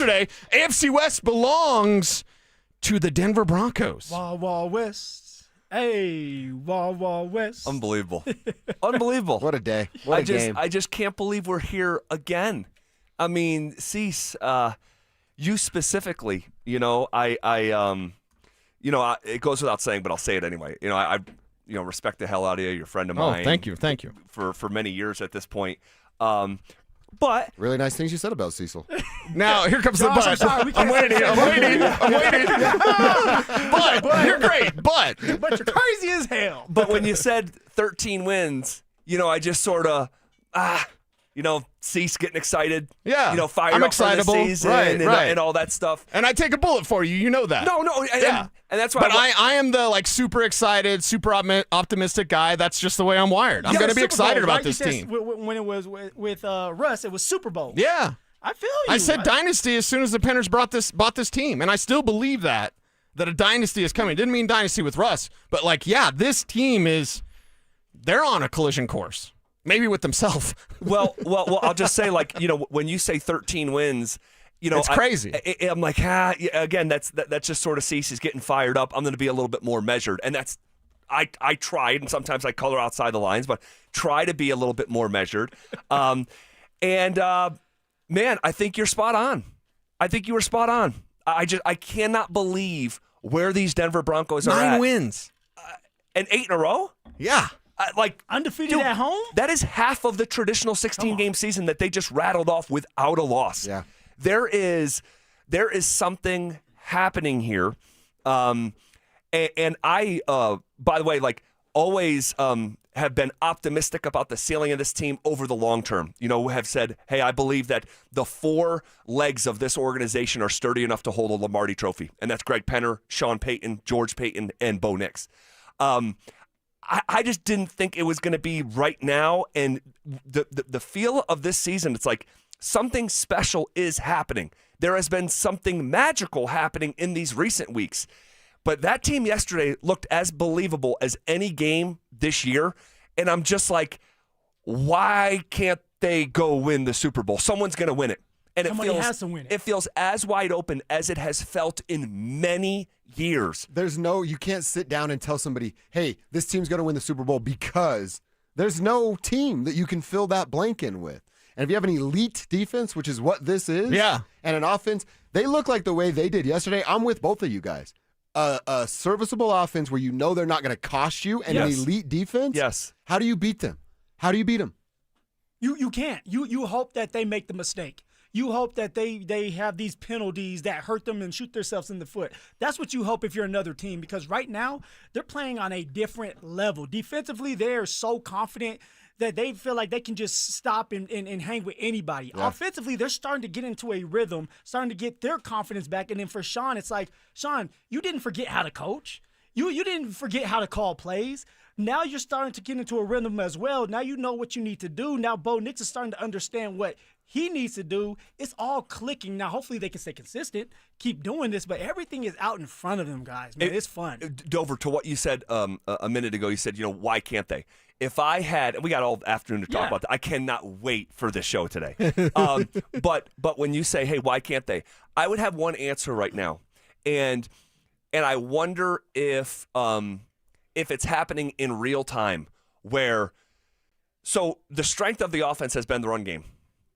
Yesterday, AFC West belongs to the Denver Broncos. Wild West. Hey, Wild West. Unbelievable. Unbelievable. What a day. What a game. I just can't believe we're here again. I mean, Cease, you specifically, it goes without saying, but I'll say it anyway. I respect the hell out of you. You're a friend of mine. Oh, thank you. For many years at this point. But really nice things you said about Cecil. Now, here comes the but. I'm sorry, I'm waiting. But you're great. But you're crazy as hell. But when you said 13 wins, I just sort of, Cease getting excited. Yeah. Fired I'm up for the excitable. season and all that stuff. And I take a bullet for you. You know that. No. And that's why. But I am the super excited, super optimistic guy. That's just the way I'm wired. I'm going to be excited about this team. When it was with Russ, it was Super Bowl. Yeah. I feel you. I said dynasty as soon as the Penners bought this team, and I still believe that a dynasty is coming. Didn't mean dynasty with Russ, but this team they're on a collision course. Maybe with themselves. Well, I'll just say, when you say 13 wins, it's crazy. I'm like, again, that's just sort of Cease. He's getting fired up. I'm going to be a little bit more measured, and that's I tried, and sometimes I color outside the lines, but try to be a little bit more measured. Man, I think you're spot on. I think you were spot on. I cannot believe where these Denver Broncos are at. 9 wins. And 8 in a row? Yeah. Undefeated at home? That is half of the traditional 16-game season that they just rattled off without a loss. Yeah. There is something happening here. And I, by the way, always have been optimistic about the ceiling of this team over the long term. Have said, hey, I believe that the 4 legs of this organization are sturdy enough to hold a Lombardi trophy. And that's Greg Penner, Sean Payton, George Payton, and Bo Nix. I just didn't think it was going to be right now. And the feel of this season, it's like something special is happening. There has been something magical happening in these recent weeks. But that team yesterday looked as believable as any game this year. And I'm just like, why can't they go win the Super Bowl? Someone's going to win it. And Somebody has to win it. It feels as wide open as it has felt in many years. You can't sit down and tell somebody, hey, this team's going to win the Super Bowl, because there's no team that you can fill that blank in with. And if you have an elite defense, which is what this is, and an offense, they look like the way they did yesterday. I'm with both of you guys. A serviceable offense where they're not going to cost you, and an elite defense. Yes. How do you beat them? How do you beat them? You can't. You hope that they make the mistake. You hope that they have these penalties that hurt them and shoot themselves in the foot. That's what you hope if you're another team, because right now they're playing on a different level. Defensively, they are so confident that they feel like they can just stop and hang with anybody. Yeah. Offensively, they're starting to get into a rhythm, starting to get their confidence back. And then for Sean, it's like, Sean, you didn't forget how to coach. You didn't forget how to call plays. Now you're starting to get into a rhythm as well. Now you know what you need to do. Now Bo Nix is starting to understand what he needs to do. It's all clicking. Now hopefully they can stay consistent, keep doing this, but everything is out in front of them, guys. Man, it's fun. Dover, to what you said a minute ago, you said, why can't they? If I had, and we got all afternoon to talk about that. I cannot wait for this show today. But when you say, hey, why can't they? I would have one answer right now. And I wonder if it's happening in real time, so the strength of the offense has been the run game,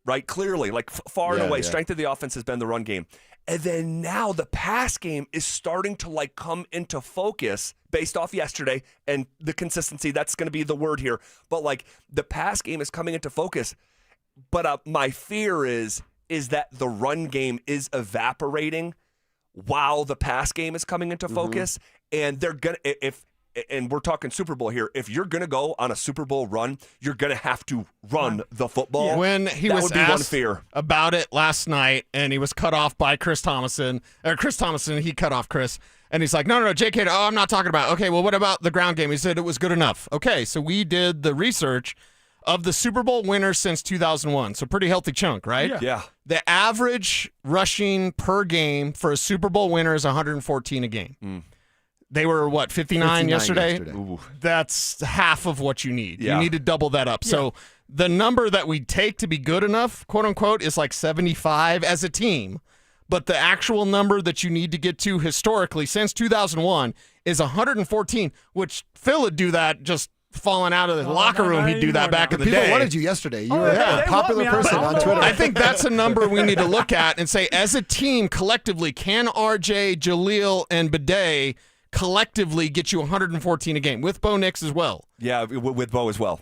right? Clearly, far and away, strength of the offense has been the run game. And then now the pass game is starting to come into focus based off yesterday and the consistency. That's going to be the word here. But the pass game is coming into focus. But my fear is that the run game is evaporating while the pass game is coming into focus. And they're going to, and we're talking Super Bowl here, if you're going to go on a Super Bowl run, you're going to have to run the football. Yeah. When he was asked about it last night, and he was cut off by Chris Thomason, he cut off Chris, and he's like, no, JK, I'm not talking about, okay, well, what about the ground game? He said it was good enough. Okay, so we did the research of the Super Bowl winners since 2001, so pretty healthy chunk, right? Yeah. The average rushing per game for a Super Bowl winner is 114 a game. They were, 59 yesterday? Ooh. That's half of what you need. Yeah. You need to double that up. Yeah. So the number that we take to be good enough, quote unquote, is 75 as a team. but the actual number that you need to get to historically since 2001 is 114, which Phil would do that just falling out of the locker room. He'd do that back in the day. People wanted you yesterday. You were a popular person on Twitter. I think that's a number we need to look at and say, as a team, collectively, can RJ, Jaleel, and Bidet collectively get you 114 a game with Bo Nix as well? Yeah, with Bo as well.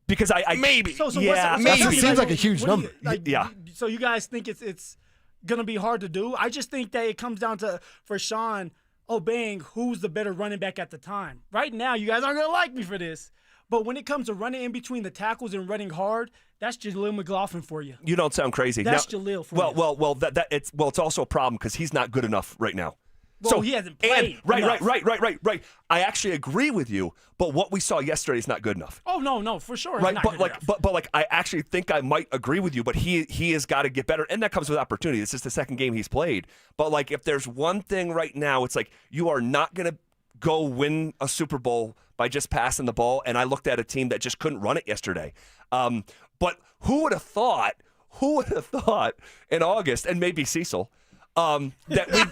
Because I maybe. So yeah, maybe. It seems like a huge number. Yeah. So you guys think it's going to be hard to do? I just think that it comes down to, for Sean, obeying who's the better running back at the time. Right now, you guys aren't going to like me for this, but when it comes to running in between the tackles and running hard, that's Jaleel McLaughlin for you. You don't sound crazy. That's now, Jaleel for you. Well, it's also a problem because he's not good enough right now. Well, he hasn't played enough. Right. I actually agree with you, but what we saw yesterday is not good enough. Oh no, for sure. Right, not but good like, enough. but I actually think I might agree with you. But he has got to get better, and that comes with opportunity. This is the second game he's played. But like, if there's one thing right now, it's like you are not going to go win a Super Bowl by just passing the ball. And I looked at a team that just couldn't run it yesterday. But who would have thought? Who would have thought in August, and maybe Cecil, that we.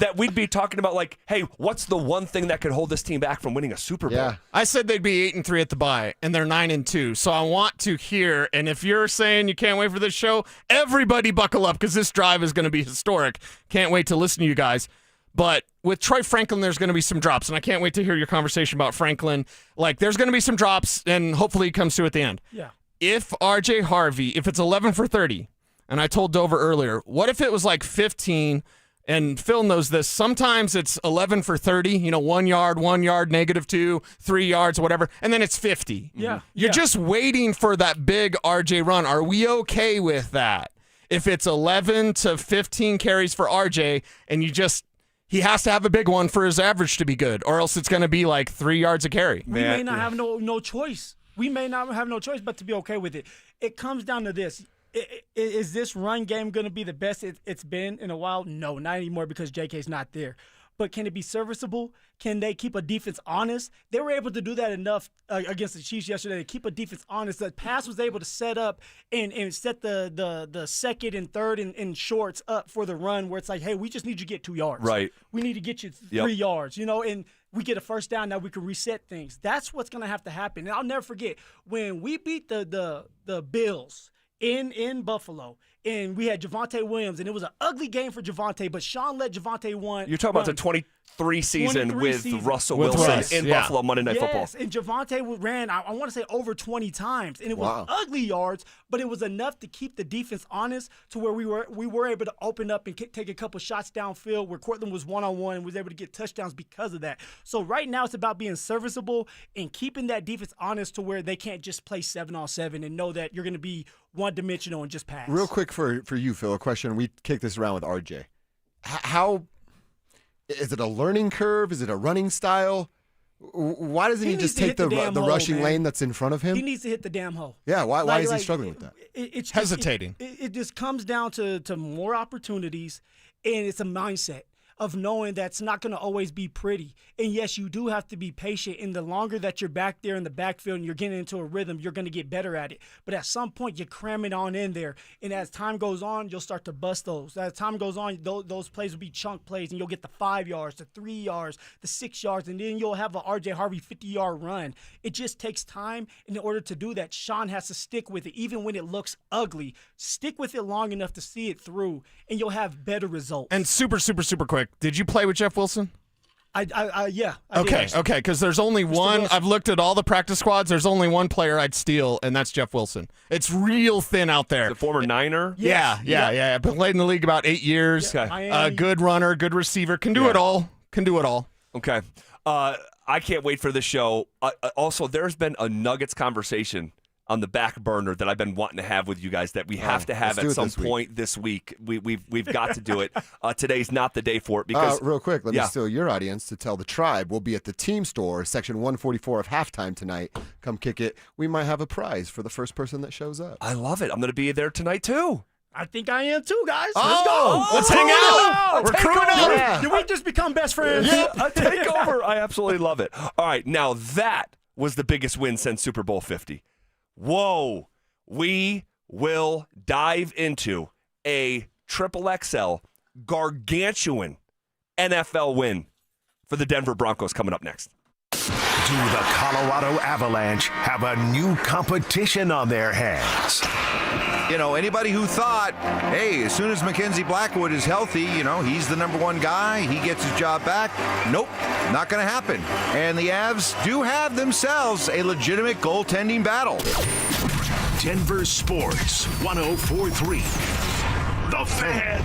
That we'd be talking about, like, hey, what's the one thing that could hold this team back from winning a Super Bowl? Yeah. I said they'd be 8-3 at the bye, and they're 9-2. So I want to hear, and if you're saying you can't wait for this show, everybody buckle up because this drive is going to be historic. Can't wait to listen to you guys. But with Troy Franklin, there's going to be some drops, and I can't wait to hear your conversation about Franklin. Like, there's going to be some drops, and hopefully he comes through at the end. Yeah. If RJ Harvey, if it's 11 for 30, and I told Dover earlier, what if it was like 15? And Phil knows this. Sometimes it's 11 for 30, 1 yard, -2, 3 yards, whatever, and then it's 50. Yeah. You're just waiting for that big RJ run. Are we okay with that? If it's 11 to 15 carries for RJ, and he has to have a big one for his average to be good, or else it's going to be like 3 yards a carry. We may not have no choice. We may not have no choice but to be okay with it. It comes down to this. Is this run game going to be the best it's been in a while? No, not anymore because JK's not there. But can it be serviceable? Can they keep a defense honest? They were able to do that enough against the Chiefs yesterday to keep a defense honest. The pass was able to set up and set the second and third and shorts up for the run where it's like, hey, we just need you to get 2 yards. Right. We need to get you 3 yards, and we get a first down. Now we can reset things. That's what's going to have to happen. And I'll never forget when we beat the Bills in Buffalo, and we had Javonte Williams, and it was an ugly game for Javonte, but Sean let Javonte win. You're talking about the 23 season with Russell With Wilson Russ, in Buffalo Monday Night Football. Yes, and Javonte ran, I want to say, over 20 times, and it was ugly yards, but it was enough to keep the defense honest to where we were able to open up and take a couple shots downfield where Cortland was one-on-one and was able to get touchdowns because of that. So right now it's about being serviceable and keeping that defense honest to where they can't just play 7-on-7 and know that you're going to be one-dimensional and just pass. Real quick for you, Phil, a question. We kick this around with RJ. How is it a learning curve? Is it a running style? Why doesn't he just take the rushing lane that's in front of him? He needs to hit the damn hole. Yeah, why is he struggling with that? It's hesitating. It just comes down to more opportunities, and it's a mindset of knowing that's not going to always be pretty. And yes, you do have to be patient. And the longer that you're back there in the backfield and you're getting into a rhythm, you're going to get better at it. But at some point, you cram it on in there. And as time goes on, you'll start to bust those. As time goes on, those plays will be chunk plays, and you'll get the 5 yards, the 3 yards, the 6 yards, and then you'll have a RJ Harvey 50-yard run. It just takes time. And in order to do that, Sean has to stick with it. Even when it looks ugly, stick with it long enough to see it through, and you'll have better results. And super, super, super quick. Did you play with Jeff Wilson? Yeah. Okay, because there's only one. Wilson. I've looked at all the practice squads. There's only one player I'd steal, and that's Jeff Wilson. It's real thin out there. The former Niner? Yeah. I've been played in the league about 8 years. Okay. Good runner, good receiver. Can do it all. Okay. I can't wait for this show. Also, there's been a Nuggets conversation on the back burner that I've been wanting to have with you guys that we have to have at some point this week. We've got to do it. Today's not the day for it because real quick, let me steal your audience to tell the tribe we'll be at the team store, section 144 of halftime tonight. Come kick it. We might have a prize for the first person that shows up. I love it. I'm going to be there tonight too. I think I am too, guys. Let's hang out. We're crewing up. Yeah. Did we just become best friends? Yep. Take over. I absolutely love it. All right. Now that was the biggest win since Super Bowl 50. We will dive into a XXL gargantuan NFL win for the Denver Broncos coming up next. Do the Colorado Avalanche have a new competition on their hands? You know, anybody who thought, hey, as soon as Mackenzie Blackwood is healthy, you know, he's the number one guy, he gets his job back. Nope, not going to happen. And the Avs do have themselves a legitimate goaltending battle. Denver Sports 104.3. The Fan.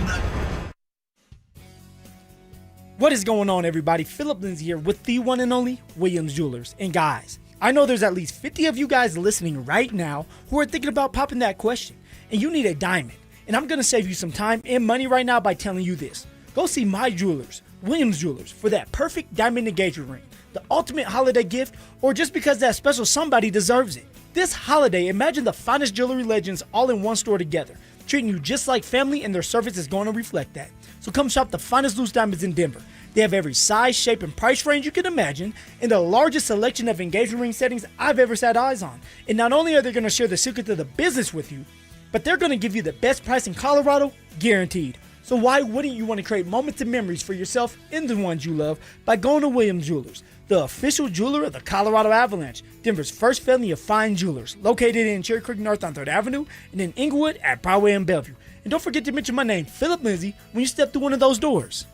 What is going on, everybody? Phillip Lindsay here with the one and only Williams Jewelers. And guys, I know there's at least 50 of you guys listening right now who are thinking about popping that question. And you need a diamond. And I'm going to save you some time and money right now by telling you this. Go see my jewelers, Williams Jewelers, for that perfect diamond engagement ring, the ultimate holiday gift, or just because that special somebody deserves it. This holiday, imagine the finest jewelry legends all in one store together, treating you just like family, and their service is going to reflect that. So come shop the finest loose diamonds in Denver. They have every size, shape, and price range you can imagine, and the largest selection of engagement ring settings I've ever set eyes on. And not only are they going to share the secret to the business with you, but they're going to give you the best price in Colorado, guaranteed. So why wouldn't you want to create moments and memories for yourself and the ones you love by going to Williams Jewelers, the official jeweler of the Colorado Avalanche, Denver's first family of fine jewelers, located in Cherry Creek North on 3rd Avenue and in Inglewood at Broadway and Bellevue. And don't forget to mention my name, Phillip Lindsay, when you step through one of those doors.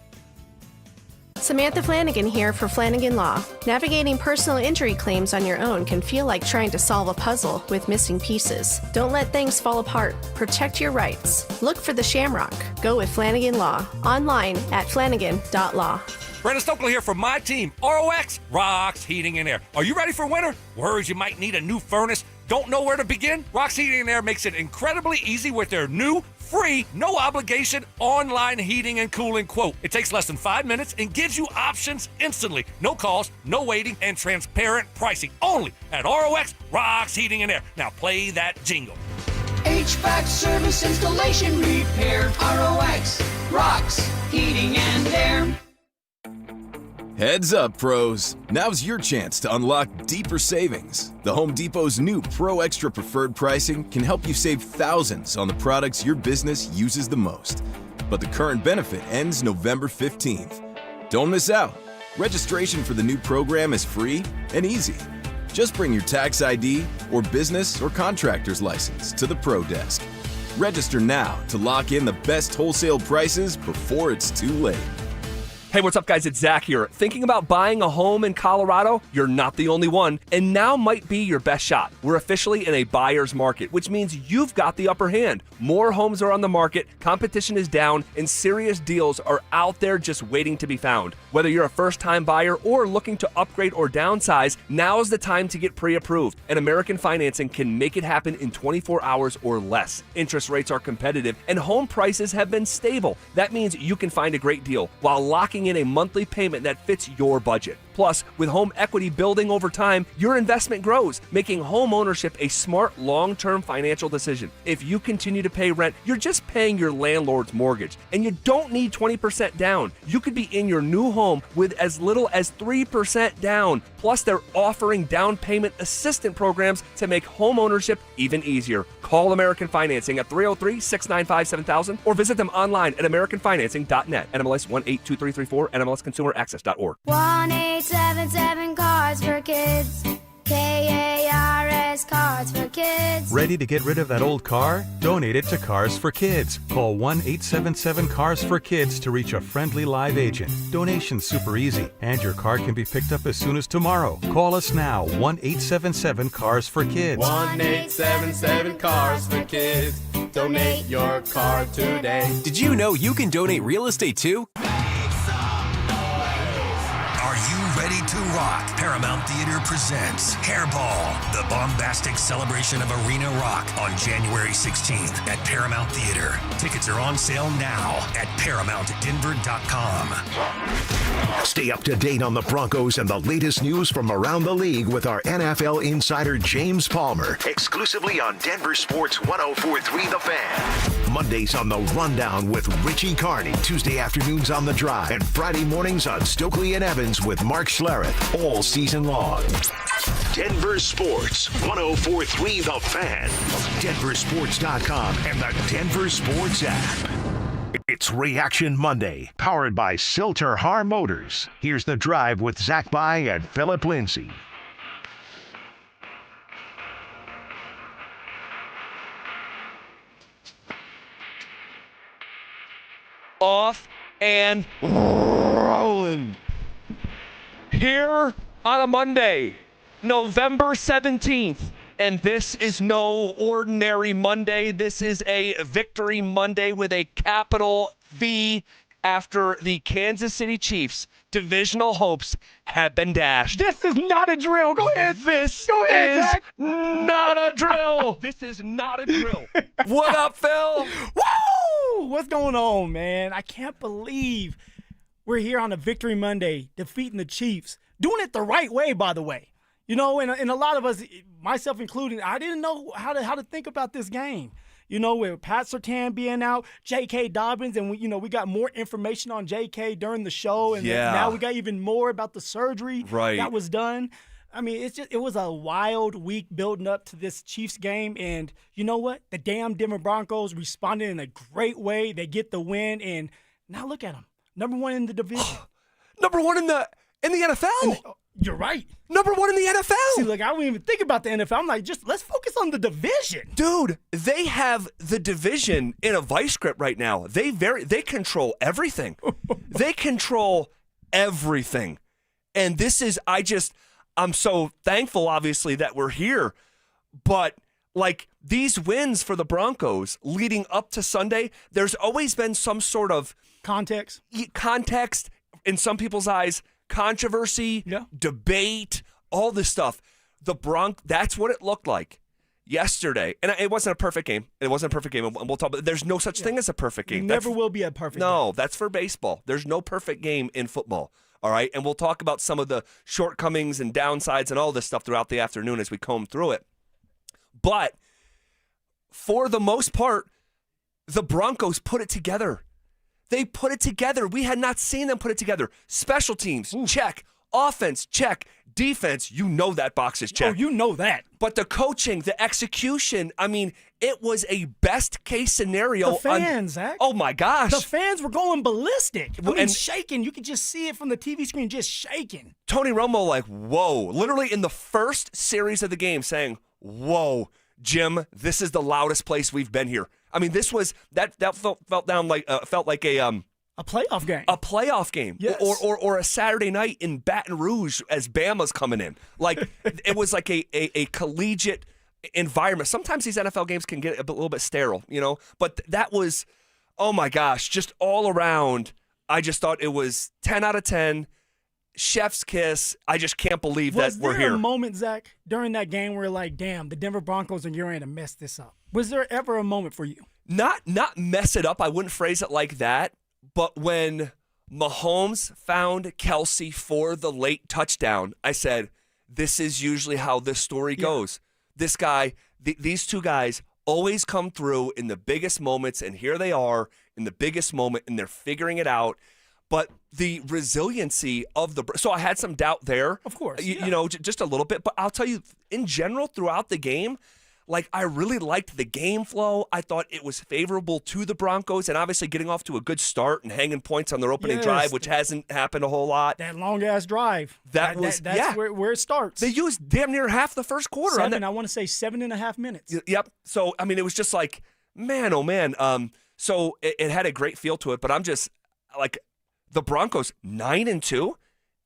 Samantha Flanagan here for Flanagan Law. Navigating personal injury claims on your own can feel like trying to solve a puzzle with missing pieces. Don't let things fall apart. Protect your rights. Look for the Shamrock. Go with Flanagan Law. Online at flanagan.law. Brandon Stokely here from my team, ROX, Rocks Heating and Air. Are you ready for winter? Worries you might need a new furnace? Don't know where to begin? Rocks Heating and Air makes it incredibly easy with their new, free, no obligation online heating and cooling quote. It takes less than 5 minutes and gives you options instantly. No calls, no waiting, and transparent pricing. Only at ROX, Rocks Heating and Air. Now play that jingle. HVAC service, installation, repair. ROX, Rocks Heating and Air. Heads up, pros. Now's your chance to unlock deeper savings. The Home Depot's new Pro Extra Preferred pricing can help you save thousands on the products your business uses the most. But the current benefit ends November 15th. Don't miss out. Registration for the new program is free and easy. Just bring your tax ID or business or contractor's license to the Pro Desk. Register now to lock in the best wholesale prices before it's too late. Hey, what's up, guys? It's Zach here. Thinking about buying a home in Colorado? You're not the only one, and now might be your best shot. We're officially in a buyer's market, which means you've got the upper hand. More homes are on the market, competition is down, and serious deals are out there just waiting to be found. Whether you're a first-time buyer or looking to upgrade or downsize, now's the time to get pre-approved, and American Financing can make it happen in 24 hours or less. Interest rates are competitive, and home prices have been stable. That means you can find a great deal while locking in a monthly payment that fits your budget. Plus, with home equity building over time, your investment grows, making home ownership a smart, long-term financial decision. If you continue to pay rent, you're just paying your landlord's mortgage, and you don't need 20% down. You could be in your new home with as little as 3% down. Plus, they're offering down payment assistance programs to make home ownership even easier. Call American Financing at 303-695-7000 or visit them online at americanfinancing.net. NMLS 182334, NMLSconsumeraccess.org. 1877 Cards for Kids. KARS Cards for Kids. Ready to get rid of that old car? Donate it to Cars for Kids. Call 1-877-CARS-FOR-KIDS to reach a friendly live agent. Donation's super easy, and your car can be picked up as soon as tomorrow. Call us now, 1-877-CARS-FOR-KIDS. 1-877-CARS-FOR-KIDS. Donate your car today. Did you know you can donate real estate too? Ready to rock. Paramount Theater presents Hairball, the bombastic celebration of arena rock on January 16th at Paramount Theater. Tickets are on sale now at ParamountDenver.com. Stay up to date on the Broncos and the latest news from around the league with our NFL insider James Palmer, exclusively on Denver Sports 104.3 The Fan. Mondays on The Rundown with Richie Carney, Tuesday afternoons on The Drive, and Friday mornings on Stokely and Evans with Mark Schlereth, all season long. Denver Sports 104.3 The Fan, DenverSports.com, and the Denver Sports app. It's It's Reaction Monday, powered by Silter Har Motors. Here's The Drive with Zach By and Phillip Lindsay. Off and rolling. Here on a Monday, November 17th. And this is no ordinary Monday. This is a Victory Monday with a capital V after the Kansas City Chiefs' divisional hopes have been dashed. This is not a drill. Go ahead. This Go ahead, is Zach. not a drill. This is not a drill. What up, Phil? Woo! What's going on, man? I can't believe we're here on a Victory Monday defeating the Chiefs. Doing it the right way, by the way. You know, and a lot of us, myself included, I didn't know how to think about this game. You know, with Pat Surtain being out, J.K. Dobbins, and we got more information on J.K. during the show, and now we got even more about the surgery that was done. I mean, it was a wild week building up to this Chiefs game, and you know what? The damn Denver Broncos responded in a great way. They get the win, and now look at them, number one in the division, number one in the NFL. You're right. Number one in the NFL. See, look, I don't even think about the NFL. I'm like, just let's focus on the division. Dude, they have the division in a vice grip right now. They control everything. They control everything. And this is, I'm so thankful, obviously, that we're here. But, like, these wins for the Broncos leading up to Sunday, there's always been some sort of context in some people's eyes. Controversy, debate, all this stuff. That's what it looked like yesterday. And it wasn't a perfect game. And we'll talk about there's no such thing as a perfect game. Never will be a perfect game. No, that's for baseball. There's no perfect game in football. All right. And we'll talk about some of the shortcomings and downsides and all this stuff throughout the afternoon as we comb through it. But for the most part, the Broncos put it together. They put it together. We had not seen them put it together. Special teams, check. Offense, check. Defense, you know that box is checked. Oh, you know that. But the coaching, the execution, I mean, it was a best-case scenario. The fans, Zach. Oh, my gosh. The fans were going ballistic. And shaking. You could just see it from the TV screen, just shaking. Tony Romo, like, whoa. Literally in the first series of the game saying, whoa, Jim, this is the loudest place we've been here. I mean, this was that felt like a playoff game. A playoff game. Yes. Or a Saturday night in Baton Rouge as Bama's coming in. Like it was like a collegiate environment. Sometimes these NFL games can get a little bit sterile, you know. But that was, oh my gosh, just all around. I just thought it was 10 out of 10. Chef's kiss. I just can't believe that we're here. Was there a moment, Zach, during that game where like, damn, the Denver Broncos are going to mess this up? Was there ever a moment for you? Not mess it up. I wouldn't phrase it like that. But when Mahomes found Kelsey for the late touchdown, I said, this is usually how this story goes. This guy, these two guys always come through in the biggest moments, and here they are in the biggest moment, and they're figuring it out. But the resiliency of so I had some doubt there. Of course. You know, just a little bit. But I'll tell you, in general, throughout the game, like I really liked the game flow. I thought it was favorable to the Broncos, and obviously getting off to a good start and hanging points on their opening drive, which hasn't happened a whole lot. That long-ass drive. That's where it starts. They used damn near half the first quarter. I want to say 7.5 minutes. Yep. So, I mean, it was just like, man, oh, man. So it had a great feel to it, but I'm just like, the Broncos 9-2,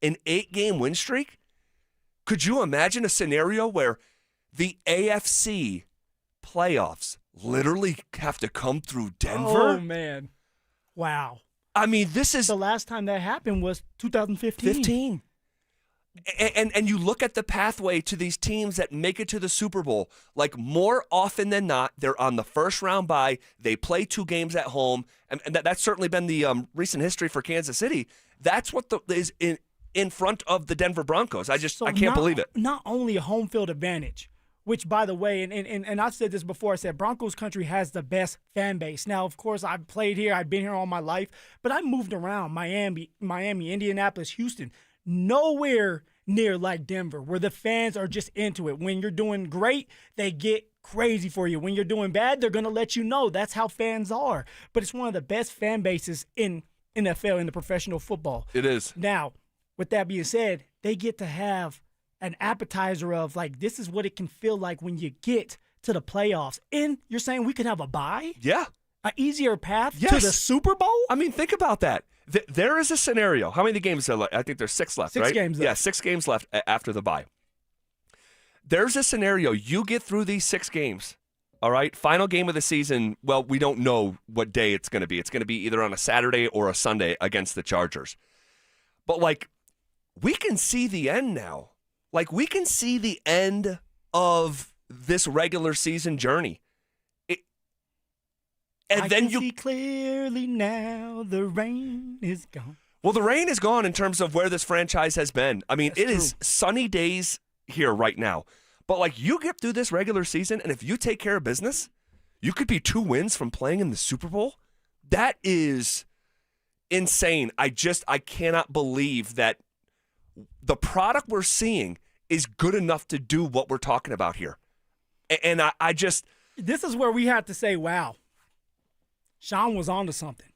an 8-game win streak. Could you imagine a scenario where the AFC playoffs literally have to come through Denver? Oh, man. Wow. I mean, this is... The last time that happened was 2015. And you look at the pathway to these teams that make it to the Super Bowl, like more often than not, they're on the first round bye. They play 2 games at home, and that's certainly been the recent history for Kansas City. That's what is in front of the Denver Broncos. I can't believe it. Not only a home field advantage, which, by the way, and I've said this before, I said Broncos country has the best fan base. Now, of course, I've played here. I've been here all my life, but I moved around Miami, Indianapolis, Houston. Nowhere near like Denver, where the fans are just into it. When you're doing great, they get crazy for you. When you're doing bad, they're going to let you know. That's how fans are. But it's one of the best fan bases in NFL, in the professional football. It is. Now, with that being said, they get to have an appetizer of, like, this is what it can feel like when you get to the playoffs. And you're saying we could have a bye? Yeah. An easier path to the Super Bowl? I mean, think about that. There is a scenario. How many games are left? I think there's 6 left, right? 6 games left. Yeah, 6 games left after the bye. There's a scenario. You get through these 6 games, all right? Final game of the season, well, we don't know what day it's going to be. It's going to be either on a Saturday or a Sunday against the Chargers. But, like, we can see the end now. Like, we can see the end of this regular season journey. I can see clearly now the rain is gone. Well, the rain is gone in terms of where this franchise has been. I mean, it is sunny days here right now. But, like, you get through this regular season, and if you take care of business, you could be 2 wins from playing in the Super Bowl. That is insane. I cannot believe that the product we're seeing is good enough to do what we're talking about here. And I just... This is where we have to say, wow, Sean was onto something.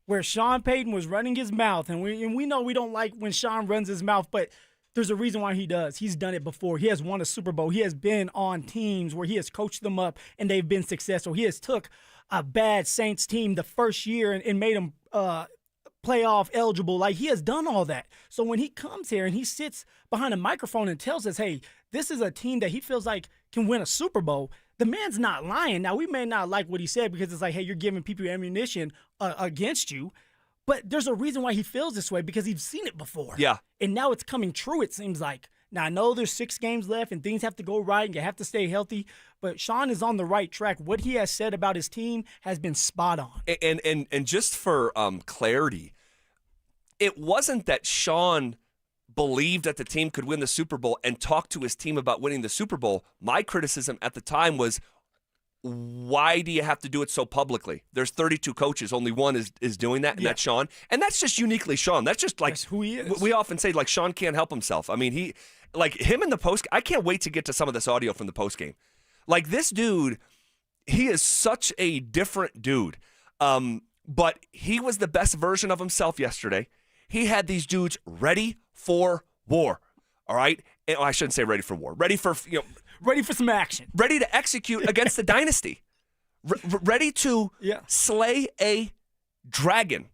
Where Sean Payton was running his mouth, and we know we don't like when Sean runs his mouth, but there's a reason why he does. He's done it before. He has won a Super Bowl. He has been on teams where he has coached them up, and they've been successful. He has took a bad Saints team the first year and made them playoff eligible. Like, he has done all that. So when he comes here and he sits behind a microphone and tells us, hey, this is a team that he feels like can win a Super Bowl, the man's not lying. Now, we may not like what he said because it's like, hey, you're giving people ammunition against you. But there's a reason why he feels this way, because he's seen it before. Yeah. And now it's coming true, it seems like. Now, I know there's 6 games left and things have to go right and you have to stay healthy, but Sean is on the right track. What he has said about his team has been spot on. And just for clarity, it wasn't that Sean believed that the team could win the Super Bowl and talked to his team about winning the Super Bowl. My criticism at the time was, why do you have to do it so publicly? There's 32 coaches. Only one is doing that, and that's Sean. And that's just uniquely Sean. That's just like... That's who he is. We often say, like, Sean can't help himself. I mean, him in the post... I can't wait to get to some of this audio from the post game. Like, this dude, he is such a different dude. But he was the best version of himself yesterday. He had these dudes ready for war, all right? And, I shouldn't say ready for war. Ready for, ready for some action. Ready to execute against the dynasty. Ready to slay a dragon.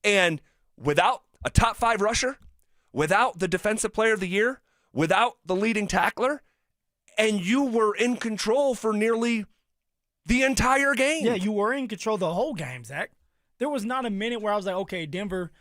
And without a top 5 rusher, without the defensive player of the year, without the leading tackler, and you were in control for nearly the entire game. Yeah, you were in control the whole game, Zach. There was not a minute where I was like, okay, Denver...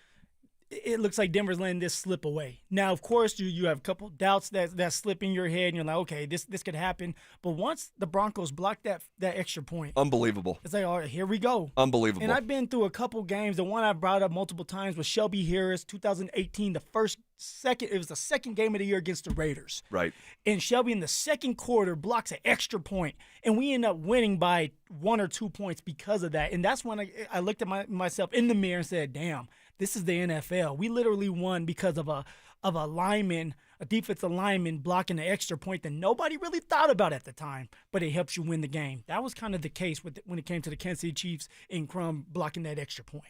It looks like Denver's letting this slip away. Now, of course, you have a couple doubts that slip in your head, and you're like, okay, this could happen. But once the Broncos blocked that extra point, unbelievable. It's like, all right, here we go. Unbelievable. And I've been through a couple games. The one I brought up multiple times was Shelby Harris, 2018, it was the second game of the year against the Raiders. Right. And Shelby in the second quarter blocks an extra point, and we end up winning by 1 or 2 points because of that. And that's when I looked at myself in the mirror and said, damn, this is the NFL. We literally won because of a lineman, a defensive lineman blocking an extra point that nobody really thought about at the time, but it helps you win the game. That was kind of the case when it came to the Kansas City Chiefs and Crum blocking that extra point.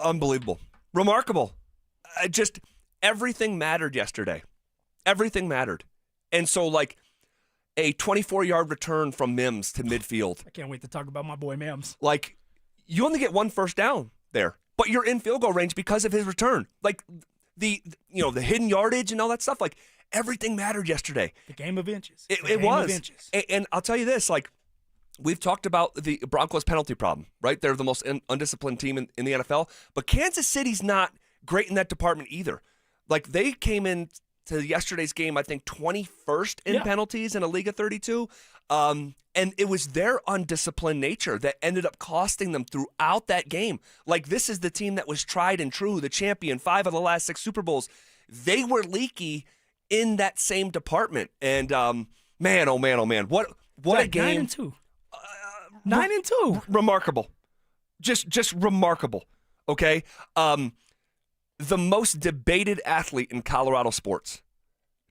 Unbelievable. Remarkable. Just everything mattered yesterday. Everything mattered. And so, like, a 24-yard return from Mims to midfield. I can't wait to talk about my boy Mims. Like, you only get 1 first down there, but you're in field goal range because of his return. Like, the hidden yardage and all that stuff, like, everything mattered yesterday. The game of inches. It was. And I'll tell you this, like, we've talked about the Broncos penalty problem, right? They're the most undisciplined team in the NFL, but Kansas City's not great in that department either. Like, they came in to yesterday's game, I think 21st in penalties in a league of 32. And it was their undisciplined nature that ended up costing them throughout that game. Like, this is the team that was tried and true, the champion, 5 of the last 6 Super Bowls. They were leaky in that same department. And man, oh man, oh man, what a game! 9-2. 9-2. Remarkable, just remarkable. Okay, the most debated athlete in Colorado sports,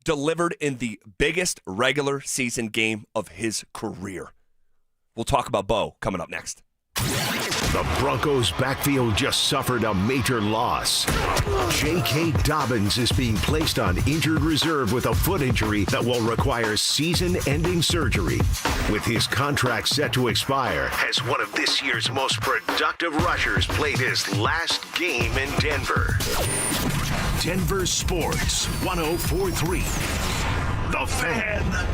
delivered in the biggest regular season game of his career. We'll talk about Bo coming up next. The Broncos' backfield just suffered a major loss. J.K. Dobbins is being placed on injured reserve with a foot injury that will require season-ending surgery. With his contract set to expire, has one of this year's most productive rushers played his last game in Denver. Denver Sports 104.3. The Fan.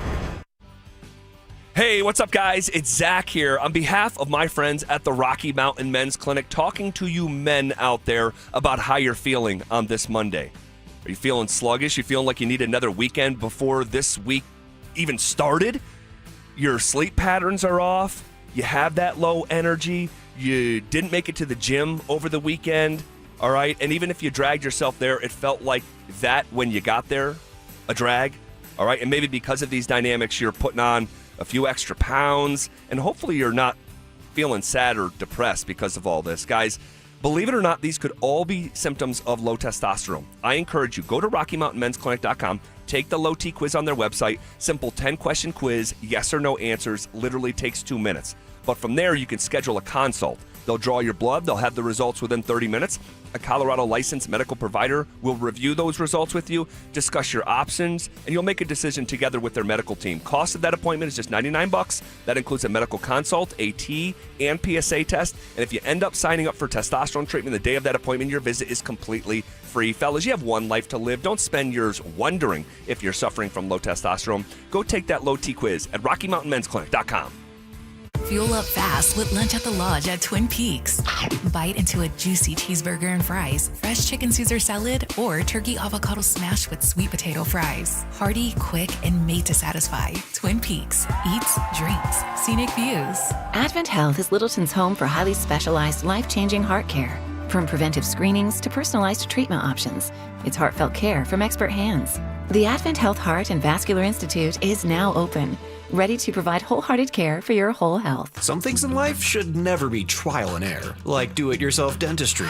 Hey, what's up, guys? It's Zach here on behalf of my friends at the Rocky Mountain Men's Clinic, talking to you men out there about how you're feeling on this Monday. Are you feeling sluggish? You feeling like you need another weekend before this week even started? Your sleep patterns are off. You have that low energy. You didn't make it to the gym over the weekend, all right? And even if you dragged yourself there, it felt like that when you got there, a drag, all right? And maybe because of these dynamics, you're putting on a few extra pounds, and hopefully you're not feeling sad or depressed because of all this. Guys, believe it or not, these could all be symptoms of low testosterone. I encourage you, go to RockyMountainMen'sClinic.com, take the low T quiz on their website, simple 10-question quiz, yes or no answers, literally takes 2 minutes. But from there, you can schedule a consult. They'll draw your blood. They'll have the results within 30 minutes. A Colorado licensed medical provider will review those results with you, discuss your options, and you'll make a decision together with their medical team. Cost of that appointment is just $99. That includes a medical consult, AT, and PSA test. And if you end up signing up for testosterone treatment the day of that appointment, your visit is completely free. Fellas, you have one life to live. Don't spend yours wondering if you're suffering from low testosterone. Go take that low T quiz at RockyMountainMen'sClinic.com. Fuel up fast with lunch at the Lodge at Twin Peaks. Bite into a juicy cheeseburger and fries, fresh chicken Caesar salad, or turkey avocado smash with sweet potato fries. Hearty, quick, and made to satisfy. Twin Peaks. Eats, drinks, scenic views. Advent Health is Littleton's home for highly specialized, life-changing heart care. From preventive screenings to personalized treatment options, it's heartfelt care from expert hands. The Advent Health Heart and Vascular Institute is now open, ready to provide wholehearted care for your whole health. Some things in life should never be trial and error, like do-it-yourself dentistry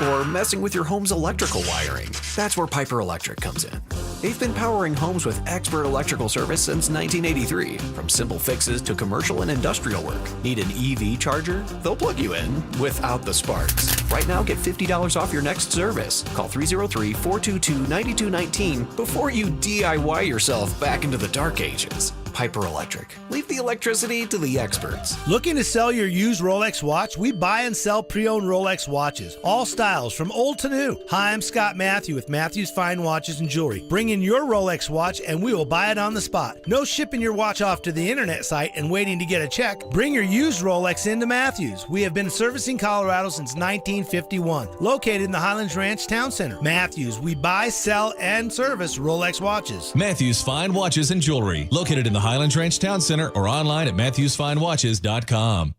or messing with your home's electrical wiring. That's where Piper Electric comes in. They've been powering homes with expert electrical service since 1983. From simple fixes to commercial and industrial work. Need an EV charger? They'll plug you in without the sparks. Right now, get $50 off your next service. Call 303-422-9219 before you DIY yourself back into the dark ages. Piper Electric. Leave the electricity to the experts. Looking to sell your used Rolex watch? We buy and sell pre-owned Rolex watches. All styles, from old to new. Hi, I'm Scott Matthew with Matthew's Fine Watches and Jewelry. Bring in your Rolex watch and we will buy it on the spot. No shipping your watch off to the internet site and waiting to get a check. Bring your used Rolex into Matthews. We have been servicing Colorado since 1951. Located in the Highlands Ranch Town Center. Matthews, we buy, sell, and service Rolex watches. Matthews Fine Watches and Jewelry. Located in the Highlands Ranch Town Center or online at MatthewsFineWatches.com.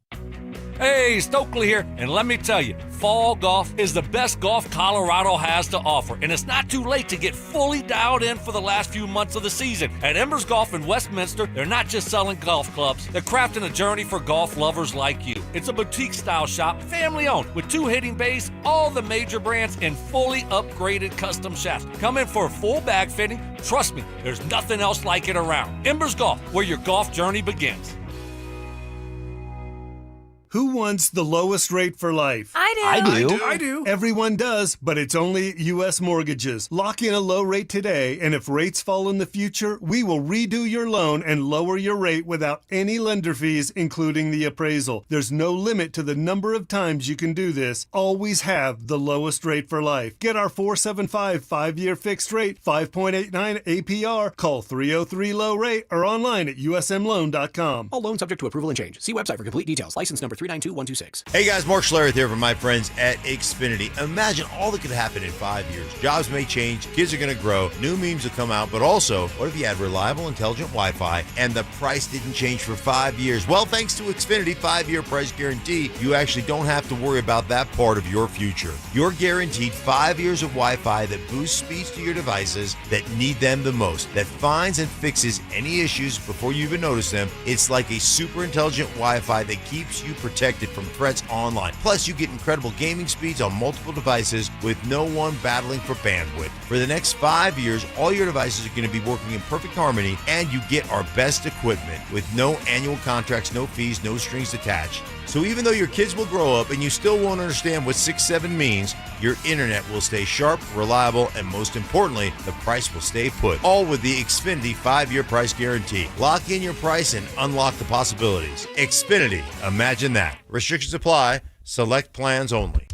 Hey, Stokely here, and let me tell you, fall golf is the best golf Colorado has to offer, and it's not too late to get fully dialed in for the last few months of the season. At Embers Golf in Westminster, they're not just selling golf clubs, they're crafting a journey for golf lovers like you. It's a boutique-style shop, family-owned, with 2 hitting bays, all the major brands, and fully upgraded custom shafts. Come in for a full bag fitting. Trust me, there's nothing else like it around. Embers Golf, where your golf journey begins. Who wants the lowest rate for life? I do. Everyone does, but it's only U.S. Mortgages. Lock in a low rate today, and if rates fall in the future, we will redo your loan and lower your rate without any lender fees, including the appraisal. There's no limit to the number of times you can do this. Always have the lowest rate for life. Get our 475 5-year fixed rate, 5.89 APR. Call 303-LOW-RATE or online at usmloan.com. All loans subject to approval and change. See website for complete details. License number 392126. Hey guys, Mark Schlereth here from my friends at Xfinity. Imagine all that could happen in 5 years. Jobs may change, kids are going to grow, new memes will come out, but also, what if you had reliable, intelligent Wi-Fi and the price didn't change for 5 years? Well, thanks to Xfinity 5-year price guarantee, you actually don't have to worry about that part of your future. You're guaranteed 5 years of Wi-Fi that boosts speeds to your devices that need them the most, that finds and fixes any issues before you even notice them. It's like a super intelligent Wi-Fi that keeps you protected protected from threats online. Plus, you get incredible gaming speeds on multiple devices with no one battling for bandwidth. For the next 5 years, all your devices are going to be working in perfect harmony, and you get our best equipment with no annual contracts, no fees, no strings attached. So even though your kids will grow up and you still won't understand what 6-7 means, your internet will stay sharp, reliable, and most importantly, the price will stay put. All with the Xfinity 5-year price guarantee. Lock in your price and unlock the possibilities. Xfinity, imagine that. Restrictions apply. Select plans only.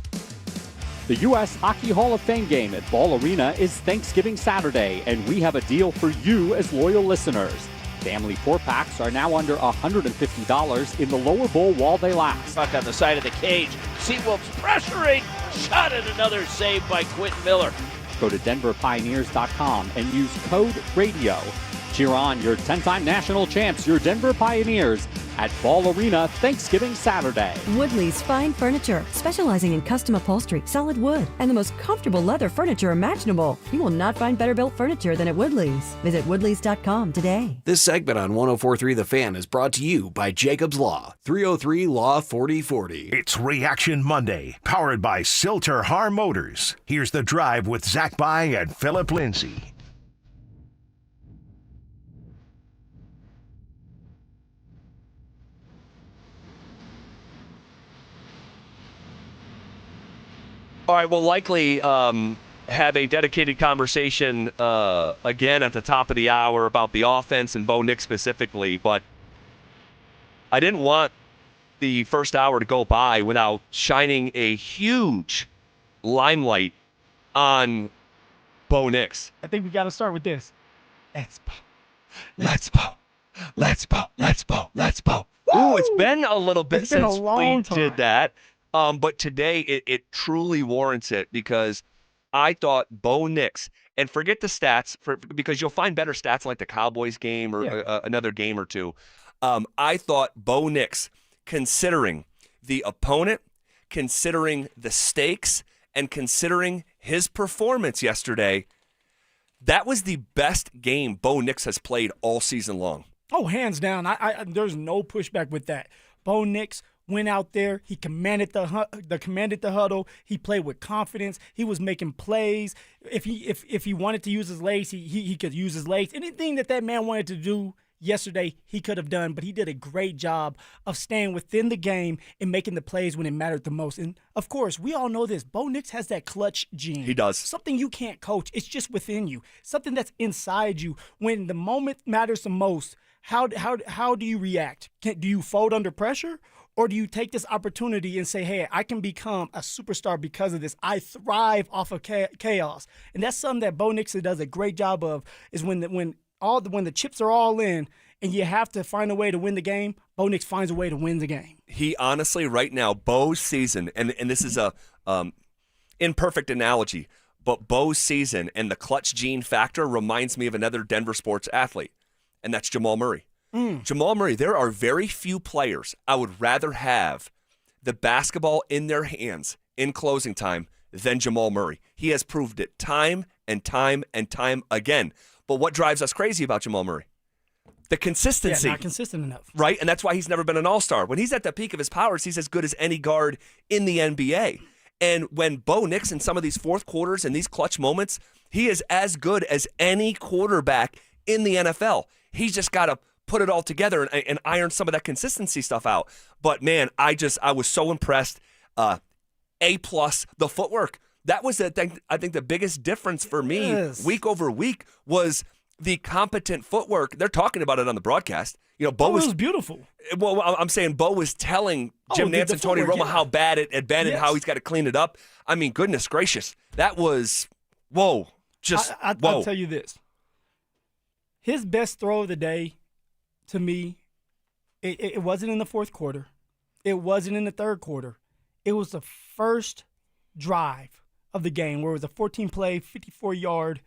The U.S. Hockey Hall of Fame game at Ball Arena is Thanksgiving Saturday, and we have a deal for you as loyal listeners. Family 4-packs are now under $150 in the lower bowl while they last. Puck on the side of the cage. Seawolves pressuring. Shot at another save by Quentin Miller. Go to DenverPioneers.com and use code RADIO. Cheer on your 10-time national champs, your Denver Pioneers, at Ball Arena Thanksgiving Saturday. Woodley's Fine Furniture, specializing in custom upholstery, solid wood, and the most comfortable leather furniture imaginable. You will not find better built furniture than at Woodley's. Visit Woodleys.com today. This segment on 104.3 The Fan is brought to you by Jacob's Law, 303 Law 4040. It's Reaction Monday, powered by Silter Har Motors. Here's The Drive with Zach By and Phillip Lindsay. All right, we'll likely have a dedicated conversation again at the top of the hour about the offense and Bo Nix specifically, but I didn't want the first hour to go by without shining a huge limelight on Bo Nix. I think we got to start with this. Let's Bo. Let's Bo. Let's Bo. Let's Bo. Let's Bo. Ooh, it's been a little bit since we did that. But today, it truly warrants it because I thought Bo Nix, and forget the stats, because you'll find better stats like the Cowboys game or another game or two. I thought Bo Nix, considering the opponent, considering the stakes, and considering his performance yesterday, that was the best game Bo Nix has played all season long. Oh, hands down. There's no pushback with that. Bo Nix went out there. He commanded the huddle. He played with confidence. He was making plays. If he wanted to use his legs, he could use his legs. Anything that man wanted to do yesterday, he could have done. But he did a great job of staying within the game and making the plays when it mattered the most. And, of course, we all know this. Bo Nix has that clutch gene. He does. Something you can't coach. It's just within you. Something that's inside you. When the moment matters the most, how do you react? Do you fold under pressure? Or do you take this opportunity and say, hey, I can become a superstar because of this. I thrive off of chaos. And that's something that Bo Nix does a great job of, is when the chips are all in and you have to find a way to win the game, Bo Nix finds a way to win the game. He honestly, right now, Bo's season, and this is a imperfect analogy, but Bo's season and the clutch gene factor reminds me of another Denver sports athlete, and that's Jamal Murray. Jamal Murray, there are very few players I would rather have the basketball in their hands in closing time than Jamal Murray. He has proved it time and time and time again. But what drives us crazy about Jamal Murray? The consistency. Yeah, not consistent enough. Right? And that's why he's never been an all-star. When he's at the peak of his powers, he's as good as any guard in the NBA. And when Bo Nix in some of these fourth quarters and these clutch moments, he is as good as any quarterback in the NFL. He's just got to put it all together and iron some of that consistency stuff out. But, man, I was so impressed. A+, the footwork. That was, I think, the biggest difference for me week over week was the competent footwork. They're talking about it on the broadcast. Bo was beautiful. Well, I'm saying Bo was telling Jim Nantz and Tony Romo how bad it had been and how he's got to clean it up. I mean, goodness gracious. That was, whoa. I'll tell you this. His best throw of the day, to me, it wasn't in the fourth quarter. It wasn't in the third quarter. It was the first drive of the game where it was a 14-play, 54-yard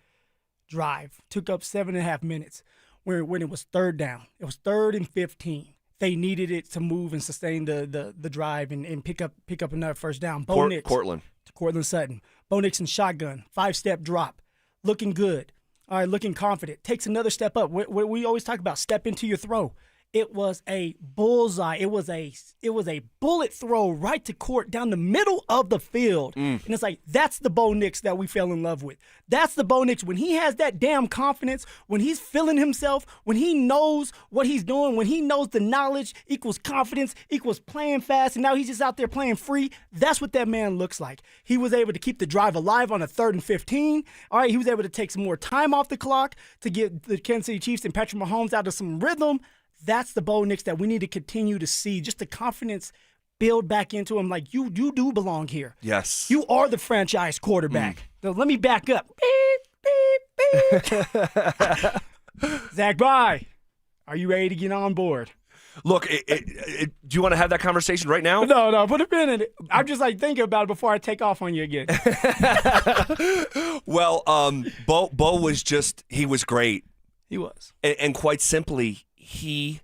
drive. Took up 7.5 minutes when it was third down. It was 3rd and 15. They needed it to move and sustain the drive and pick up another first down. Bo Nix. Cortland Sutton. Bo Nix in shotgun. 5-step drop. Looking good. All right, looking confident. Takes another step up. We always talk about step into your throw. It was a bullseye. It was a bullet throw right to court down the middle of the field. And it's like, that's the Bo Nix that we fell in love with. That's the Bo Nix when he has that damn confidence, when he's feeling himself, when he knows what he's doing, when he knows the knowledge equals confidence equals playing fast, and now he's just out there playing free. That's what that man looks like. He was able to keep the drive alive on a 3rd and 15. All right, he was able to take some more time off the clock to get the Kansas City Chiefs and Patrick Mahomes out of some rhythm. That's the Bo Nix that we need to continue to see. Just the confidence build back into him. Like, you do belong here. Yes. You are the franchise quarterback. So let me back up. Beep, beep, beep. Zach Bye, are you ready to get on board? Look, do you want to have that conversation right now? No, put a pin in it. I'm just like thinking about it before I take off on you again. Well, Bo was he was great. He was. And quite simply, he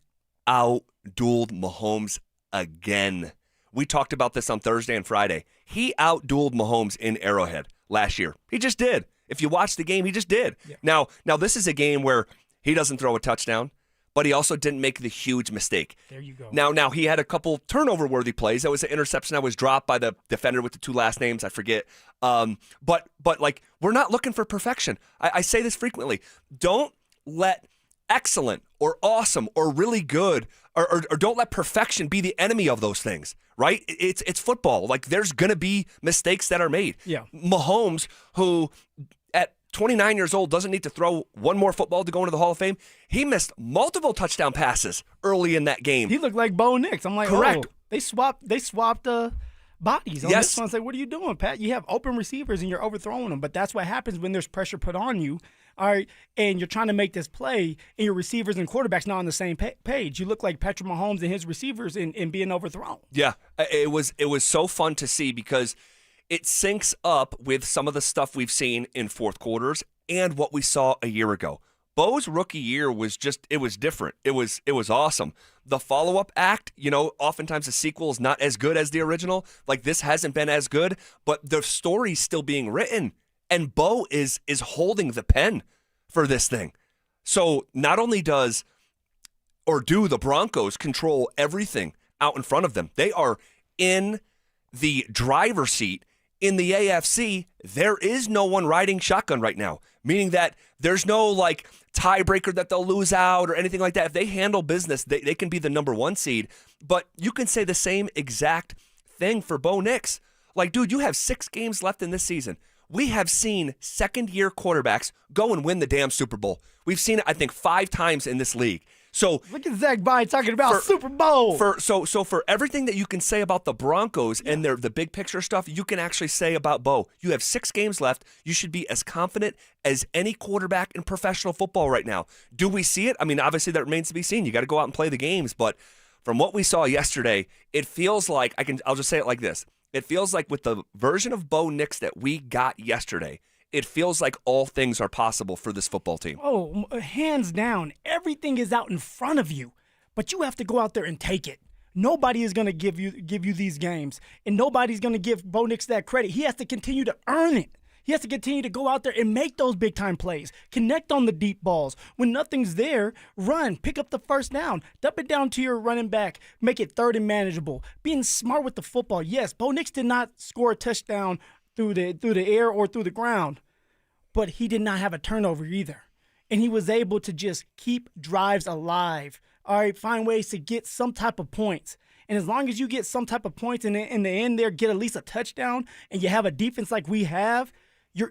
out-dueled Mahomes again. We talked about this on Thursday and Friday. He out-dueled Mahomes in Arrowhead last year. He just did. If you watch the game, he just did. Yeah. Now this is a game where he doesn't throw a touchdown, but he also didn't make the huge mistake. There you go. Now he had a couple turnover-worthy plays. That was an interception that was dropped by the defender with the 2 last names. I forget. But like, we're not looking for perfection. I say this frequently. Don't let excellent or awesome or really good or don't let perfection be the enemy of those things, right? It's football. Like, there's going to be mistakes that are made. Yeah. Mahomes, who at 29 years old doesn't need to throw one more football to go into the Hall of Fame, he missed multiple touchdown passes early in that game. He looked like Bo Nix. I'm like, correct. Oh, they swapped bodies on this one. I say, what are you doing, Pat? You have open receivers and you're overthrowing them. But that's what happens when there's pressure put on you. All right, and you're trying to make this play, and your receivers and quarterbacks not on the same page. You look like Patrick Mahomes and his receivers in being overthrown. Yeah, it was so fun to see because it syncs up with some of the stuff we've seen in fourth quarters and what we saw a year ago. Bo's rookie year was it was different. It was awesome. The follow-up act, oftentimes the sequel is not as good as the original. Like, this hasn't been as good, but the story's still being written. And Bo is holding the pen for this thing. So not only do the Broncos control everything out in front of them, they are in the driver's seat in the AFC. There is no one riding shotgun right now, meaning that there's no tiebreaker that they'll lose out or anything like that. If they handle business, they can be the number 1 seed. But you can say the same exact thing for Bo Nix. Like, dude, you have 6 games left in this season. We have seen second-year quarterbacks go and win the damn Super Bowl. We've seen it, I think, 5 times in this league. So look at Zach Bye talking about Super Bowl. So for everything that you can say about the Broncos and the big picture stuff, you can actually say about Bo. You have 6 games left. You should be as confident as any quarterback in professional football right now. Do we see it? I mean, obviously that remains to be seen. You got to go out and play the games. But from what we saw yesterday, it feels like I'll just say it like this. It feels like with the version of Bo Nix that we got yesterday, it feels like all things are possible for this football team. Oh, hands down. Everything is out in front of you, but you have to go out there and take it. Nobody is going to give you these games, and nobody's going to give Bo Nix that credit. He has to continue to earn it. He has to continue to go out there and make those big-time plays, connect on the deep balls. When nothing's there, run, pick up the first down, dump it down to your running back, make it third and manageable. Being smart with the football. Yes, Bo Nix did not score a touchdown through the air or through the ground, but he did not have a turnover either. And he was able to just keep drives alive. All right, find ways to get some type of points. And as long as you get some type of points and in the end there, get at least a touchdown, and you have a defense like we have, you're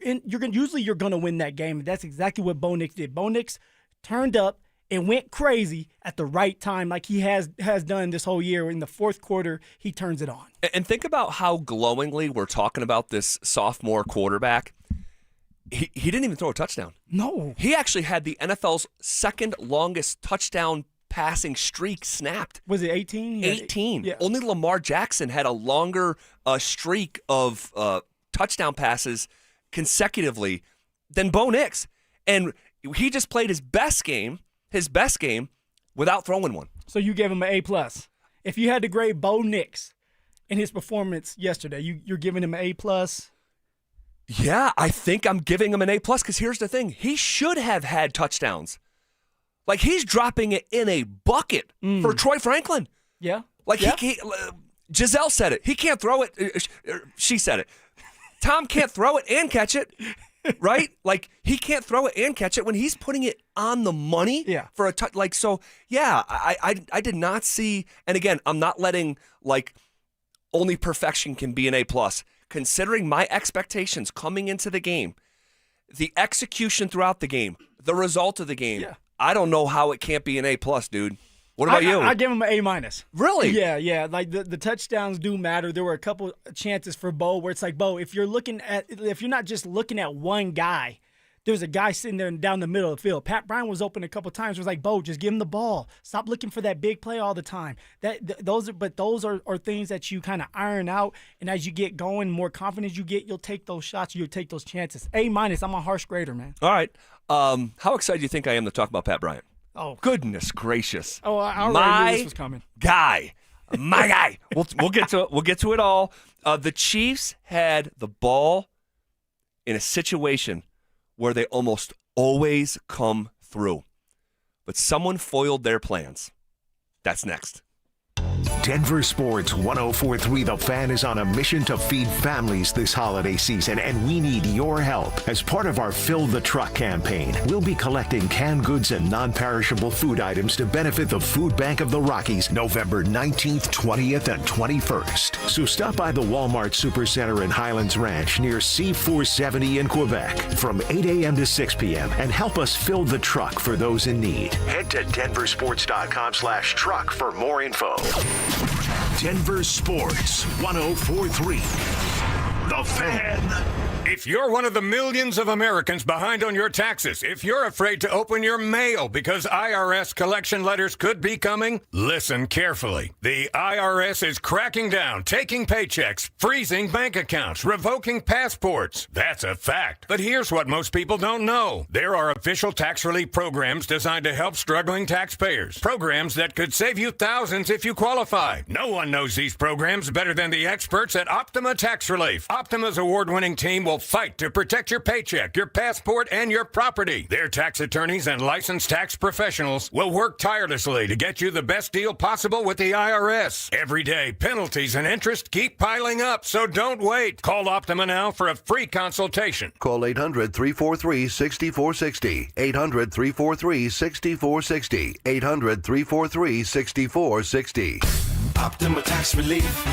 gonna win that game. And that's exactly what Bo Nix did. Bo Nix turned up and went crazy at the right time, like he has done this whole year. In the fourth quarter, he turns it on. And think about how glowingly we're talking about this sophomore quarterback. He didn't even throw a touchdown. No. He actually had the NFL's second longest touchdown passing streak snapped. Was it 18? 18. Yeah. Only Lamar Jackson had a longer streak of touchdown passes consecutively than Bo Nix. And he just played his best game without throwing one. So you gave him an A+. If you had to grade Bo Nix in his performance yesterday, you're giving him an A+? Yeah, I think I'm giving him an A+, because here's the thing. He should have had touchdowns Like, he's dropping it in a bucket for Troy Franklin. Yeah. Like, Giselle said it. He can't throw it. She said it. Tom can't throw it and catch it, right? Like, he can't throw it and catch it when he's putting it on the money for a touch. Like, so, yeah, I did not see. And again, I'm not letting, like, only perfection can be an A+. Considering my expectations coming into the game, the execution throughout the game, the result of the game, I don't know how it can't be an A+, dude. What about you? I give him an A-. Really? Yeah. Like the touchdowns do matter. There were a couple chances for Bo where it's like, Bo, if you're not just looking at one guy, there's a guy sitting there down the middle of the field. Pat Bryant was open a couple times. It was like, Bo, just give him the ball. Stop looking for that big play all the time. Those are things that you kind of iron out. And as you get going, more confidence you get, you'll take those shots. You'll take those chances. A-. I'm a harsh grader, man. All right. How excited do you think I am to talk about Pat Bryant? Oh, goodness gracious! Oh, I already knew this was coming. My guy. We'll get to it. We'll get to it all. The Chiefs had the ball in a situation where they almost always come through, but someone foiled their plans. That's next. Denver Sports 104.3 The Fan is on a mission to feed families this holiday season, and we need your help. As part of our Fill the Truck campaign, we'll be collecting canned goods and non-perishable food items to benefit the Food Bank of the Rockies November 19th, 20th, and 21st. So stop by the Walmart Supercenter in Highlands Ranch near C470 in Quebec from 8 a.m. to 6 p.m. and help us fill the truck for those in need. Head to denversports.com/truck for more info. Denver Sports 104.3 The Fan. If you're one of the millions of Americans behind on your taxes, if you're afraid to open your mail because IRS collection letters could be coming, listen carefully. The IRS is cracking down, taking paychecks, freezing bank accounts, revoking passports. That's a fact. But here's what most people don't know. There are official tax relief programs designed to help struggling taxpayers. Programs that could save you thousands if you qualify. No one knows these programs better than the experts at Optima Tax Relief. Optima's award-winning team will fight to protect your paycheck, your passport, and your property. Their tax attorneys and licensed tax professionals will work tirelessly to get you the best deal possible with the IRS. Every day, penalties and interest keep piling up, so don't wait. Call Optima now for a free consultation. Call 800-343-6460. 800-343-6460. 800-343-6460. Optima Tax Relief.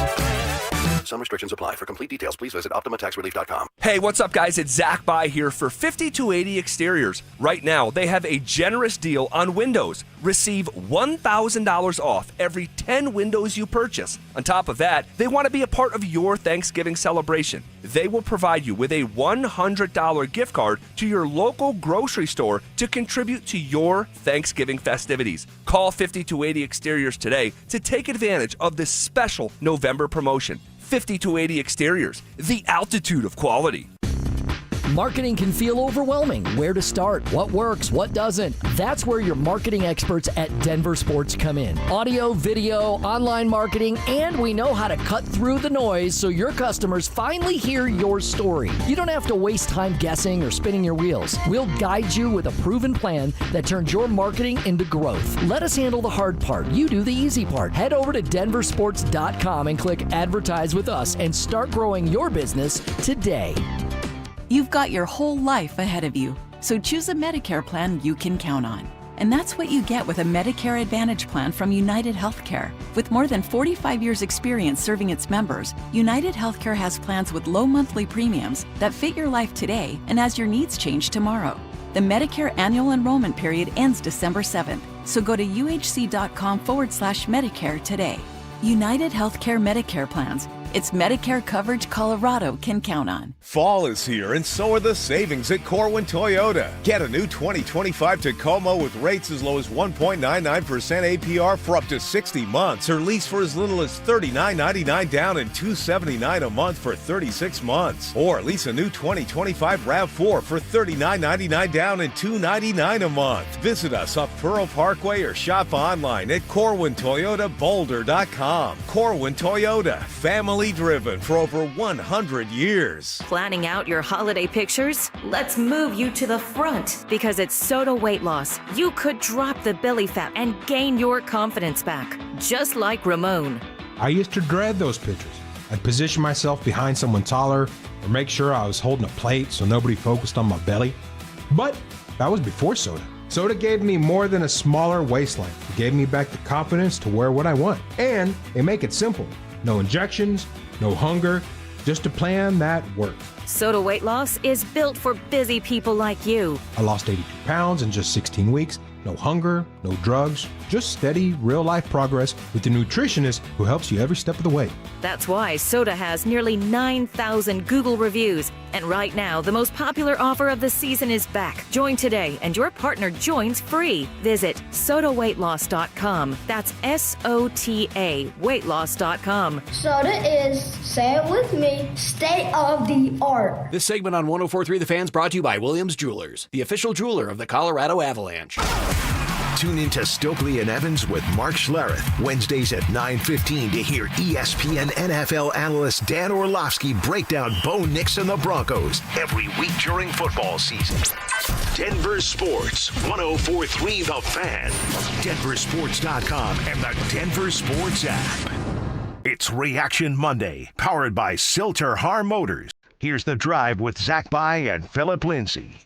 Some restrictions apply. For complete details, please visit OptimaTaxRelief.com. Hey, what's up, guys? It's Zach By here for 5280 Exteriors. Right now, they have a generous deal on windows. Receive $1,000 off every 10 windows you purchase. On top of that, they want to be a part of your Thanksgiving celebration. They will provide you with a $100 gift card to your local grocery store to contribute to your Thanksgiving festivities. Call 5280 Exteriors today to take advantage of this special November promotion. 5280 Exteriors, the altitude of quality. Marketing can feel overwhelming. Where to start? What works? What doesn't? That's where your marketing experts at Denver Sports come in. Audio, video, online marketing, and we know how to cut through the noise so your customers finally hear your story. You don't have to waste time guessing or spinning your wheels. We'll guide you with a proven plan that turns your marketing into growth. Let us handle the hard part. You do the easy part. Head over to DenverSports.com and click Advertise with Us and start growing your business today. You've got your whole life ahead of you, so choose a Medicare plan you can count on. And that's what you get with a Medicare Advantage plan from United Healthcare. With more than 45 years' experience serving its members, United Healthcare has plans with low monthly premiums that fit your life today and as your needs change tomorrow. The Medicare annual enrollment period ends December 7th, so go to uhc.com/Medicare today. United Healthcare Medicare plans. It's Medicare coverage Colorado can count on. Fall is here, and so are the savings at Corwin Toyota. Get a new 2025 Tacoma with rates as low as 1.99% APR for up to 60 months, or lease for as little as $39.99 down and $279 a month for 36 months. Or lease a new 2025 RAV4 for $39.99 down and $299 a month. Visit us off Pearl Parkway or shop online at CorwinToyotaBoulder.com. Corwin Toyota, family family driven for over 100 years. Planning out your holiday pictures? Let's move you to the front because it's Soda Weight Loss. You could drop the belly fat and gain your confidence back, just like Ramon. I used to dread those pictures. I'd position myself behind someone taller or make sure I was holding a plate so nobody focused on my belly. But that was before soda. Soda gave me more than a smaller waistline. It gave me back the confidence to wear what I want. And they make it simple. No injections, no hunger, just a plan that works. Soda Weight Loss is built for busy people like you. I lost 82 pounds in just 16 weeks. No hunger, no drugs, just steady, real-life progress with the nutritionist who helps you every step of the way. That's why Soda has nearly 9,000 Google reviews. And right now, the most popular offer of the season is back. Join today, and your partner joins free. Visit sodaweightloss.com. That's SOTA weightloss.com. Soda is, say it with me, state of the art. This segment on 104.3 The Fan's brought to you by Williams Jewelers, the official jeweler of the Colorado Avalanche. Tune into Stokely and Evans with Mark Schlereth, Wednesdays at 9:15 to hear ESPN NFL analyst Dan Orlovsky break down Bo Nix and the Broncos every week during football season. Denver Sports, 104.3 The Fan, DenverSports.com, and the Denver Sports app. It's Reaction Monday, powered by Silter Har Motors. Here's The Drive with Zach By and Phillip Lindsay.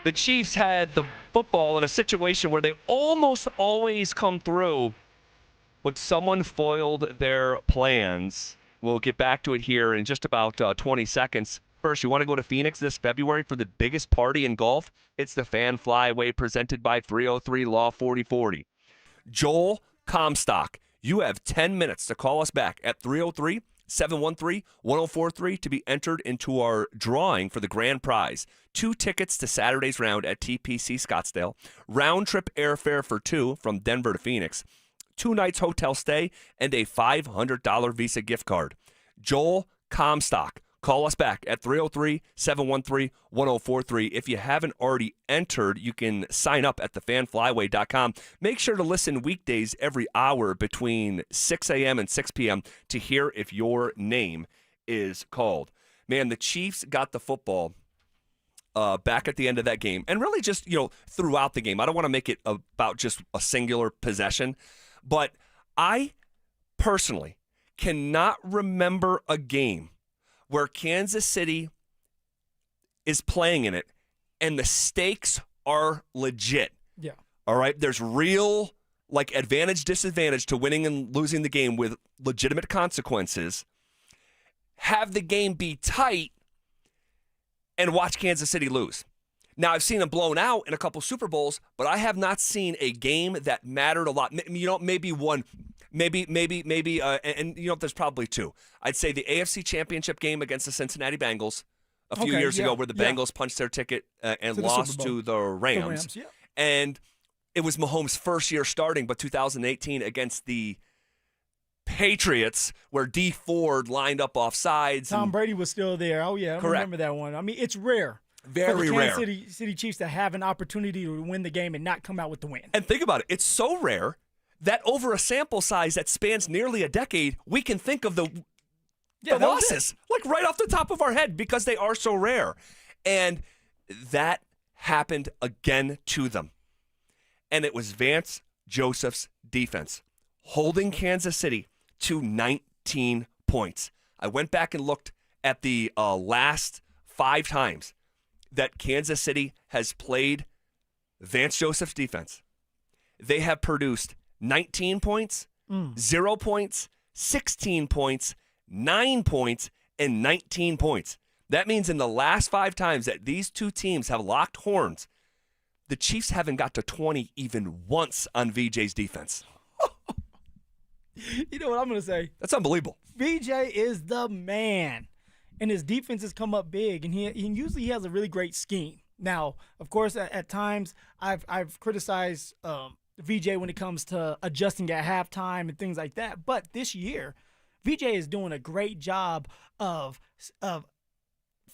The Chiefs had the football in a situation where they almost always come through, but someone foiled their plans. We'll get back to it here in just about 20 seconds. First, you want to go to Phoenix this February for the biggest party in golf? It's the Fan Flyway presented by 303 Law 4040. Joel Comstock, you have 10 minutes to call us back at 303-713-1043 to be entered into our drawing for the grand prize. 2 tickets to Saturday's round at TPC Scottsdale, round-trip airfare for 2 from Denver to Phoenix, 2 nights hotel stay, and a $500 Visa gift card. Joel Comstock. Call us back at 303-713-1043. If you haven't already entered, you can sign up at thefanflyway.com. Make sure to listen weekdays every hour between 6 a.m. and 6 p.m. to hear if your name is called. Man, the Chiefs got the football back at the end of that game, and really just, throughout the game. I don't want to make it about just a singular possession, but I personally cannot remember a game where Kansas City is playing in it and the stakes are legit. Yeah. All right? There's real, advantage, disadvantage to winning and losing the game with legitimate consequences. Have the game be tight and watch Kansas City lose. Now, I've seen them blown out in a couple Super Bowls, but I have not seen a game that mattered a lot. Maybe one, maybe, there's probably 2. I'd say the AFC Championship game against the Cincinnati Bengals a few years ago where the Bengals punched their ticket and lost to the Rams. And it was Mahomes' first year starting, but 2018 against the Patriots, where D Ford lined up off sides. Tom Brady was still there. Oh, yeah. I remember that one. I mean, it's rare. Very for the rare. Kansas City Chiefs to have an opportunity to win the game and not come out with the win. And think about it. It's so rare that over a sample size that spans nearly a decade, we can think of the losses, right off the top of our head, because they are so rare. And that happened again to them. And it was Vance Joseph's defense holding Kansas City to 19 points. I went back and looked at the last 5 times that Kansas City has played Vance Joseph's defense. They have produced 19 points, 0 points, 16 points, 9 points, and 19 points. That means in the last 5 times that these 2 teams have locked horns, the Chiefs haven't got to 20 even once on VJ's defense. You know what I'm going to say? That's unbelievable. VJ is the man, and his defense has come up big, and he usually has a really great scheme. Now, of course, at times I've criticized VJ when it comes to adjusting at halftime and things like that, but this year, VJ is doing a great job of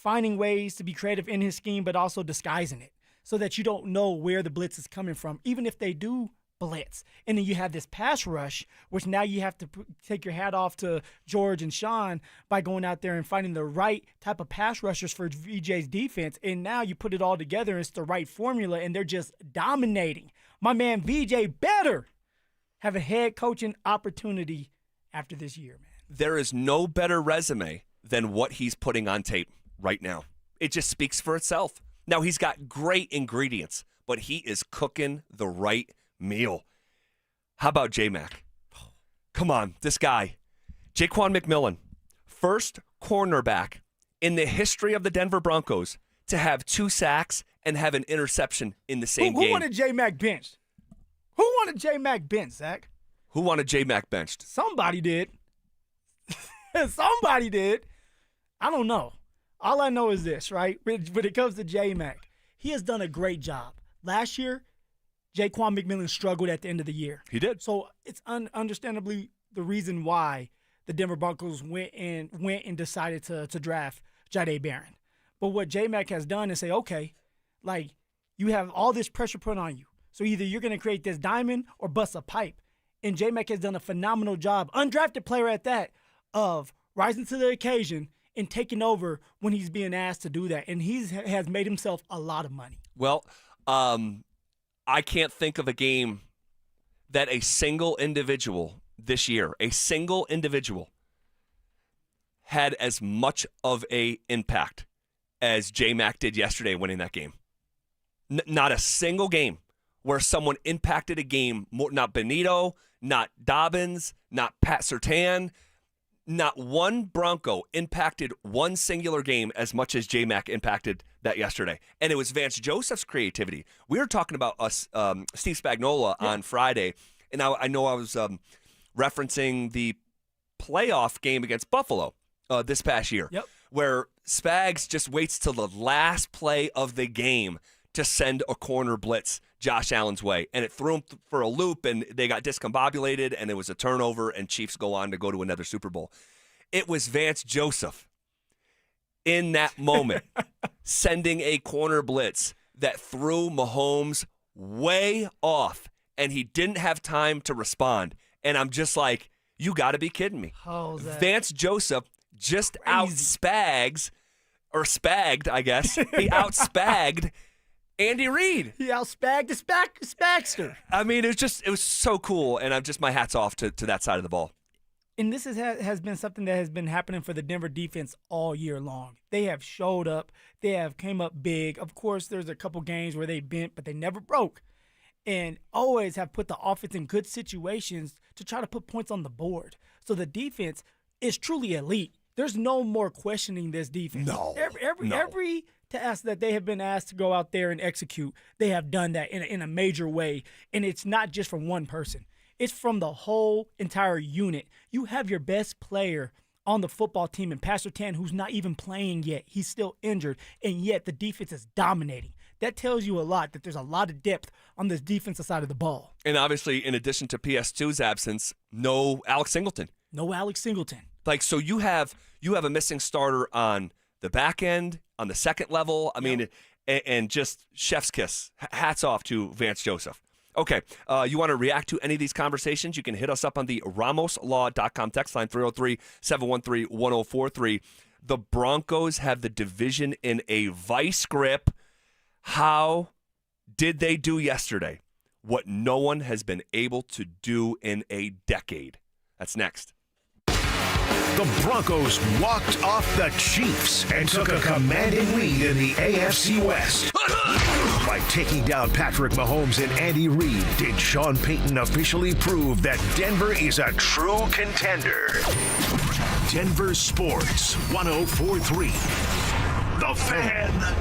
finding ways to be creative in his scheme, but also disguising it so that you don't know where the blitz is coming from, even if they do blitz. And then you have this pass rush, which now you have to take your hat off to George and Sean by going out there and finding the right type of pass rushers for VJ's defense. And now you put it all together, and it's the right formula, and they're just dominating. My man VJ better have a head coaching opportunity after this year, man. There is no better resume than what he's putting on tape right now. It just speaks for itself. Now, he's got great ingredients, but he is cooking the right meal. How about J-Mac? Come on, this guy. Jaquan McMillan, first cornerback in the history of the Denver Broncos to have 2 sacks and have an interception in the same game. Who wanted J-Mac benched? Who wanted J-Mac benched, Zach? Who wanted J-Mac benched? Somebody did. Somebody did. I don't know. All I know is this, right? When it comes to J-Mac, he has done a great job. Last year, Jaquan McMillan struggled at the end of the year. He did. So it's understandably the reason why the Denver Broncos went and decided to draft Jahdae Barron. But what J-Mac has done is say, okay, like, you have all this pressure put on you. So either you're going to create this diamond or bust a pipe. And J-Mac has done a phenomenal job, undrafted player at that, of rising to the occasion and taking over when he's being asked to do that. And he has made himself a lot of money. Well, I can't think of a game that a single individual this year, had as much of a impact as J-Mac did yesterday winning that game. Not a single game where someone impacted a game more, not Benito, not Dobbins, not Pat Surtain. Not one Bronco impacted one singular game as much as J-Mac impacted that yesterday. And it was Vance Joseph's creativity. We were talking about Steve Spagnuolo on Friday, and I know I was referencing the playoff game against Buffalo this past year, where Spags just waits till the last play of the game to send a corner blitz Josh Allen's way. And it threw him for a loop, and they got discombobulated, and it was a turnover, and Chiefs go on to go to another Super Bowl. It was Vance Joseph in that moment sending a corner blitz that threw Mahomes way off, and he didn't have time to respond. And I'm just like, you got to be kidding me. Vance Joseph just out-spagged, I guess. He out-spagged Andy Reid. He outspagged the Spagster. I mean, it was so cool, and I'm just, my hat's off to that side of the ball. And this has been something that has been happening for the Denver defense all year long. They have showed up. They have came up big. Of course, there's a couple games where they bent, but they never broke. And always have put the offense in good situations to try to put points on the board. So the defense is truly elite. There's no more questioning this defense. No. Every task that they have been asked to go out there and execute, they have done that in a major way. And it's not just from one person. It's from the whole entire unit. You have your best player on the football team in Pat Surtain, who's not even playing yet. He's still injured, and yet the defense is dominating. That tells you a lot, that there's a lot of depth on this defensive side of the ball. And obviously, in addition to PS2's absence, no Alex Singleton. Like, so you have a missing starter on the back end, on the second level. I mean, and just chef's kiss. Hats off to Vance Joseph. Okay, you want to react to any of these conversations? You can hit us up on the RamosLaw.com text line, 303-713-1043. The Broncos have the division in a vice grip. How did they do yesterday? What no one has been able to do in a decade. That's next. The Broncos walked off the Chiefs and took a commanding lead in the AFC West. By taking down Patrick Mahomes and Andy Reid, did Sean Payton officially prove that Denver is a true contender? Denver Sports 104.3. The Fan.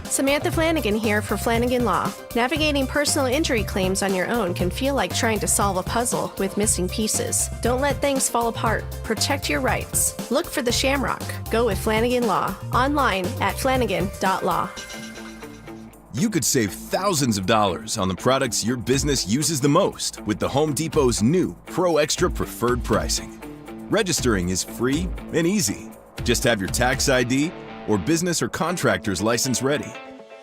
Samantha Flanagan here for Flanagan Law. Navigating personal injury claims on your own can feel like trying to solve a puzzle with missing pieces. Don't let things fall apart. Protect your rights. Look for the Shamrock. Go with Flanagan Law. Online at flanagan.law. You could save thousands of dollars on the products your business uses the most with the Home Depot's new Pro Extra Preferred Pricing. Registering is free and easy. Just have your tax ID, or business or contractor's license ready.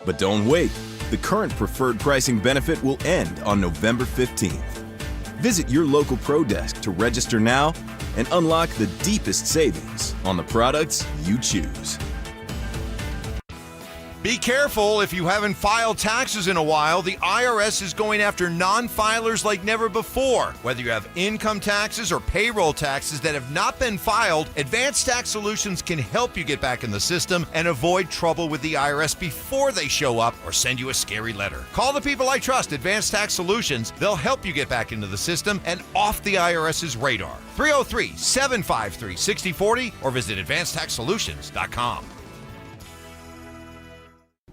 But don't wait. The current preferred pricing benefit will end on November 15th. Visit your local Pro Desk to register now and unlock the deepest savings on the products you choose. Be careful if you haven't filed taxes in a while. The IRS is going after non-filers like never before. Whether you have income taxes or payroll taxes that have not been filed, Advanced Tax Solutions can help you get back in the system and avoid trouble with the IRS before they show up or send you a scary letter. Call the people I trust, Advanced Tax Solutions. They'll help you get back into the system and off the IRS's radar. 303-753-6040 or visit advancedtaxsolutions.com.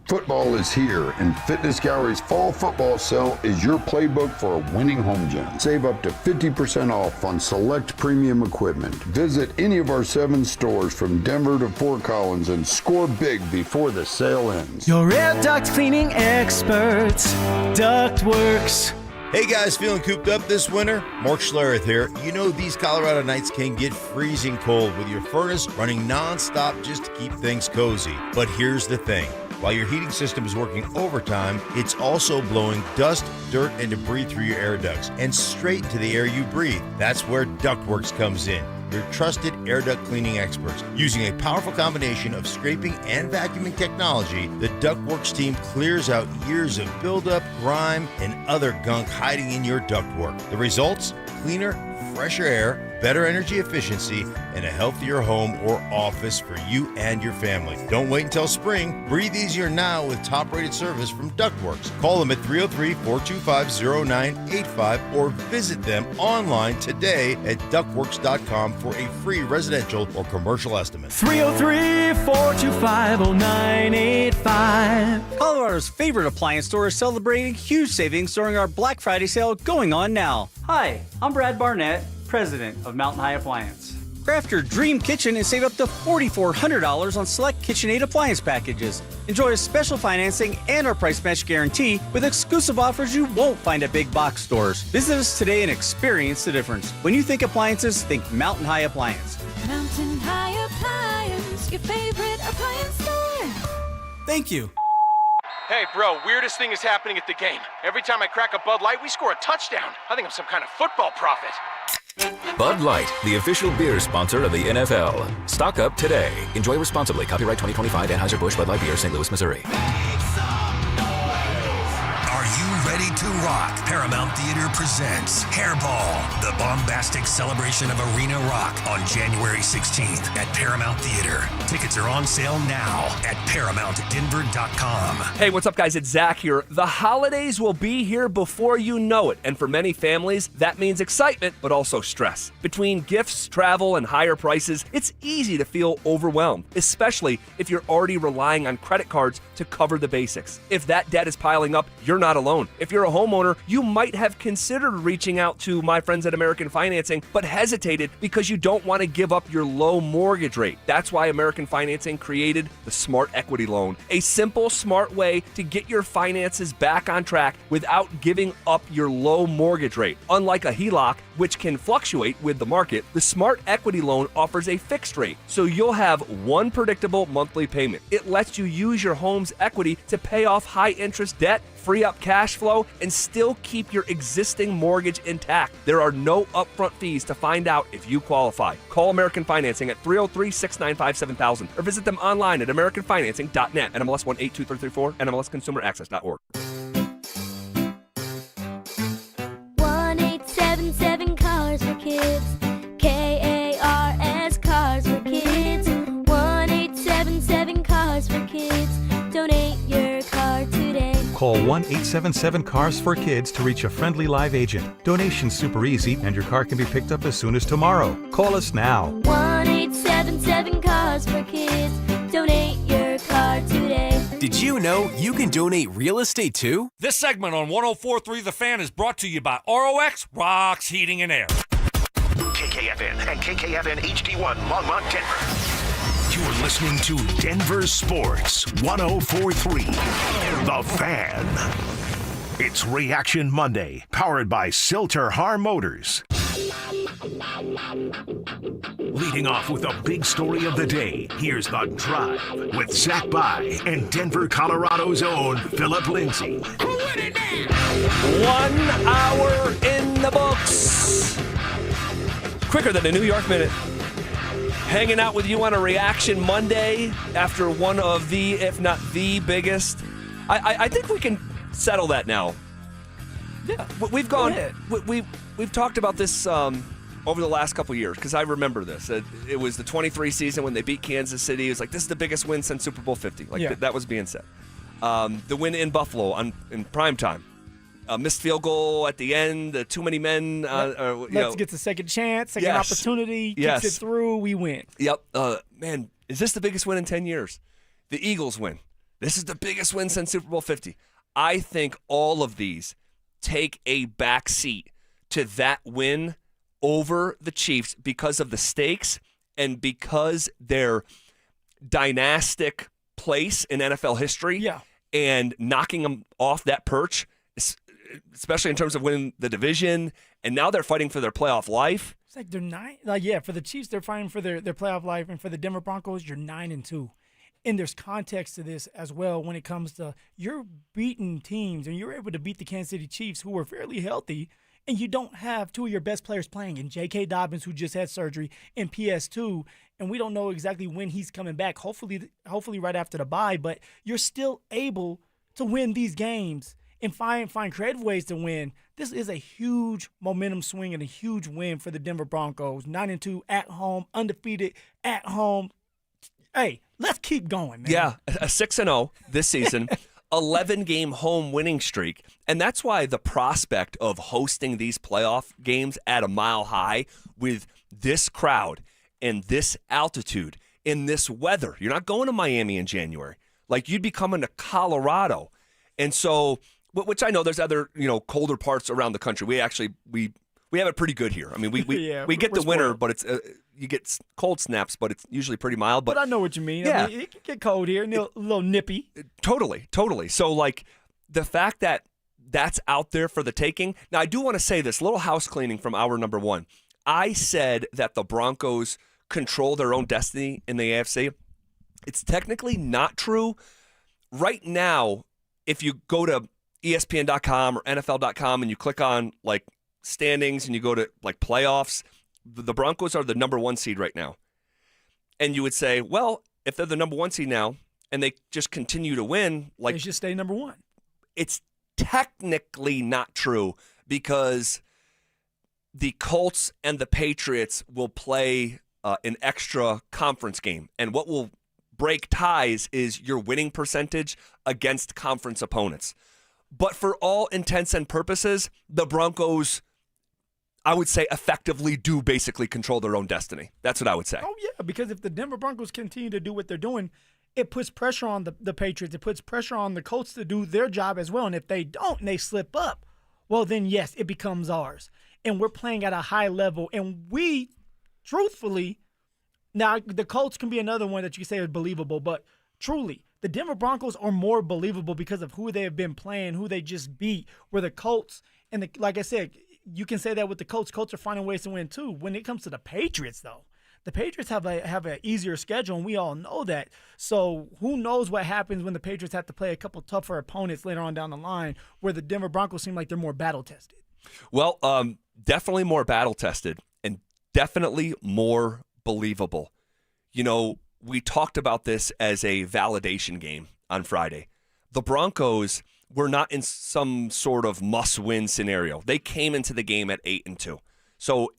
Football is here, and Fitness Gallery's Fall Football Sale is your playbook for a winning home gym. Save up to 50% off on select premium equipment. Visit any of our 7 stores from Denver to Fort Collins and score big before the sale ends. Your air duct cleaning experts, Ductworks. Hey guys, feeling cooped up this winter? Mark Schlereth here. You know these Colorado nights can get freezing cold with your furnace running non-stop just to keep things cozy. But here's the thing. While your heating system is working overtime, it's also blowing dust, dirt, and debris through your air ducts and straight into the air you breathe. That's where Ductworks comes in. Your trusted air duct cleaning experts. Using a powerful combination of scraping and vacuuming technology, the Ductworks team clears out years of buildup, grime, and other gunk hiding in your ductwork. The results? Cleaner, fresher air, better energy efficiency, and a healthier home or office for you and your family. Don't wait until spring. Breathe easier now with top-rated service from Ductworks. Call them at 303-425-0985 or visit them online today at ductworks.com for a free residential or commercial estimate. 303-425-0985. Colorado's favorite appliance store is celebrating huge savings during our Black Friday sale going on now. Hi, I'm Brad Barnett, president of Mountain High Appliance. Craft your dream kitchen and save up to $4,400 on select KitchenAid appliance packages. Enjoy a special financing and our price match guarantee with exclusive offers you won't find at big box stores. Visit us today and experience the difference. When you think appliances, think Mountain High Appliance. Mountain High Appliance, your favorite appliance store. Thank you. Hey, bro, weirdest thing is happening at the game. Every time I crack a Bud Light, we score a touchdown. I think I'm some kind of football prophet. Bud Light, the official beer sponsor of the NFL. Stock up today. Enjoy responsibly. Copyright 2025 Anheuser-Busch Bud Light Beer, St. Louis, Missouri. Are you ready to rock? Paramount Theater presents Hairball, the bombastic celebration of arena rock on January 16th at Paramount Theater. Tickets are on sale now at ParamountDenver.com. Hey, what's up, guys? It's Zach here. The holidays will be here before you know it, and for many families, that means excitement, but also stress. Between gifts, travel, and higher prices, it's easy to feel overwhelmed, especially if you're already relying on credit cards to cover the basics. If that debt is piling up, you're not alone. If you're a homeowner, you might have considered reaching out to my friends at American Financing, but hesitated because you don't want to give up your low mortgage rate. That's why American Financing created the Smart Equity Loan, a simple, smart way to get your finances back on track without giving up your low mortgage rate. Unlike a HELOC, which can fluctuate with the market, the Smart Equity Loan offers a fixed rate, so you'll have one predictable monthly payment. It lets you use your home's equity to pay off high-interest debt, free up cash flow, and still keep your existing mortgage intact. There are no upfront fees to find out if you qualify. Call American Financing at 303-695-7000 or visit them online at americanfinancing.net. NMLS 182334, NMLSconsumeraccess.org. 1877 Cars for Kids. KARS Cars for Kids. 1877 Cars for Kids. Donate your car today. Call 1-877-CARS for Kids to reach a friendly live agent. Donation's super easy, and your car can be picked up as soon as tomorrow. Call us now. 1877 Cars for Kids. Donate your car today. Did you know you can donate real estate too? This segment on 104.3 The Fan is brought to you by ROX Rocks Heating and Air. KKFN and KKFN HD1 Longmont, Denver. You're listening to Denver Sports 104.3 The Fan. It's Reaction Monday, powered by Silter Har Motors. Leading off with a big story of the day, here's The Drive with Zach By and Denver, Colorado's own Phillip Lindsay. 1 hour in the books. Quicker than a New York minute. Hanging out with you on a Reaction Monday after one of the, if not the biggest. I think we can settle that now. Yeah. We've gone, we've talked about this over the last couple of years, because I remember this. It was the 23 season when they beat Kansas City. It was like, this is the biggest win since Super Bowl 50. That was being said. The win in Buffalo in primetime. Missed field goal at the end. Too many men. Let's get the second chance, second opportunity. Kicks it through. We win. Yep. Man, is this the biggest win in 10 years? The Eagles win. This is the biggest win since Super Bowl 50. I think all of these take a back seat to that win over the Chiefs because of the stakes and because their dynastic place in NFL history. Yeah. And knocking them off that perch, especially in terms of winning the division, and now they're fighting for their playoff life. It's like they're 9. For the Chiefs, they're fighting for their playoff life, and for the Denver Broncos, you're 9-2. And there's context to this as well when it comes to you're beating teams, and you're able to beat the Kansas City Chiefs, who were fairly healthy, and you don't have two of your best players playing, in J.K. Dobbins, who just had surgery, and PS2, and we don't know exactly when he's coming back. Hopefully right after the bye, but you're still able to win these games and find creative ways to win. This is a huge momentum swing and a huge win for the Denver Broncos. 9-2 at home, undefeated at home. Hey, let's keep going, man. Yeah, a 6-0 this season, 11-game home winning streak. And that's why the prospect of hosting these playoff games at a mile high with this crowd and this altitude in this weather. You're not going to Miami in January. Like, you'd be coming to Colorado. And so, which I know there's other, colder parts around the country. We actually, we have it pretty good here. I mean, we get the winter, but it's you get cold snaps, but it's usually pretty mild. But I know what you mean. Yeah. I mean, it can get cold here, a little nippy. Totally. So, like, the fact that that's out there for the taking. Now, I do want to say this, little house cleaning from hour number 1. I said that the Broncos control their own destiny in the AFC. It's technically not true. Right now, if you go to ESPN.com or NFL.com and you click on, like, standings and you go to, like, playoffs, the Broncos are the number 1 seed right now. And you would say, well, if they're the number 1 seed now and they just continue to win, like, they should stay number 1. It's technically not true because the Colts and the Patriots will play an extra conference game. And what will break ties is your winning percentage against conference opponents. But for all intents and purposes, the Broncos, I would say, effectively do basically control their own destiny. That's what I would say. Oh, yeah, because if the Denver Broncos continue to do what they're doing, it puts pressure on the Patriots. It puts pressure on the Colts to do their job as well. And if they don't and they slip up, well, then, yes, it becomes ours. And we're playing at a high level. And we, truthfully, now the Colts can be another one that you say is believable, but truly, the Denver Broncos are more believable because of who they have been playing, who they just beat, where the Colts, and like I said, you can say that with the Colts. Colts are finding ways to win too. When it comes to the Patriots, though, the Patriots have an easier schedule, and we all know that. So who knows what happens when the Patriots have to play a couple tougher opponents later on down the line, where the Denver Broncos seem like they're more battle-tested. Well, definitely more battle-tested and definitely more believable. We talked about this as a validation game on Friday. The Broncos were not in some sort of must-win scenario. They came into the game at 8-2. So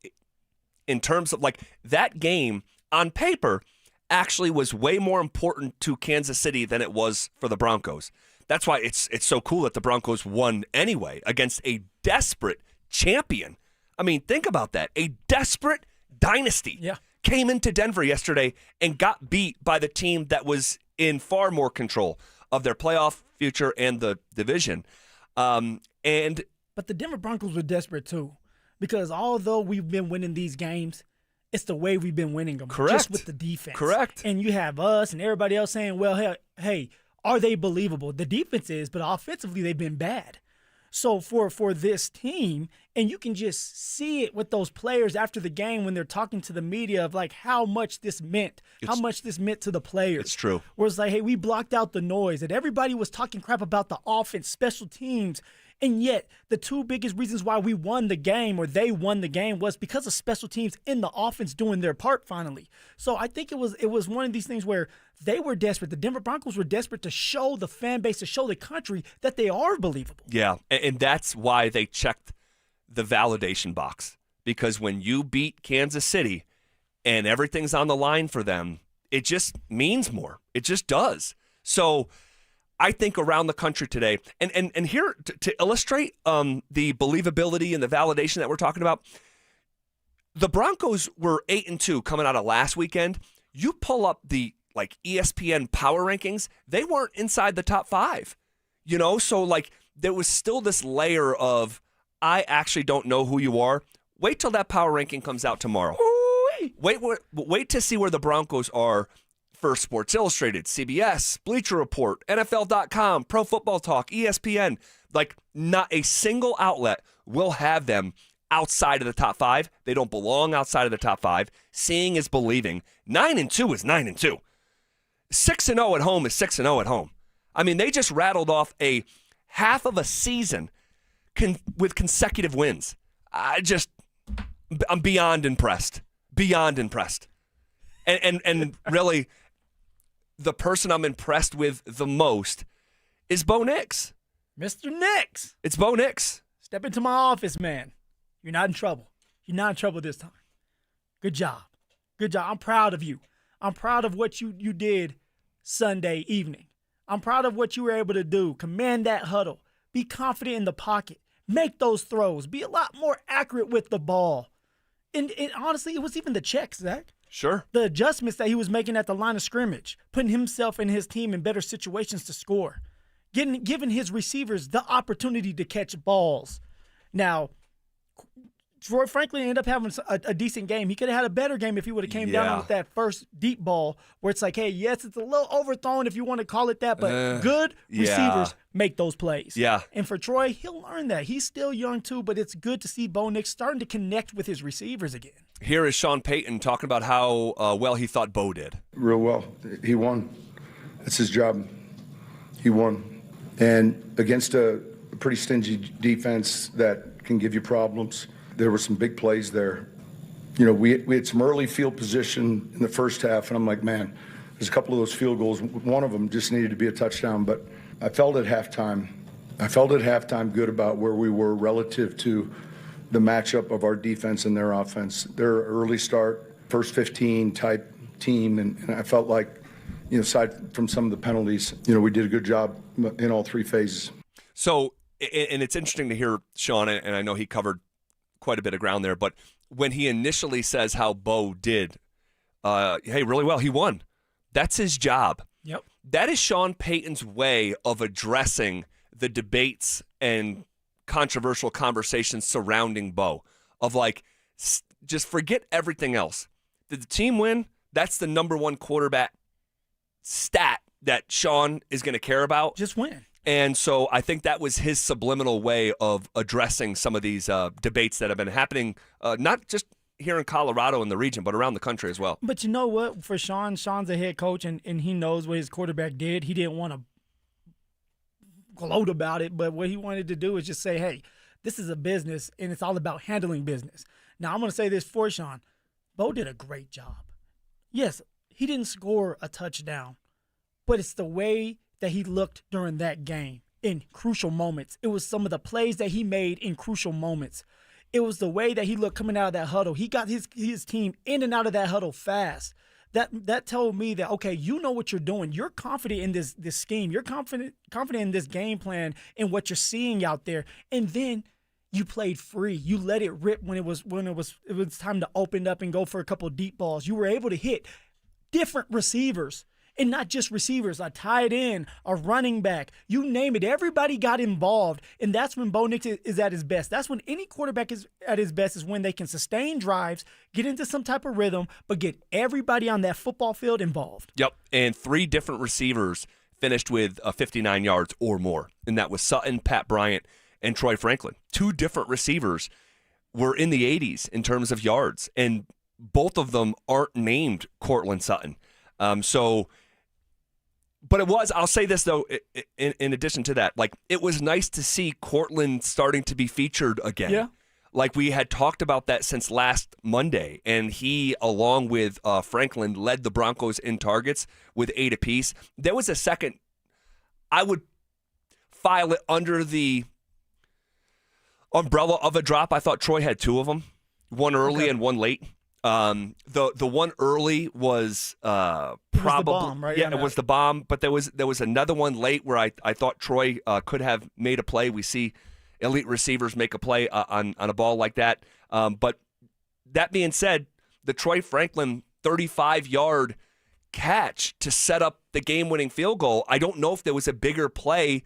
in terms of, like, that game on paper actually was way more important to Kansas City than it was for the Broncos. That's why it's so cool that the Broncos won anyway against a desperate champion. I mean, think about that. A desperate dynasty. Yeah. Came into Denver yesterday and got beat by the team that was in far more control of their playoff future and the division. But the Denver Broncos were desperate too, because although we've been winning these games, it's the way we've been winning them. Correct. Just with the defense. Correct. And you have us and everybody else saying, well, hey, are they believable? The defense is, but offensively they've been bad. So for this team, and you can just see it with those players after the game when they're talking to the media of like how much this meant to the players. It's true. Where it's like, hey, we blocked out the noise, and everybody was talking crap about the offense, special teams, and yet the two biggest reasons why we won the game or they won the game was because of special teams in the offense doing their part finally. So I think it was one of these things where they were desperate. The Denver Broncos were desperate to show the fan base, to show the country that they are believable. Yeah, and that's why they checked the validation box, because when you beat Kansas City and everything's on the line for them, it just means more. It just does. So I think around the country today, and here to illustrate the believability and the validation that we're talking about, the Broncos were 8-2 coming out of last weekend. You pull up the ESPN power rankings, they weren't inside the top 5. So there was still this layer of, I actually don't know who you are. Wait till that power ranking comes out tomorrow. Wait to see where the Broncos are for Sports Illustrated, CBS, Bleacher Report, NFL.com, Pro Football Talk, ESPN. Not a single outlet will have them outside of the top 5. They don't belong outside of the top 5. Seeing is believing. 9-2 is 9-2. 6-0 at home is 6-0 at home. I mean, they just rattled off a half of a season with consecutive wins. I'm beyond impressed. Beyond impressed. And really, the person I'm impressed with the most is Bo Nix. Mr. Nix. It's Bo Nix. Step into my office, man. You're not in trouble. You're not in trouble this time. Good job. Good job. I'm proud of you. I'm proud of what you did Sunday evening. I'm proud of what you were able to do. Command that huddle. Be confident in the pocket. Make those throws. Be a lot more accurate with the ball. And honestly, it was even the checks, Zach. Sure. The adjustments that he was making at the line of scrimmage, putting himself and his team in better situations to score, giving his receivers the opportunity to catch balls. Now, Troy Franklin ended up having a decent game. He could have had a better game if he would have came down with that first deep ball where it's like, hey, yes, it's a little overthrown if you want to call it that, but good receivers make those plays. Yeah. And for Troy, he'll learn that. He's still young too, but it's good to see Bo Nix starting to connect with his receivers again. Here is Sean Payton talking about how well he thought Bo did. Real well. He won. That's his job. He won. And against a pretty stingy defense that can give you problems, there were some big plays there. We had some early field position in the first half, and I'm like, man, there's a couple of those field goals. One of them just needed to be a touchdown, but I felt at halftime good about where we were relative to the matchup of our defense and their offense. Their early start, first 15 type team, and I felt like, aside from some of the penalties, we did a good job in all 3 phases. So, and it's interesting to hear Sean, and I know he covered quite a bit of ground there, but when he initially says how Bo did, hey, really well, he won. That's his job. Yep. That is Sean Payton's way of addressing the debates and controversial conversations surrounding Bo, of just forget everything else. Did the team win? That's the number one quarterback stat that Sean is going to care about. Just win. And so I think that was his subliminal way of addressing some of these debates that have been happening, not just here in Colorado and the region, but around the country as well. But you know what? For Sean's a head coach, and he knows what his quarterback did. He didn't want to gloat about it, but what he wanted to do is just say, hey, this is a business, and it's all about handling business. Now, I'm going to say this for Sean. Bo did a great job. Yes, he didn't score a touchdown, but it's the way that he looked during that game in crucial moments. It was some of the plays that he made in crucial moments. It was the way that he looked coming out of that huddle. He got his team in and out of that huddle fast. That told me that, okay, you know what you're doing. You're confident in this scheme. You're confident in this game plan and what you're seeing out there. And then you played free. You let it rip when it was time to open up and go for a couple of deep balls. You were able to hit different receivers. And not just receivers, a tight end, a running back, you name it. Everybody got involved, and that's when Bo Nix is at his best. That's when any quarterback is at his best, is when they can sustain drives, get into some type of rhythm, but get everybody on that football field involved. Yep, and 3 different receivers finished with 59 yards or more, and that was Sutton, Pat Bryant, and Troy Franklin. Two different receivers were in the 80s in terms of yards, and both of them aren't named Courtland Sutton. But it was, I'll say this, though, in addition to that, like, it was nice to see Courtland starting to be featured again. Yeah. Like, we had talked about that since last Monday, and he, along with Franklin, led the Broncos in targets with 8 apiece. There was a second, I would file it under the umbrella of a drop. I thought Troy had 2 of them, one early and one late. The one early was probably the bomb, right? Yeah, it was the bomb. But there was another one late where I thought Troy could have made a play. We see elite receivers make a play on a ball like that. But that being said, the Troy Franklin 35-yard catch to set up the game-winning field goal, I don't know if there was a bigger play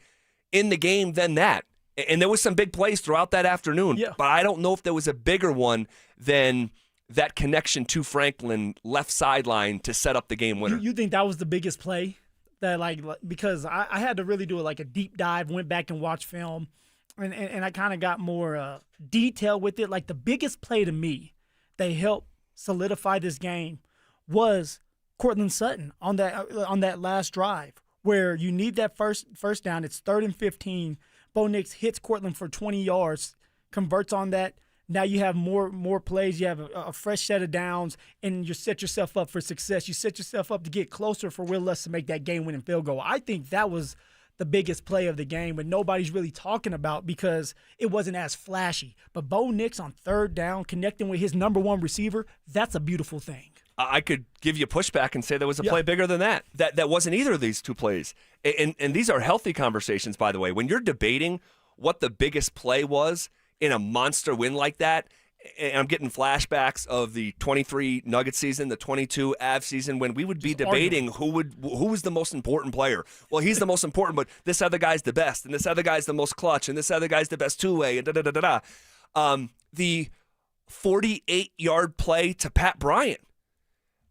in the game than that. And there was some big plays throughout that afternoon. Yeah. But I don't know if there was a bigger one than that connection to Franklin left sideline to set up the game winner. You think that was the biggest play? Because I had to really do a deep dive, went back and watched film, and I kind of got more detail with it. Like, the biggest play to me that helped solidify this game was Courtland Sutton on that last drive where you need that first down. It's 3rd and 15. Bo Nix hits Courtland for 20 yards, converts on that. Now you have more plays. You have a fresh set of downs, and you set yourself up for success. You set yourself up to get closer for Will Lutz to make that game-winning field goal. I think that was the biggest play of the game, but nobody's really talking about because it wasn't as flashy. But Bo Nix on 3rd down, connecting with his number 1 receiver, that's a beautiful thing. I could give you pushback and say there was a play bigger than that. That wasn't either of these 2 plays. And these are healthy conversations, by the way. When you're debating what the biggest play was in a monster win like that, and I'm getting flashbacks of the 23 Nugget season, the 22 Av season, when we would be debating who was the most important player. Well, he's the most important, but this other guy's the best, and this other guy's the most clutch, and this other guy's the best two-way, and da-da-da-da-da. The 48-yard play to Pat Bryant.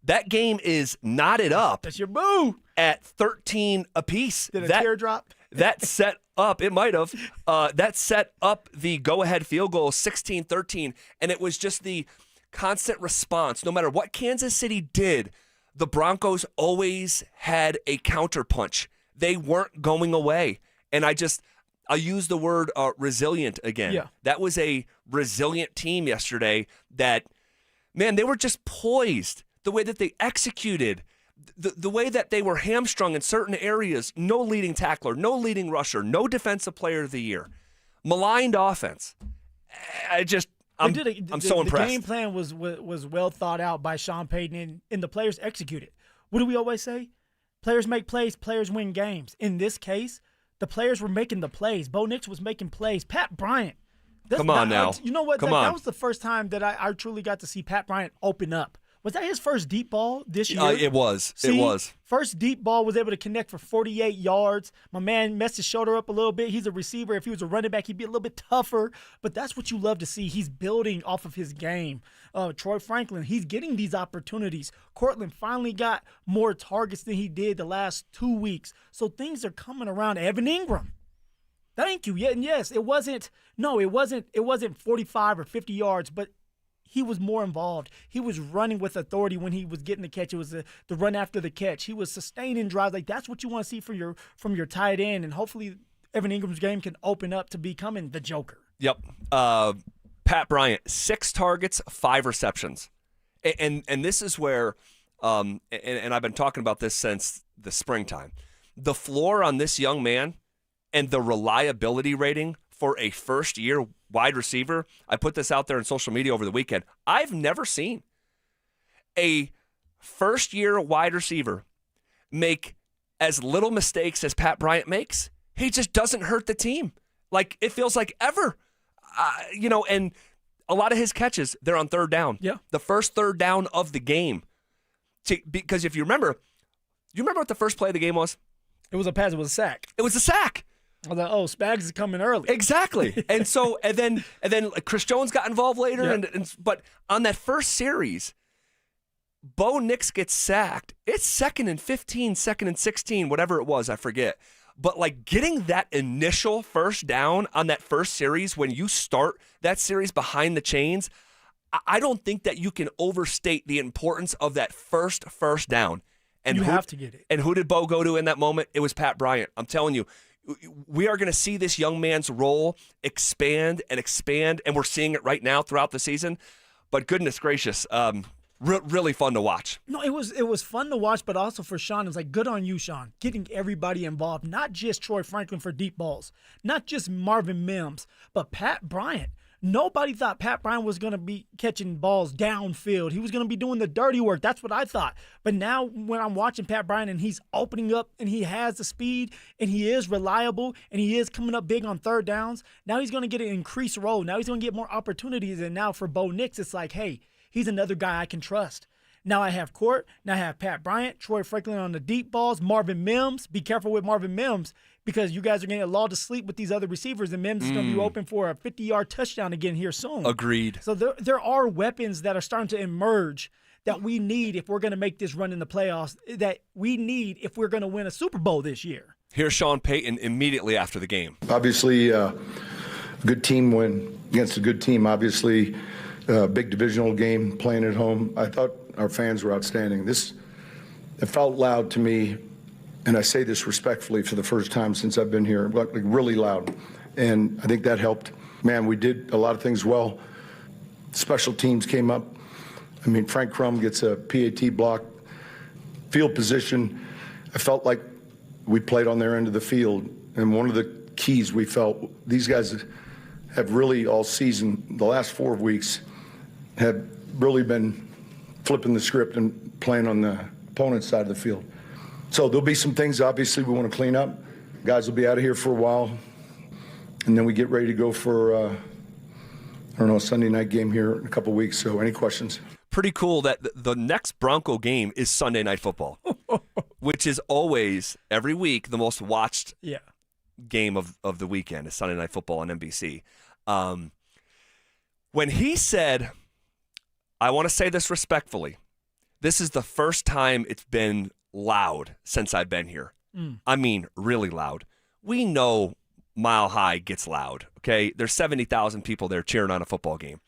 That game is knotted up. That's your boo. At 13 apiece. Did a teardrop? That set up, it might have, that set up the go-ahead field goal 16-13, and it was just the constant response. No matter what Kansas City did, the Broncos always had a counterpunch. They weren't going away. And I'll use the word resilient again. Yeah. That was a resilient team yesterday that, man, they were just poised. The way that they executed, the way that they were hamstrung in certain areas, no leading tackler, no leading rusher, no defensive player of the year, maligned offense. I'm so impressed. The game plan was well thought out by Sean Payton, and the players executed. What do we always say? Players make plays, players win games. In this case, the players were making the plays. Bo Nix was making plays. Pat Bryant. Come on now. You know what? That was the first time that I truly got to see Pat Bryant open up. Was that his first deep ball this year? It was. It was. First deep ball, was able to connect for 48 yards. My man messed his shoulder up a little bit. He's a receiver. If he was a running back, he'd be a little bit tougher. But that's what you love to see. He's building off of his game. Troy Franklin, he's getting these opportunities. Courtland finally got more targets than he did the last 2 weeks. So things are coming around. Evan Ingram. Thank you. Yeah, and yes, it wasn't 45 or 50 yards, but he was more involved. He was running with authority when he was getting the catch. It was the run after the catch. He was sustaining drives. Like, that's what you want to see from your tight end, and hopefully Evan Ingram's game can open up to becoming the Joker. Yep. Pat Bryant, 6 targets, 5 receptions. And this is where, and I've been talking about this since the springtime, the floor on this young man and the reliability rating for a first-year wide receiver. I put this out there on social media over the weekend. I've never seen a first-year wide receiver make as little mistakes as Pat Bryant makes. He just doesn't hurt the team. Like, it feels like ever. And a lot of his catches, they're on 3rd down. Yeah. The first 3rd down of the game. Because if you remember what the first play of the game was? It was a pass. It was a sack. It was a sack. I was like, oh, Spags is coming early. Exactly. And then Chris Jones got involved later. Yeah. But on that first series, Bo Nix gets sacked. It's 2nd and 15, 2nd and 16, whatever it was, I forget. But like getting that initial first down on that first series, when you start that series behind the chains, I don't think that you can overstate the importance of that first down. And you have to get it. And who did Bo go to in that moment? It was Pat Bryant. I'm telling you, we are going to see this young man's role expand, and we're seeing it right now throughout the season. But goodness gracious, really fun to watch. No, it was fun to watch, but also for Sean, it was like, good on you, Sean, getting everybody involved, not just Troy Franklin for deep balls, not just Marvin Mims, but Pat Bryant. Nobody thought Pat Bryant was going to be catching balls downfield. He was going to be doing the dirty work. That's what I thought. But now when I'm watching Pat Bryant and he's opening up and he has the speed and he is reliable and he is coming up big on third downs, now he's going to get an increased role. Now he's going to get more opportunities. And now for Bo Nix, it's like, hey, he's another guy I can trust. Now I have Court. Now I have Pat Bryant, Troy Franklin on the deep balls, Marvin Mims. Be careful with Marvin Mims because you guys are going to get lulled to sleep with these other receivers, and Mims is going to be open for a 50-yard touchdown again here soon. Agreed. So there are weapons that are starting to emerge that we need if we're going to make this run in the playoffs, that we need if we're going to win a Super Bowl this year. Here's Sean Payton immediately after the game. Obviously, a good team win against a good team. Obviously, big divisional game playing at home. I thought our fans were outstanding. It felt loud to me, and I say this respectfully for the first time since I've been here, like really loud. And I think that helped. Man, we did a lot of things well. Special teams came up. I mean, Frank Crum gets a PAT block. Field position, I felt like we played on their end of the field. And one of the keys we felt, these guys have really all season, the last 4 weeks, have really been flipping the script and playing on the opponent's side of the field. So there'll be some things, obviously, we want to clean up. Guys will be out of here for a while. And then we get ready to go for, a Sunday night game here in a couple weeks. So any questions? Pretty cool that the next Bronco game is Sunday Night Football, which is always, every week, the most watched game of the weekend is Sunday Night Football on NBC. When he said, I want to say this respectfully, this is the first time it's been loud since I've been here. I mean, really loud. We know Mile High gets loud, okay? There's 70,000 people there cheering on a football game.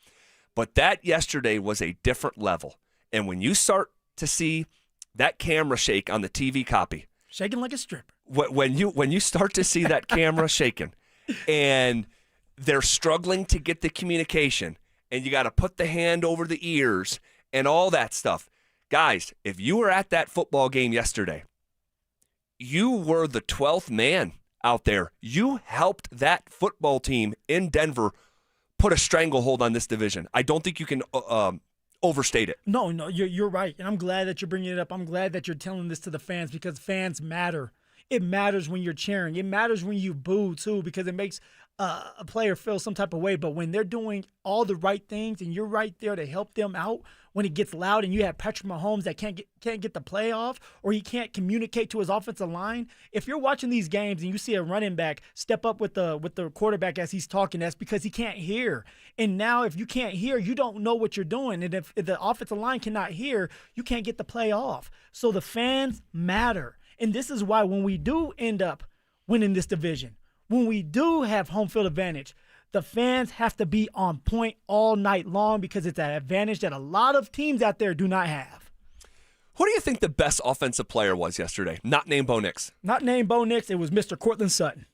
But that yesterday was a different level. And when you start to see that camera shake on the TV copy. Shaking like a stripper. When you start to see that camera shaking and they're struggling to get the communication and you got to put the hand over the ears and all that stuff. Guys, if you were at that football game yesterday, you were the 12th man out there. You helped that football team in Denver put a stranglehold on this division. I don't think you can overstate it. No, you're right. And I'm glad that you're bringing it up. I'm glad that you're telling this to the fans because fans matter. It matters when you're cheering. It matters when you boo, too, because it makes a player feel some type of way. But when they're doing all the right things and you're right there to help them out, when it gets loud and you have Patrick Mahomes that can't get the play off or he can't communicate to his offensive line, if you're watching these games and you see a running back step up with the quarterback as he's talking, that's because he can't hear. And now if you can't hear, you don't know what you're doing. And if the offensive line cannot hear, you can't get the play off. So the fans matter. And this is why when we do end up winning this division, when we do have home field advantage, the fans have to be on point all night long because it's an advantage that a lot of teams out there do not have. Who do you think the best offensive player was yesterday? Not named Bo Nix. Not named Bo Nix. It was Mr. Cortland Sutton.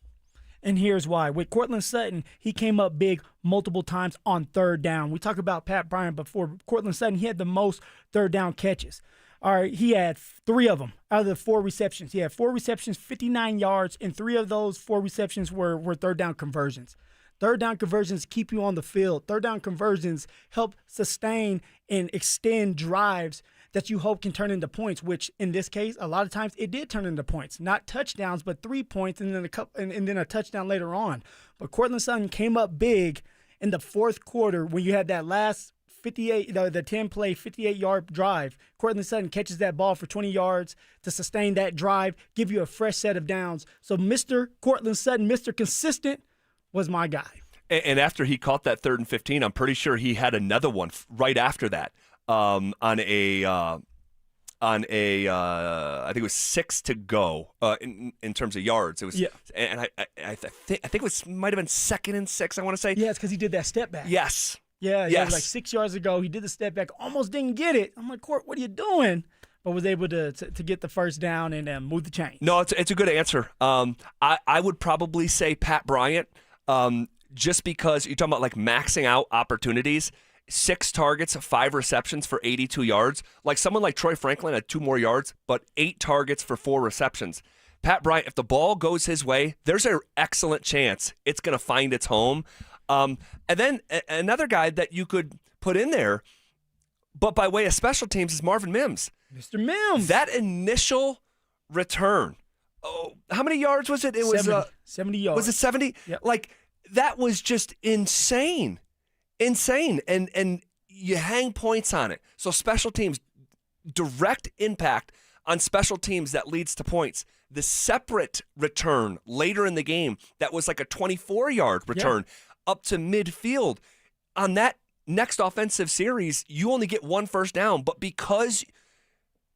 And here's why. With Cortland Sutton, he came up big multiple times on third down. We talked about Pat Bryant before. Cortland Sutton, he had the most third down catches. All right, he had 3 of them out of the 4 receptions. He had 4 receptions, 59 yards, and 3 of those 4 receptions were third down conversions. Third down conversions keep you on the field. Third down conversions help sustain and extend drives that you hope can turn into points, which in this case, a lot of times it did turn into points. Not touchdowns, but 3 points and then a touchdown later on. But Cortland Sutton came up big in the fourth quarter when you had that last 10-play, 58-yard drive. Cortland Sutton catches that ball for 20 yards to sustain that drive, give you a fresh set of downs. So Mr. Cortland Sutton, Mr. Consistent, was my guy. And after he caught that 3rd and 15, I'm pretty sure he had another one right after that on a on a I think it was 6 to go in terms of yards. It was, and I think it was might have been 2nd and 6. I want to say. Yeah, it's because he did that step back. Yes. Yeah, yes. It was like 6 yards ago. He did the step back, almost didn't get it. I'm like, Court, what are you doing? But was able to get the first down and move the chain. No, it's a good answer. I would probably say Pat Bryant, just because you're talking about like maxing out opportunities. 6 targets, 5 receptions for 82 yards. Like someone like Troy Franklin had 2 more yards, but 8 targets for 4 receptions. Pat Bryant, if the ball goes his way, there's an excellent chance it's going to find its home. And then another guy that you could put in there, but by way of special teams, is Marvin Mims. Mr. Mims. That initial return. Oh, how many yards was it? It was 70 yards. Was it 70? Yep. Like that was just insane. And you hang points on it. So special teams, direct impact on special teams that leads to points. The separate return later in the game that was like a 24-yard return up to midfield. On that next offensive series, you only get 1 first down, but because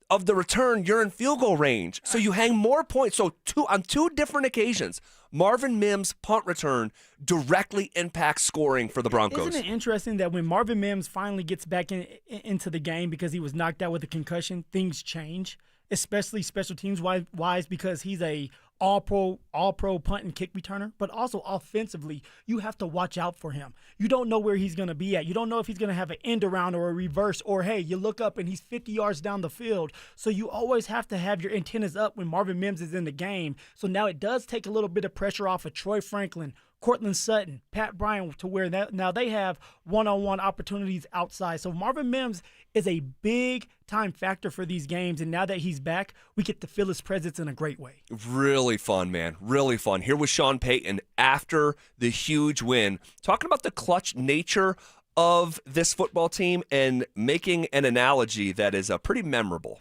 of the return, you're in field goal range. So you hang more points. So on 2 different occasions, Marvin Mims' punt return directly impacts scoring for the Broncos. Isn't it interesting that when Marvin Mims finally gets back into the game because he was knocked out with a concussion, things change, especially special teams wise, because he's a all-pro punt and kick returner, but also offensively, you have to watch out for him. You don't know where he's going to be at. You don't know if he's going to have an end around or a reverse, or, hey, you look up and he's 50 yards down the field. So you always have to have your antennas up when Marvin Mims is in the game. So now it does take a little bit of pressure off of Troy Franklin, Cortland Sutton, Pat Bryant, to where now they have one-on-one opportunities outside. So Marvin Mims is a big-time factor for these games, and now that he's back, we get to feel his presence in a great way. Really fun, man. Really fun. Here was Sean Payton after the huge win, talking about the clutch nature of this football team and making an analogy that is pretty memorable.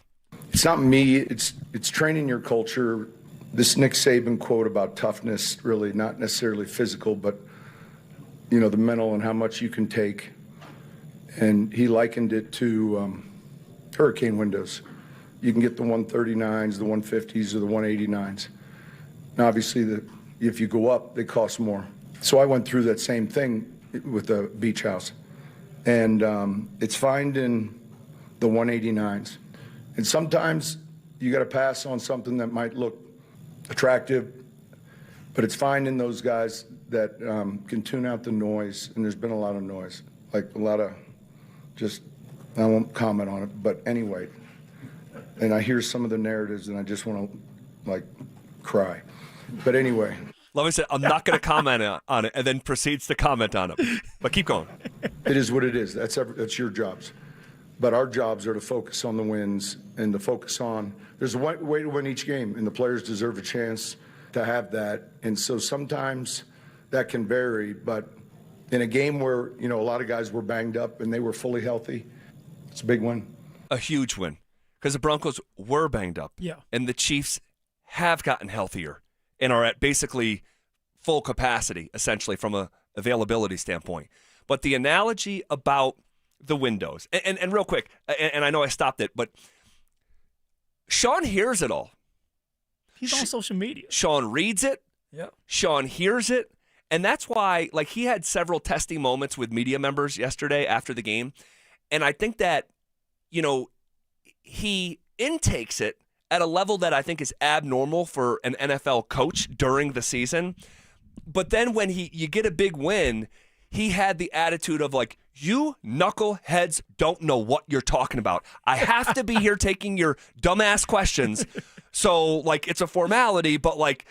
It's not me. It's training your culture. This Nick Saban quote about toughness, really not necessarily physical, but, you know, the mental and how much you can take. And he likened it to hurricane windows. You can get the 139s, the 150s, or the 189s. Now, obviously, if you go up, they cost more. So I went through that same thing with the beach house. And it's finding the 189s. And sometimes you got to pass on something that might look attractive, but it's finding those guys that can tune out the noise, and there's been a lot of noise, like a lot of just, I won't comment on it, but anyway, and I hear some of the narratives and I just want to like cry, but anyway. Let me say, I'm not going to comment on it, and then proceeds to comment on it, but keep going. It is what it is. That's your jobs. But our jobs are to focus on the wins and to focus on, there's a way to win each game, and the players deserve a chance to have that. And so sometimes that can vary, but in a game where, you know, a lot of guys were banged up and they were fully healthy, it's a big win. A huge win, because the Broncos were banged up. Yeah. And the Chiefs have gotten healthier and are at basically full capacity, essentially, from a availability standpoint. But the analogy about the windows, and real quick, and I know I stopped it, but Sean hears it all. He's on social media. Sean reads it. Yeah. Sean hears it. And that's why, like, he had several testing moments with media members yesterday after the game. And I think that, you know, he intakes it at a level that I think is abnormal for an NFL coach during the season. But then when you get a big win, he had the attitude of like, you knuckleheads don't know what you're talking about. I have to be here taking your dumbass questions. So, like, it's a formality, but, like,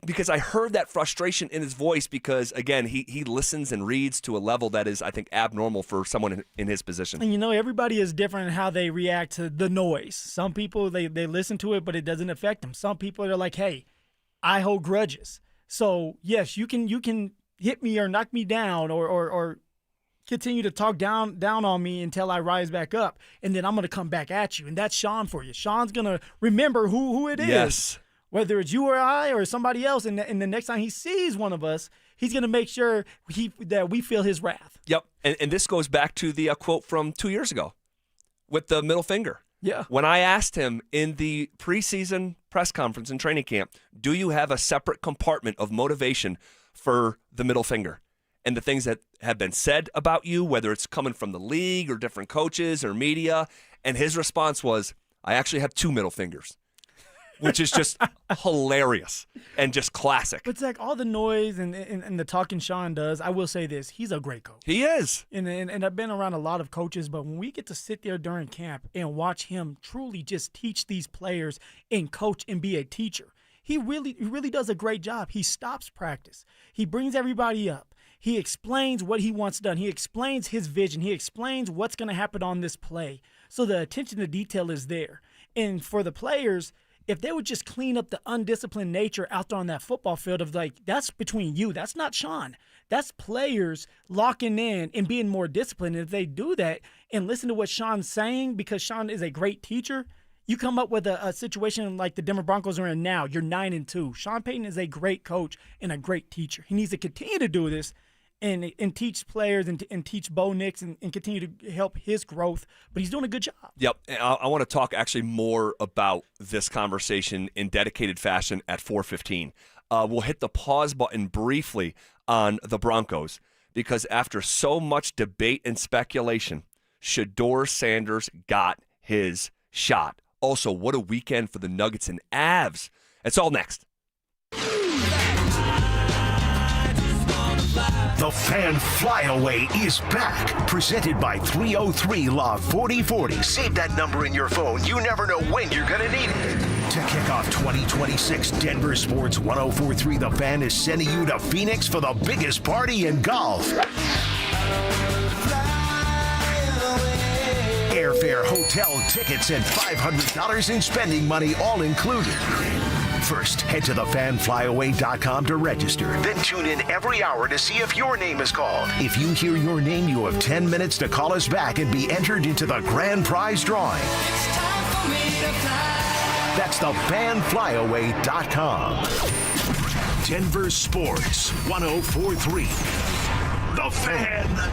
because I heard that frustration in his voice because, again, he listens and reads to a level that is, I think, abnormal for someone in his position. And, you know, everybody is different in how they react to the noise. Some people, they listen to it, but it doesn't affect them. Some people are like, hey, I hold grudges. So, yes, you can hit me or knock me down or continue to talk down on me until I rise back up, and then I'm going to come back at you. And that's Sean for you. Sean's going to remember who it is. Yes. Whether it's you or I or somebody else, and the next time he sees one of us, he's going to make sure that we feel his wrath. Yep. And this goes back to the quote from 2 years ago with the middle finger. Yeah. When I asked him in the preseason press conference and training camp, do you have a separate compartment of motivation for the middle finger and the things that have been said about you, whether it's coming from the league or different coaches or media? And his response was, I actually have 2 middle fingers, which is just hilarious and just classic. But Zach, all the noise and the talking Sean does, I will say this, he's a great coach. He is. And I've been around a lot of coaches, but when we get to sit there during camp and watch him truly just teach these players and coach and be a teacher, he really does a great job. He stops practice. He brings everybody up. He explains what he wants done. He explains his vision. He explains what's going to happen on this play. So the attention to detail is there. And for the players, if they would just clean up the undisciplined nature out there on that football field of like, that's between you. That's not Sean. That's players locking in and being more disciplined. And if they do that and listen to what Sean's saying, because Sean is a great teacher, you come up with a situation like the Denver Broncos are in now. You're 9-2. Sean Payton is a great coach and a great teacher. He needs to continue to do this and teach players and teach Bo Nix and continue to help his growth. But he's doing a good job. Yep. I want to talk actually more about this conversation in dedicated fashion at 4:15. We'll hit the pause button briefly on the Broncos because after so much debate and speculation, Shedeur Sanders got his shot. Also, what a weekend for the Nuggets and Avs. It's all next. The Fan Flyaway is back. Presented by 303 Law 4040. Save that number in your phone. You never know when you're going to need it. To kick off 2026, Denver Sports 1043 The Fan is sending you to Phoenix for the biggest party in golf. Airfare, hotel, tickets, and $500 in spending money all included. First, head to thefanflyaway.com to register. Then tune in every hour to see if your name is called. If you hear your name, you have 10 minutes to call us back and be entered into the grand prize drawing. That's thefanflyaway.com. Denver Sports 1043. The Fan.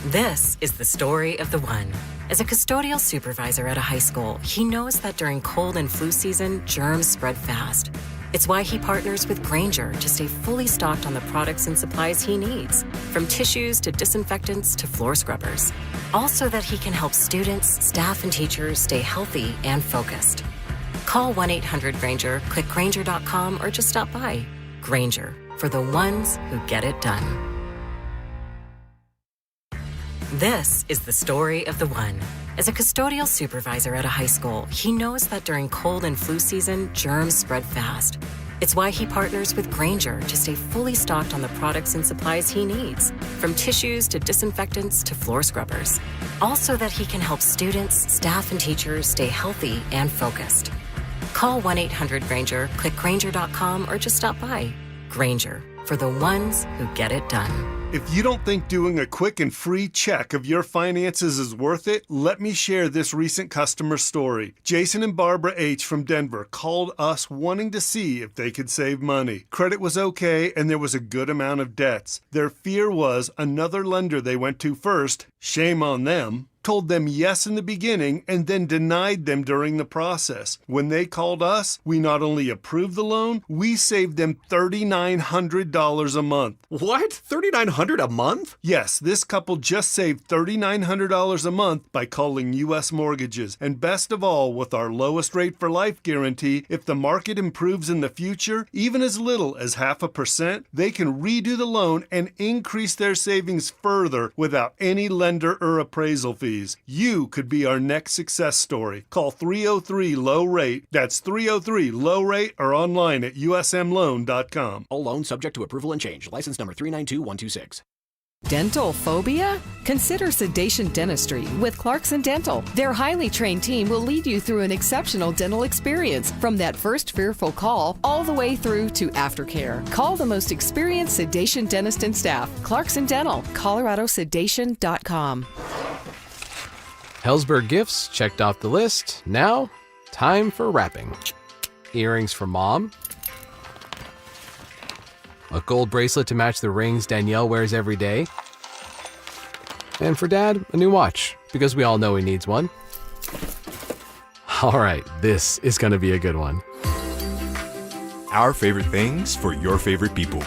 This is the story of the one. As a custodial supervisor at a high school, he knows that during cold and flu season, germs spread fast. It's why he partners with Grainger to stay fully stocked on the products and supplies he needs, from tissues to disinfectants to floor scrubbers. Also that he can help students, staff, and teachers stay healthy and focused. Call 1-800-GRAINGER, click Grainger.com, or just stop by. Grainger, for the ones who get it done. This is the story of the one. As a custodial supervisor at a high school, he knows that during cold and flu season, germs spread fast. It's why he partners with Grainger to stay fully stocked on the products and supplies he needs, from tissues to disinfectants to floor scrubbers. Also that he can help students, staff, and teachers stay healthy and focused. Call 1-800-GRAINGER, click Grainger.com, or just stop by. Grainger, for the ones who get it done. If you don't think doing a quick and free check of your finances is worth it, let me share this recent customer story. Jason and Barbara H. from Denver called us wanting to see if they could save money. Credit was okay and there was a good amount of debts. Their fear was another lender they went to first, shame on them, told them yes in the beginning and then denied them during the process. When they called us, we not only approved the loan, we saved them $3,900 a month. What? $3,900 a month? Yes, this couple just saved $3,900 a month by calling U.S. Mortgages. And best of all, with our lowest rate for life guarantee, if the market improves in the future, even as little as 0.5%, they can redo the loan and increase their savings further without any lender or appraisal fee. You could be our next success story. Call 303-LOW-RATE. That's 303-LOW-RATE or online at usmloan.com. All loans subject to approval and change. License number 392126. Dental phobia? Consider Sedation Dentistry with Clarkson Dental. Their highly trained team will lead you through an exceptional dental experience from that first fearful call all the way through to aftercare. Call the most experienced sedation dentist and staff. Clarkson Dental, coloradosedation.com. Hellsberg gifts checked off the list. Now, time for wrapping. Earrings for mom. A gold bracelet to match the rings Danielle wears every day. And for dad, a new watch, because we all know he needs one. All right, this is going to be a good one. Our favorite things for your favorite people.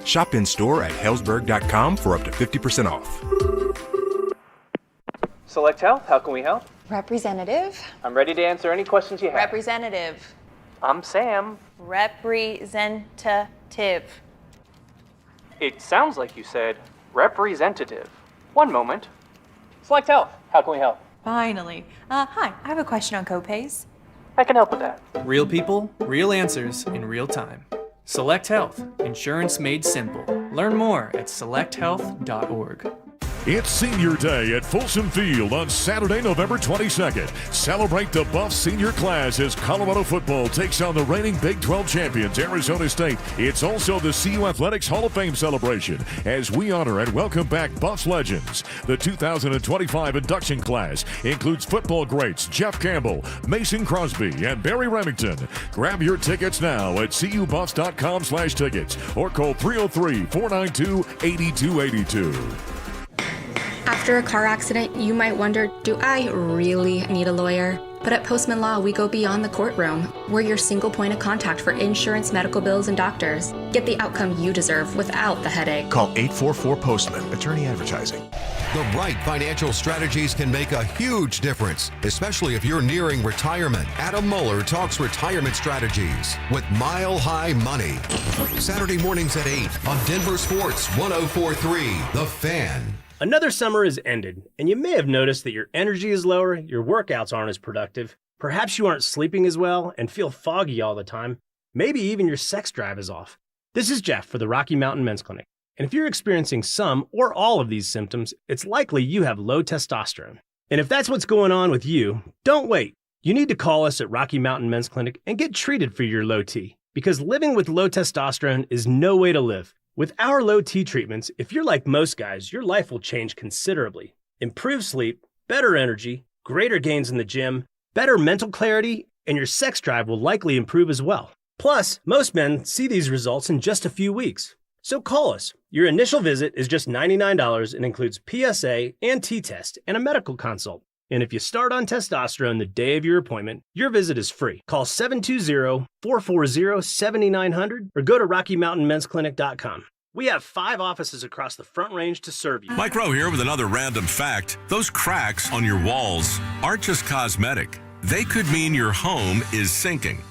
Shop in store at Hellsberg.com for up to 50% off. Select Health, how can we help? Representative. I'm ready to answer any questions you have. Representative. I'm Sam. Representative. It sounds like you said representative. One moment. Select Health, how can we help? Finally. Hi, I have a question on copays. I can help with that. Real people, real answers in real time. Select Health, insurance made simple. Learn more at selecthealth.org. It's Senior Day at Folsom Field on Saturday, November 22nd. Celebrate the Buff senior class as Colorado football takes on the reigning Big 12 champions, Arizona State. It's also the CU Athletics Hall of Fame celebration as we honor and welcome back Buffs legends. The 2025 induction class includes football greats Jeff Campbell, Mason Crosby, and Barry Remington. Grab your tickets now at cubuffs.com/tickets or call 303-492-8282. After a car accident, you might wonder, do I really need a lawyer? But at Postman Law, we go beyond the courtroom. We're your single point of contact for insurance, medical bills, and doctors. Get the outcome you deserve without the headache. Call 844-POSTMAN, attorney advertising. The right financial strategies can make a huge difference, especially if you're nearing retirement. Adam Mueller talks retirement strategies with Mile High Money. Saturday mornings at 8 on Denver Sports 104.3, The Fan. Another summer is ended, and you may have noticed that your energy is lower, your workouts aren't as productive, perhaps you aren't sleeping as well and feel foggy all the time, maybe even your sex drive is off. This is Jeff for the Rocky Mountain Men's Clinic, and if you're experiencing some or all of these symptoms, it's likely you have low testosterone. And if that's what's going on with you, don't wait. You need to call us at Rocky Mountain Men's Clinic and get treated for your low T, because living with low testosterone is no way to live. With our low T treatments, if you're like most guys, your life will change considerably. Improved sleep, better energy, greater gains in the gym, better mental clarity, and your sex drive will likely improve as well. Plus, most men see these results in just a few weeks. So call us. Your initial visit is just $99 and includes PSA and T-test and a medical consult. And if you start on testosterone the day of your appointment, your visit is free. Call 720-440-7900 or go to RockyMountainMen'sClinic.com. We have 5 offices across the Front Range to serve you. Mike Rowe here with another random fact. Those cracks on your walls aren't just cosmetic. They could mean your home is sinking.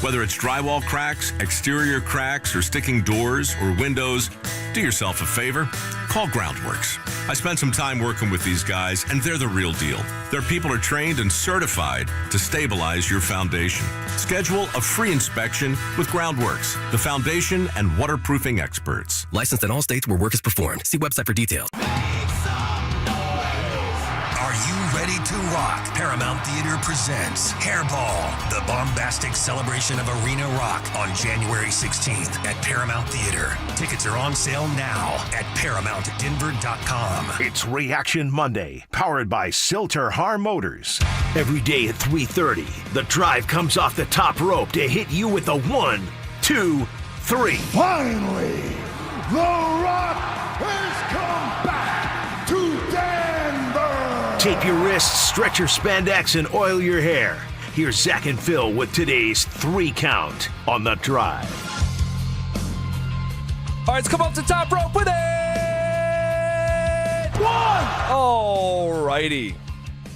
Whether it's drywall cracks, exterior cracks, or sticking doors or windows, do yourself a favor. Call Groundworks. I spent some time working with these guys, and they're the real deal. Their people are trained and certified to stabilize your foundation. Schedule a free inspection with Groundworks, the foundation and waterproofing experts. Licensed in all states where work is performed. See website for details. Are you ready to rock? Paramount Theater presents Hairball, the bombastic celebration of arena rock on January 16th at Paramount Theater. Tickets are on sale now at ParamountDenver.com. It's Reaction Monday, powered by Silter Har Motors. Every day at 3:30, the drive comes off the top rope to hit you with a 1, 2, 3. Finally, The Rock has come back to Denver! Tape your wrists, stretch your spandex, and oil your hair. Here's Zach and Phil with today's 3 count on The Drive. All right, let's come up to top rope with it. 1. All righty.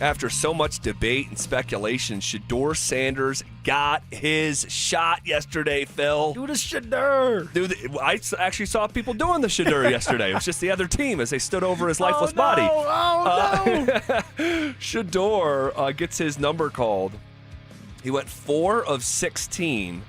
After so much debate and speculation, Shedeur Sanders got his shot yesterday, Phil. Do the Shedeur. I actually saw people doing the Shedeur yesterday. It was just the other team as they stood over his lifeless body. Oh, no. Shedeur gets his number called. He went 4 of 16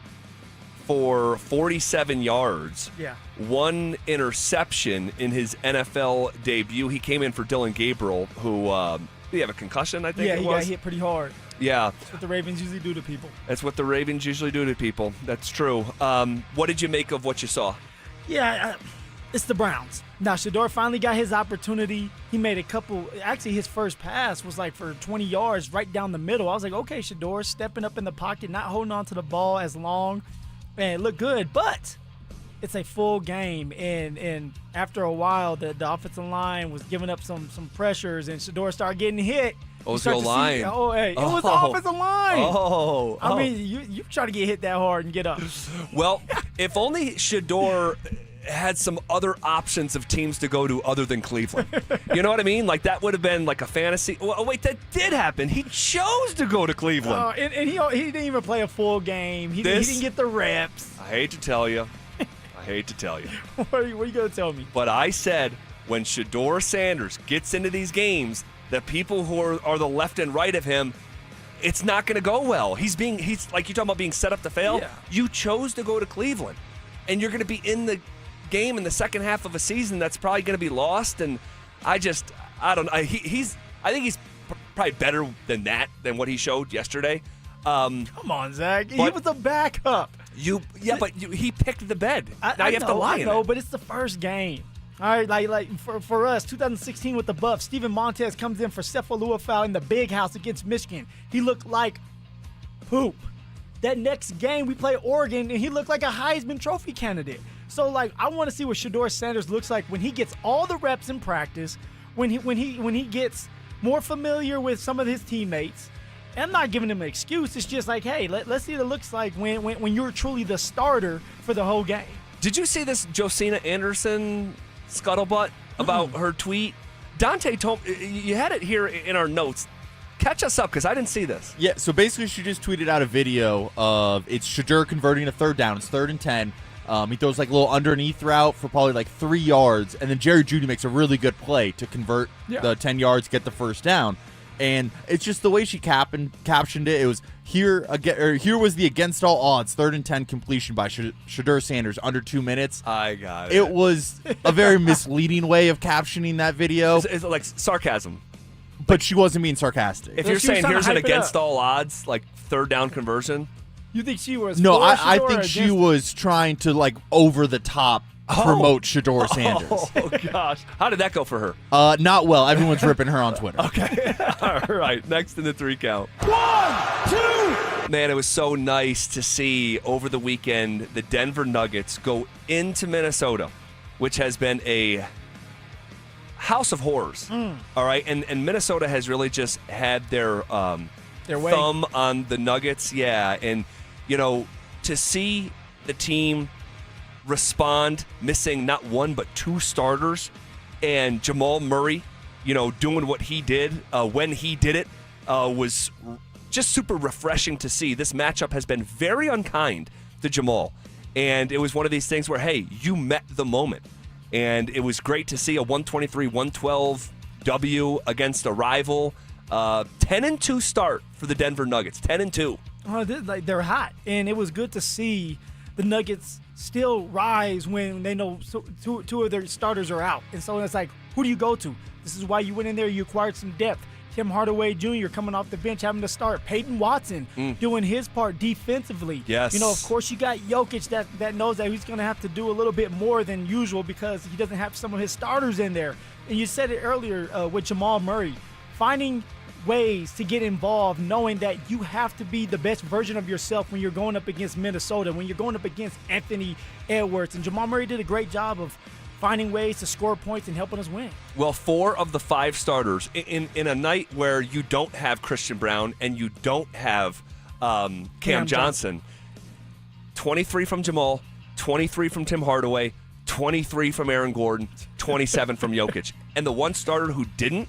for 47 yards. Yeah. 1 interception in his NFL debut. He came in for Dylan Gabriel, who did he have a concussion, I think yeah, it was? he got hit pretty hard. Yeah. That's what the Ravens usually do to people. That's what the Ravens usually do to people. That's true. What did you make of what you saw? Yeah, it's the Browns. Now, Shedeur finally got his opportunity. He made a couple. Actually, his first pass was like for 20 yards right down the middle. I was like, okay, Shedeur stepping up in the pocket, not holding on to the ball as long. And it looked good. But it's a full game, and after a while, the offensive line was giving up some pressures, and Shedeur started getting hit. Oh, it's the line. It was the offensive line. I mean, you try to get hit that hard and get up. Well, if only Shedeur had some other options of teams to go to other than Cleveland. You know what I mean? Like, that would have been like a fantasy. Oh, wait, that did happen. He chose to go to Cleveland. And he didn't even play a full game. He didn't get the reps. I hate to tell you. What are you going to tell me? But I said when Shedeur Sanders gets into these games, the people who are the left and right of him, it's not going to go well. He's like, you're talking about being set up to fail. Yeah. You chose to go to Cleveland, and you're going to be in the game in the second half of a season that's probably going to be lost. And I don't know. I think he's probably better than what he showed yesterday. Come on, Zach. He was a backup. He picked the bed. Now you have to lie in it. But it's the first game. All right, like for us, 2016 with the Buffs, Steven Montez comes in for Cephalua in the big house against Michigan. He looked like poop. That next game, we play Oregon, and he looked like a Heisman Trophy candidate. So, like, I want to see what Shedeur Sanders looks like when he gets all the reps in practice, when he gets more familiar with some of his teammates. And I'm not giving him an excuse. It's just like, hey, let's see what it looks like when you're truly the starter for the whole game. Did you see this Josina Anderson scuttlebutt about her tweet? Dante told you had it here in our notes. Catch us up, because I didn't see this. Yeah, so basically she just tweeted out a video of it's Shedeur converting a third down. It's 3rd and 10. He throws like a little underneath route for probably like 3 yards, and then Jerry Jeudy makes a really good play to convert the 10 yards, get the first down. And it's just the way she captioned it. It was here was the against all odds 3rd and 10 completion by Shedeur Sanders under 2 minutes. I got it. It was a very misleading way of captioning that video. It's like sarcasm. But she wasn't being sarcastic. If you're saying here's an against all odds, like 3rd down conversion. You think she was? No, I think she was trying to like over the top promote Shedeur Sanders. Oh gosh, how did that go for her? Not well. Everyone's ripping her on Twitter. Okay, all right. Next in the 3 count. 1, 2. Man, it was so nice to see over the weekend the Denver Nuggets go into Minnesota, which has been a house of horrors. All right, and Minnesota has really just had their thumb on the Nuggets. Yeah, and to see the team respond, missing not 1 but 2 starters, and Jamal Murray, doing what he did when he did it was just super refreshing to see. This matchup has been very unkind to Jamal, and it was one of these things where, hey, you met the moment. And it was great to see a 123-112 W against a rival. 10-2 start for the Denver Nuggets. 10-2. Oh, they're hot, and it was good to see the Nuggets still rise when they know two of their starters are out. And so it's like, who do you go to? This is why you went in there. You acquired some depth. Tim Hardaway Jr. coming off the bench having to start. Peyton Watson doing his part defensively. Yes. Of course, you got Jokic that knows that he's going to have to do a little bit more than usual because he doesn't have some of his starters in there. And you said it earlier with Jamal Murray, finding ways to get involved, knowing that you have to be the best version of yourself when you're going up against Minnesota, when you're going up against Anthony Edwards. And Jamal Murray did a great job of finding ways to score points and helping us win. Well, 4 of the 5 starters in a night where you don't have Christian Brown and you don't have Cam Johnson. 23 from Jamal, 23 from Tim Hardaway, 23 from Aaron Gordon, 27 from Jokic. And the one starter who didn't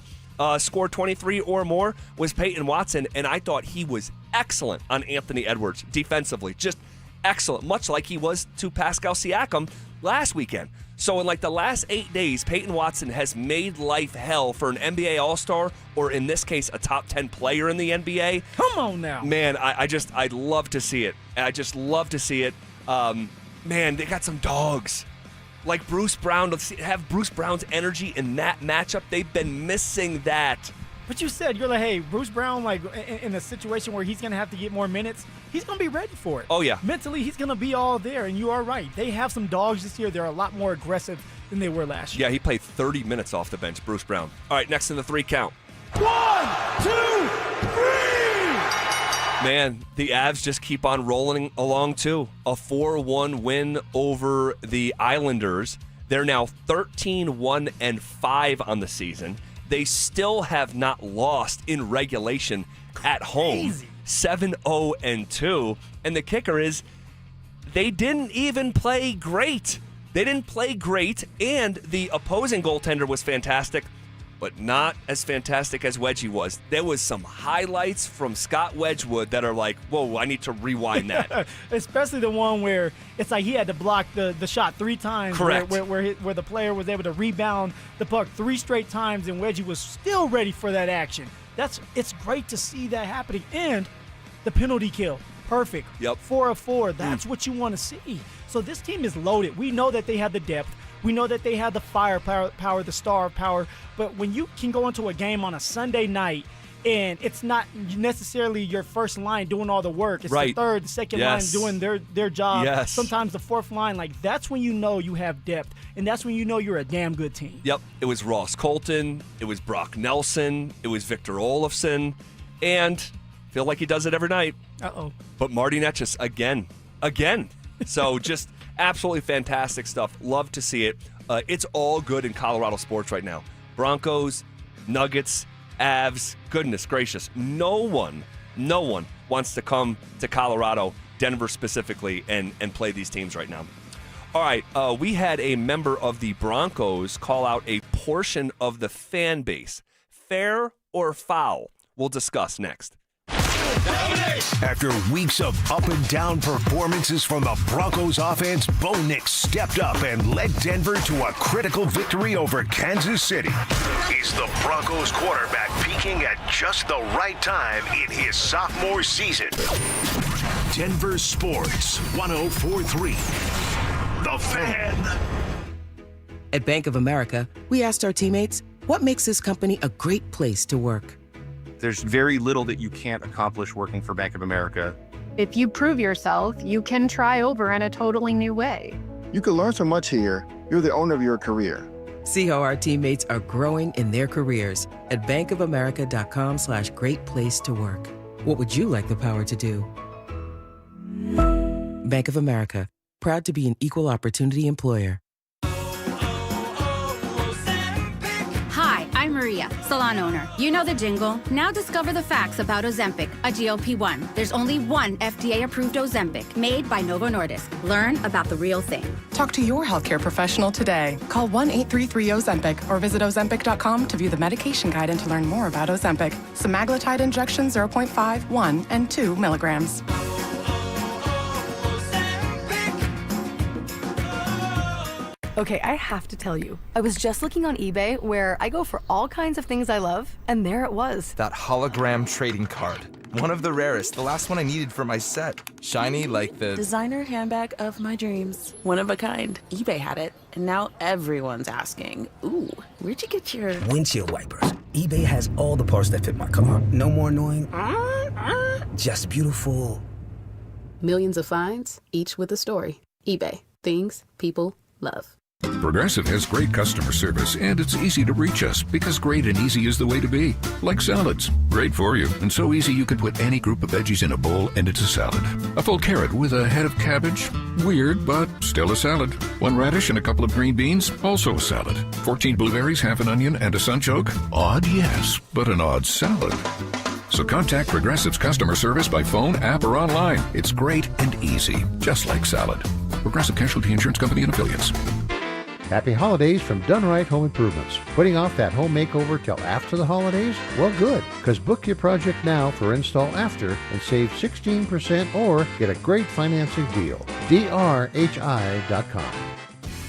score 23 or more was Peyton Watson, and I thought he was excellent on Anthony Edwards defensively. Just excellent, much like he was to Pascal Siakam last weekend. So in like the last 8 days, Peyton Watson has made life hell for an NBA All-Star, or in this case, a top 10 player in the NBA. Come on now. Man, I'd love to see it. I just love to see it. Man, they got some dogs. Like Bruce Brown, to have Bruce Brown's energy in that matchup, they've been missing that. But you said, you're like, hey, Bruce Brown, like in a situation where he's going to have to get more minutes, he's going to be ready for it. Oh, yeah. Mentally, he's going to be all there, and you are right. They have some dogs this year. They're a lot more aggressive than they were last year. Yeah, he played 30 minutes off the bench, Bruce Brown. All right, next in the 3 count. 1, 2, 3. Man, the Avs just keep on rolling along, too. A 4-1 win over the Islanders. They're now 13-1-5 on the season. They still have not lost in regulation at home. 7-0-2. And the kicker is they didn't even play great. They didn't play great, and the opposing goaltender was fantastic, but not as fantastic as Wedgie was. There was some highlights from Scott Wedgwood that are like, whoa, I need to rewind that. Especially the one where it's like he had to block the shot 3 times. Correct. Where the player was able to rebound the puck 3 straight times, and Wedgie was still ready for that action. It's great to see that happening. And the penalty kill. Perfect. Yep. 4 of 4. That's what you want to see. So this team is loaded. We know that they have the depth. We know that they have the firepower, the star power. But when you can go into a game on a Sunday night and it's not necessarily your first line doing all the work. It's the third, the second line doing their job. Yes. Sometimes the fourth line. Like, that's when you know you have depth. And that's when you know you're a damn good team. Yep. It was Ross Colton. It was Brock Nelson. It was Victor Olofsson. And feel like he does it every night. Uh-oh. But Marty Netchis again. So just absolutely fantastic stuff. Love to see it. It's all good in Colorado sports right now. Broncos, Nuggets, Avs, goodness gracious. No one wants to come to Colorado, Denver specifically, and play these teams right now. All right, we had a member of the Broncos call out a portion of the fan base. Fair or foul? We'll discuss next. After weeks of up and down performances from the Broncos offense, Bo Nix stepped up and led Denver to a critical victory over Kansas City. Is the Broncos quarterback peaking at just the right time in his sophomore season? Denver Sports 104.3. The Fan. At Bank of America, we asked our teammates, what makes this company a great place to work? There's very little that you can't accomplish working for Bank of America. If you prove yourself, you can try over in a totally new way. You can learn so much here. You're the owner of your career. See how our teammates are growing in their careers at bankofamerica.com/great place to work. What would you like the power to do? Bank of America, proud to be an equal opportunity employer. Hi, I'm Maria, salon owner. You know the jingle. Now discover the facts about Ozempic, a GLP-1. There's only one FDA-approved Ozempic, made by Novo Nordisk. Learn about the real thing. Talk to your healthcare professional today. Call 1-833-OZEMPIC or visit Ozempic.com to view the medication guide and to learn more about Ozempic. Semaglutide injection 0.5, 1, and 2 milligrams. Okay, I have to tell you, I was just looking on eBay where I go for all kinds of things I love, and there it was. That hologram trading card. One of the rarest, the last one I needed for my set. Shiny like the designer handbag of my dreams. One of a kind. eBay had it, and now everyone's asking, ooh, where'd you get your windshield wipers? eBay has all the parts that fit my car. No more annoying, just beautiful. Millions of finds, each with a story. eBay. Things people love. Progressive has great customer service, and it's easy to reach us because great and easy is the way to be. Like salads. Great for you, and so easy you can put any group of veggies in a bowl and it's a salad. A full carrot with a head of cabbage? Weird, but still a salad. 1 radish and a couple of green beans? Also a salad. 14 blueberries, half an onion, and a sunchoke? Odd, yes, but an odd salad. So contact Progressive's customer service by phone, app, or online. It's great and easy, just like salad. Progressive Casualty Insurance Company and Affiliates. Happy holidays from Done Right Home Improvements. Putting off that home makeover till after the holidays? Well, good, because book your project now for install after and save 16% or get a great financing deal. drhi.com.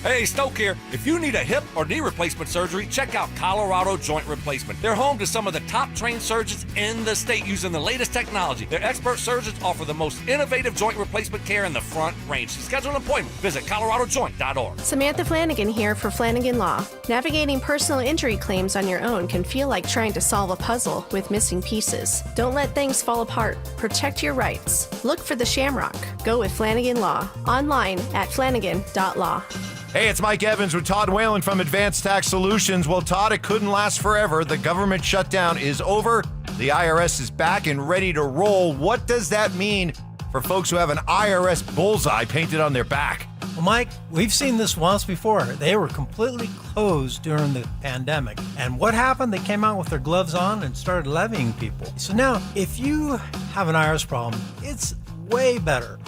Hey, Stoke here. If you need a hip or knee replacement surgery, check out Colorado Joint Replacement. They're home to some of the top trained surgeons in the state using the latest technology. Their expert surgeons offer the most innovative joint replacement care in the Front Range. To schedule an appointment, visit coloradojoint.org. Samantha Flanagan here for Flanagan Law. Navigating personal injury claims on your own can feel like trying to solve a puzzle with missing pieces. Don't let things fall apart. Protect your rights. Look for the Shamrock. Go with Flanagan Law. Online at flanagan.law. Hey, it's Mike Evans with Todd Whalen from Advanced Tax Solutions. Well, Todd, it couldn't last forever. The government shutdown is over. The IRS is back and ready to roll. What does that mean for folks who have an IRS bullseye painted on their back? Well, Mike, we've seen this once before. They were completely closed during the pandemic. And what happened? They came out with their gloves on and started levying people. So now, if you have an IRS problem, it's way better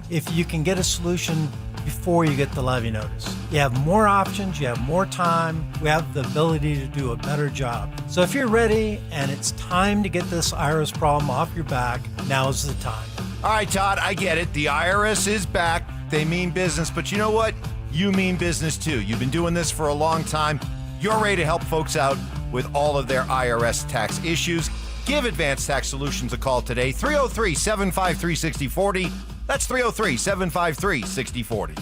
if you can get a solution before you get the levy notice. You have more options, you have more time, we have the ability to do a better job. So if you're ready and it's time to get this IRS problem off your back, now's the time. All right, Todd, I get it. The IRS is back. They mean business, but you know what? You mean business too. You've been doing this for a long time. You're ready to help folks out with all of their IRS tax issues. Give Advanced Tax Solutions a call today, 303-753-6040. That's 303-753-6040.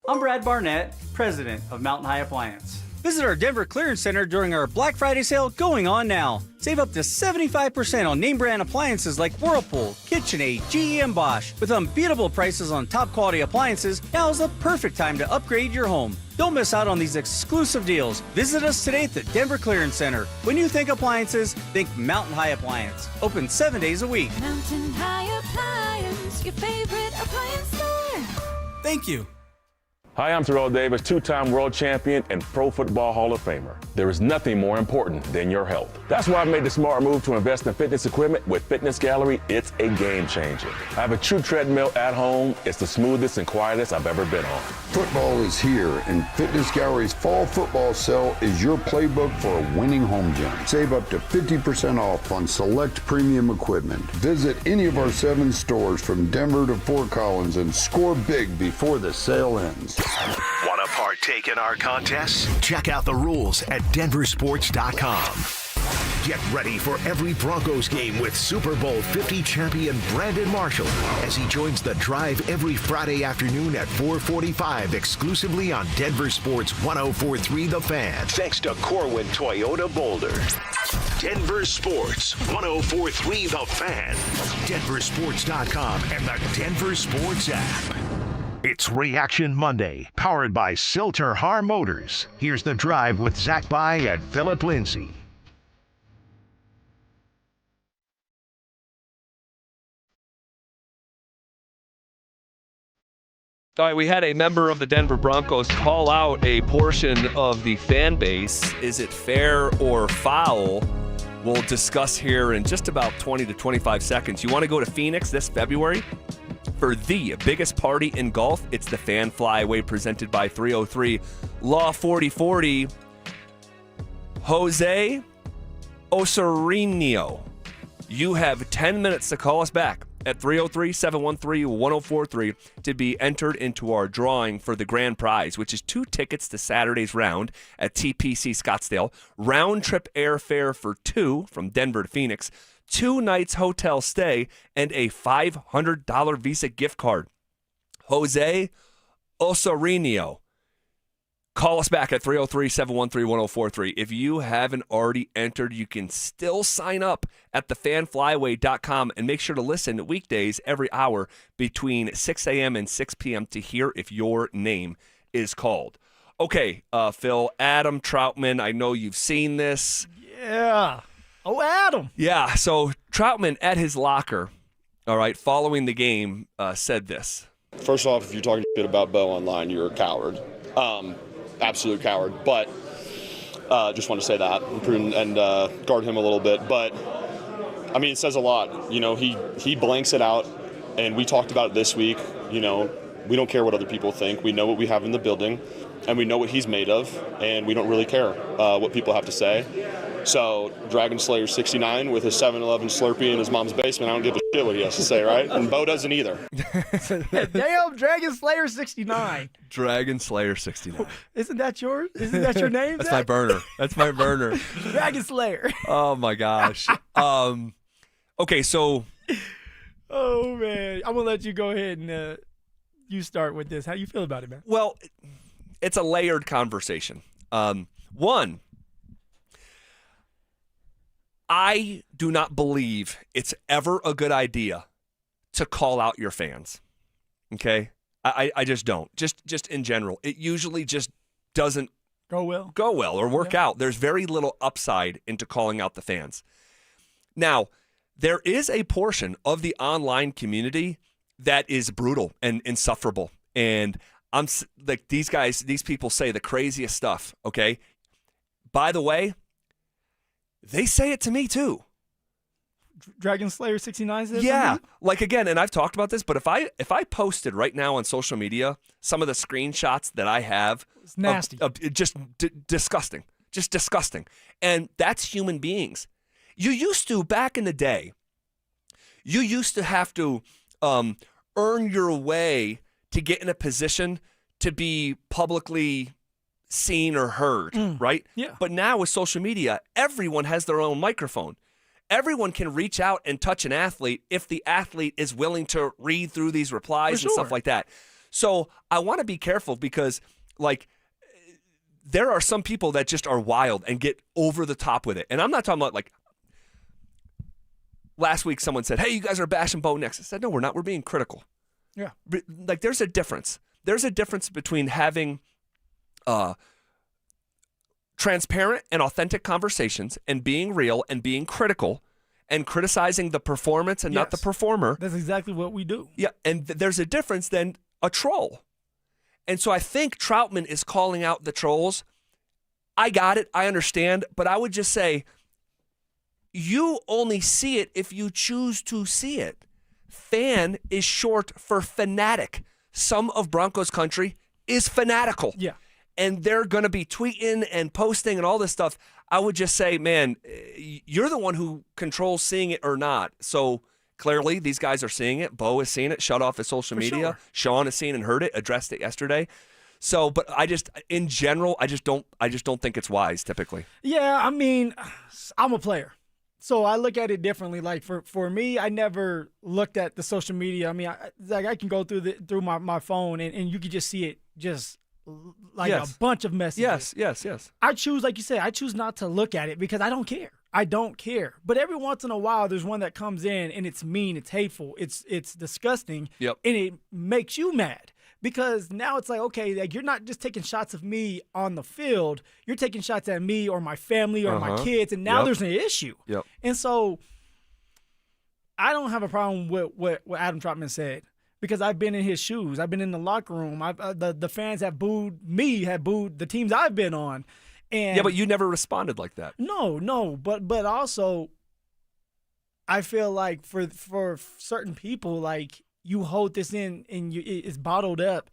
I'm Brad Barnett, president of Mountain High Appliance. Visit our Denver Clearance Center during our Black Friday sale going on now. Save up to 75% on name brand appliances like Whirlpool, KitchenAid, GE, and Bosch. With unbeatable prices on top quality appliances, now is the perfect time to upgrade your home. Don't miss out on these exclusive deals. Visit us today at the Denver Clearance Center. When you think appliances, think Mountain High Appliance. Open 7 days a week. Mountain High Appliance, your favorite appliance store. Thank you. Hi, I'm Terrell Davis, two-time world champion and Pro Football Hall of Famer. There is nothing more important than your health. That's why I made the smart move to invest in fitness equipment with Fitness Gallery. It's a game changer. I have a true treadmill at home. It's the smoothest and quietest I've ever been on. Football is here, and Fitness Gallery's fall football sale is your playbook for a winning home gym. Save up to 50% off on select premium equipment. Visit any of our 7 stores from Denver to Fort Collins and score big before the sale ends. Want to partake in our contests? Check out the rules at DenverSports.com. Get ready for every Broncos game with Super Bowl 50 champion Brandon Marshall as he joins the drive every Friday afternoon at 4:45 exclusively on Denver Sports 104.3 The Fan. Thanks to Corwin Toyota Boulder. Denver Sports 104.3 The Fan. DenverSports.com and the Denver Sports app. It's Reaction Monday, powered by Silter Har Motors. Here's the drive with Zach By and Phillip Lindsay. All right, we had a member of the Denver Broncos call out a portion of the fan base. Is it fair or foul? We'll discuss here in just about 20 to 25 seconds. You want to go to Phoenix this February? For the biggest party in golf, it's the Fan Flyaway presented by 303 Law 4040. Jose Osorinio, you have 10 minutes to call us back at 303-713-1043 to be entered into our drawing for the grand prize, which is 2 tickets to Saturday's round at TPC Scottsdale, round-trip airfare for 2 from Denver to Phoenix, 2 nights hotel stay, and a $500 Visa gift card. Jose Osorinio. Call us back at 303-713-1043. If you haven't already entered, you can still sign up at thefanflyway.com and make sure to listen weekdays every hour between 6 a.m. and 6 p.m. to hear if your name is called. Okay, Phil, Adam Troutman, I know you've seen this. Yeah. Oh, Adam. Yeah, so Troutman at his locker, all right, following the game, said this. First off, if you're talking shit about Bo online, you're a coward. Absolute coward. But just want to say that and guard him a little bit. But, I mean, it says a lot. You know, he blanks it out, and we talked about it this week. You know, we don't care what other people think. We know what we have in the building, and we know what he's made of, and we don't really care what people have to say. So, Dragon Slayer 69 with his 7-Eleven Slurpee in his mom's basement, I don't give a shit what he has to say, right? And Bo doesn't either. Damn, Dragon Slayer 69. Dragon Slayer 69. Isn't that yours? Isn't that your name? That's my burner. That's my burner. Dragon Slayer. Oh, my gosh. Okay, so. Oh, man. I'm going to let you go ahead and you start with this. How you feel about it, man? Well, it's a layered conversation. One, I do not believe it's ever a good idea to call out your fans. Okay? I just don't. Just in general. It usually just doesn't go well or work out. There's very little upside into calling out the fans. Now, there is a portion of the online community that is brutal and insufferable. And I'm like, these people say the craziest stuff, okay? By the way, they say it to me too. Dragon Slayer 69 says Yeah. something? Like, again, and I've talked about this, but if I posted right now on social media some of the screenshots that I have, it's nasty. Just disgusting. Just disgusting. And that's human beings. You used to, back in the day, you used to have to earn your way to get in a position to be publicly seen or heard, right? Yeah. But now with social media, everyone has their own microphone. Everyone can reach out and touch an athlete if the athlete is willing to read through these replies and stuff like that. So I want to be careful because, like, there are some people that just are wild and get over the top with it. And I'm not talking about, like, last week someone said, hey, you guys are bashing Bo Nix. I said, no, we're not. We're being critical. Yeah. Like, there's a difference. There's a difference between having transparent and authentic conversations and being real and being critical and criticizing the performance and not the performer. That's exactly what we do. Yeah, and there's a difference than a troll. And so I think Troutman is calling out the trolls. I got it. I understand. But I would just say, you only see it if you choose to see it. Fan is short for fanatic. Some of Broncos country is fanatical. Yeah. And they're going to be tweeting and posting and all this stuff. I would just say, man, you're the one who controls seeing it or not. So clearly these guys are seeing it. Bo is seeing it, shut off his social media. Sure. Sean has seen and heard it, addressed it yesterday. So, but I just, in general, I just don't think it's wise typically. Yeah, I mean, I'm a player. So I look at it differently. Like for me, I never looked at the social media. I mean, I can go through my phone and you can just see it just like a bunch of messages. Yes. I choose, like you said, I choose not to look at it because I don't care. I don't care. But every once in a while, there's one that comes in and it's mean, it's hateful, it's disgusting, and it makes you mad. Because now it's like, okay, like you're not just taking shots of me on the field. You're taking shots at me or my family or my kids, and now there's an issue. And so I don't have a problem with what Adam Troutman said because I've been in his shoes. I've been in the locker room. The fans have booed me, have booed the teams I've been on. And yeah, but you never responded like that. No, but also I feel like for certain people, like, you hold this in and it's bottled up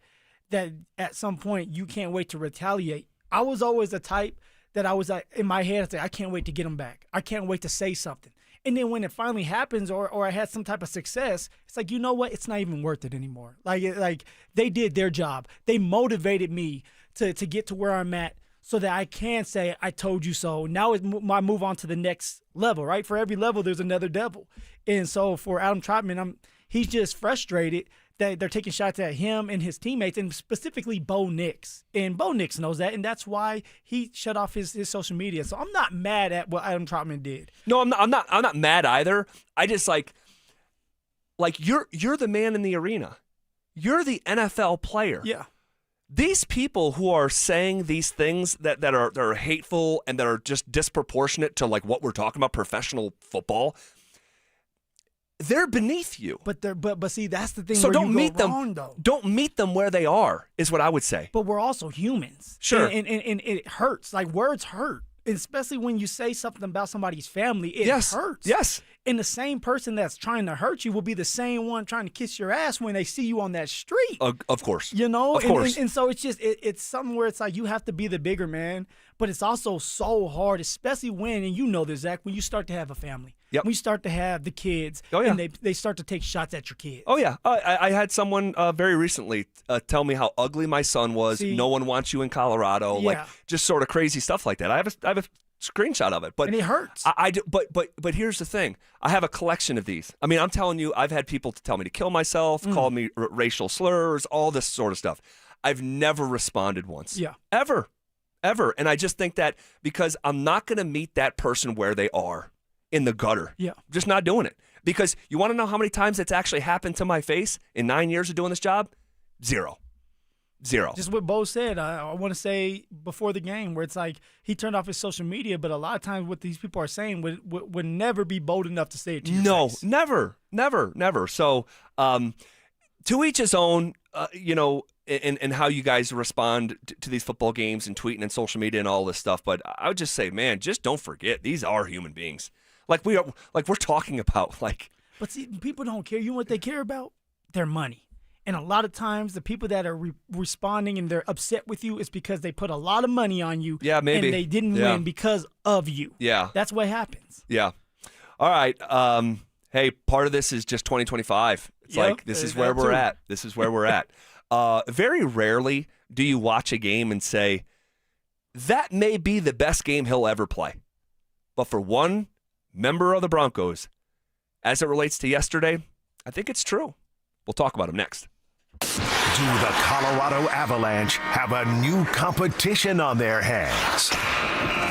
that at some point you can't wait to retaliate. I was always the type that I was like, in my head, I said, I can't wait to get them back. I can't wait to say something. And then when it finally happens or I had some type of success, it's like, you know what? It's not even worth it anymore. Like they did their job. They motivated me to get to where I'm at so that I can say, I told you so. Now I move on to the next level, right? For every level, there's another devil. And so for Adam Troutman, he's just frustrated that they're taking shots at him and his teammates, and specifically Bo Nix. And Bo Nix knows that, and that's why he shut off his social media. So I'm not mad at what Adam Troutman did. No, I'm not mad either. I just like you're the man in the arena. You're the NFL player. Yeah. These people who are saying these things that are hateful and that are just disproportionate to like what we're talking about, professional football, they're beneath you. But see, that's the thing. So where don't you meet go them. wrong, though. Don't meet them where they are, is what I would say. But we're also humans. Sure. And it hurts. Like, words hurt. Especially when you say something about somebody's family, it hurts. Yes. And the same person that's trying to hurt you will be the same one trying to kiss your ass when they see you on that street. Of course. You know? Of course. And so it's just, it's something where it's like you have to be the bigger man, but it's also so hard, especially when, and you know this, Zach, when you start to have a family. Yep. When you start to have the kids, and they start to take shots at your kids. Oh, yeah. I had someone very recently tell me how ugly my son was. See? No one wants you in Colorado. Yeah. Like, just sort of crazy stuff like that. I have a screenshot of it. But and it hurts. I do, but here's the thing. I have a collection of these. I mean, I'm telling you, I've had people tell me to kill myself, call me racial slurs, all this sort of stuff. I've never responded once. Yeah. Ever. And I just think that because I'm not going to meet that person where they are. In the gutter. Yeah. Just not doing it. Because you want to know how many times it's actually happened to my face in 9 years of doing this job? Zero. Zero. Just what Bo said, I want to say before the game, where it's like he turned off his social media, but a lot of times what these people are saying would never be bold enough to say it to your face. Never. So to each his own, in how you guys respond to these football games and tweeting and social media and all this stuff. But I would just say, man, just don't forget, these are human beings. Like we're talking about, like. But see, people don't care. You know what they care about? Their money. And a lot of times, the people that are responding and they're upset with you is because they put a lot of money on you. Yeah, maybe. And they didn't win because of you. Yeah. That's what happens. Yeah. All right. Hey, part of this is just 2025. It's like, this is where we're at. This is where we're at. Very rarely do you watch a game and say, that may be the best game he'll ever play. But for one member of the Broncos, as it relates to yesterday, I think it's true. We'll talk about him next. Do the Colorado Avalanche have a new competition on their hands?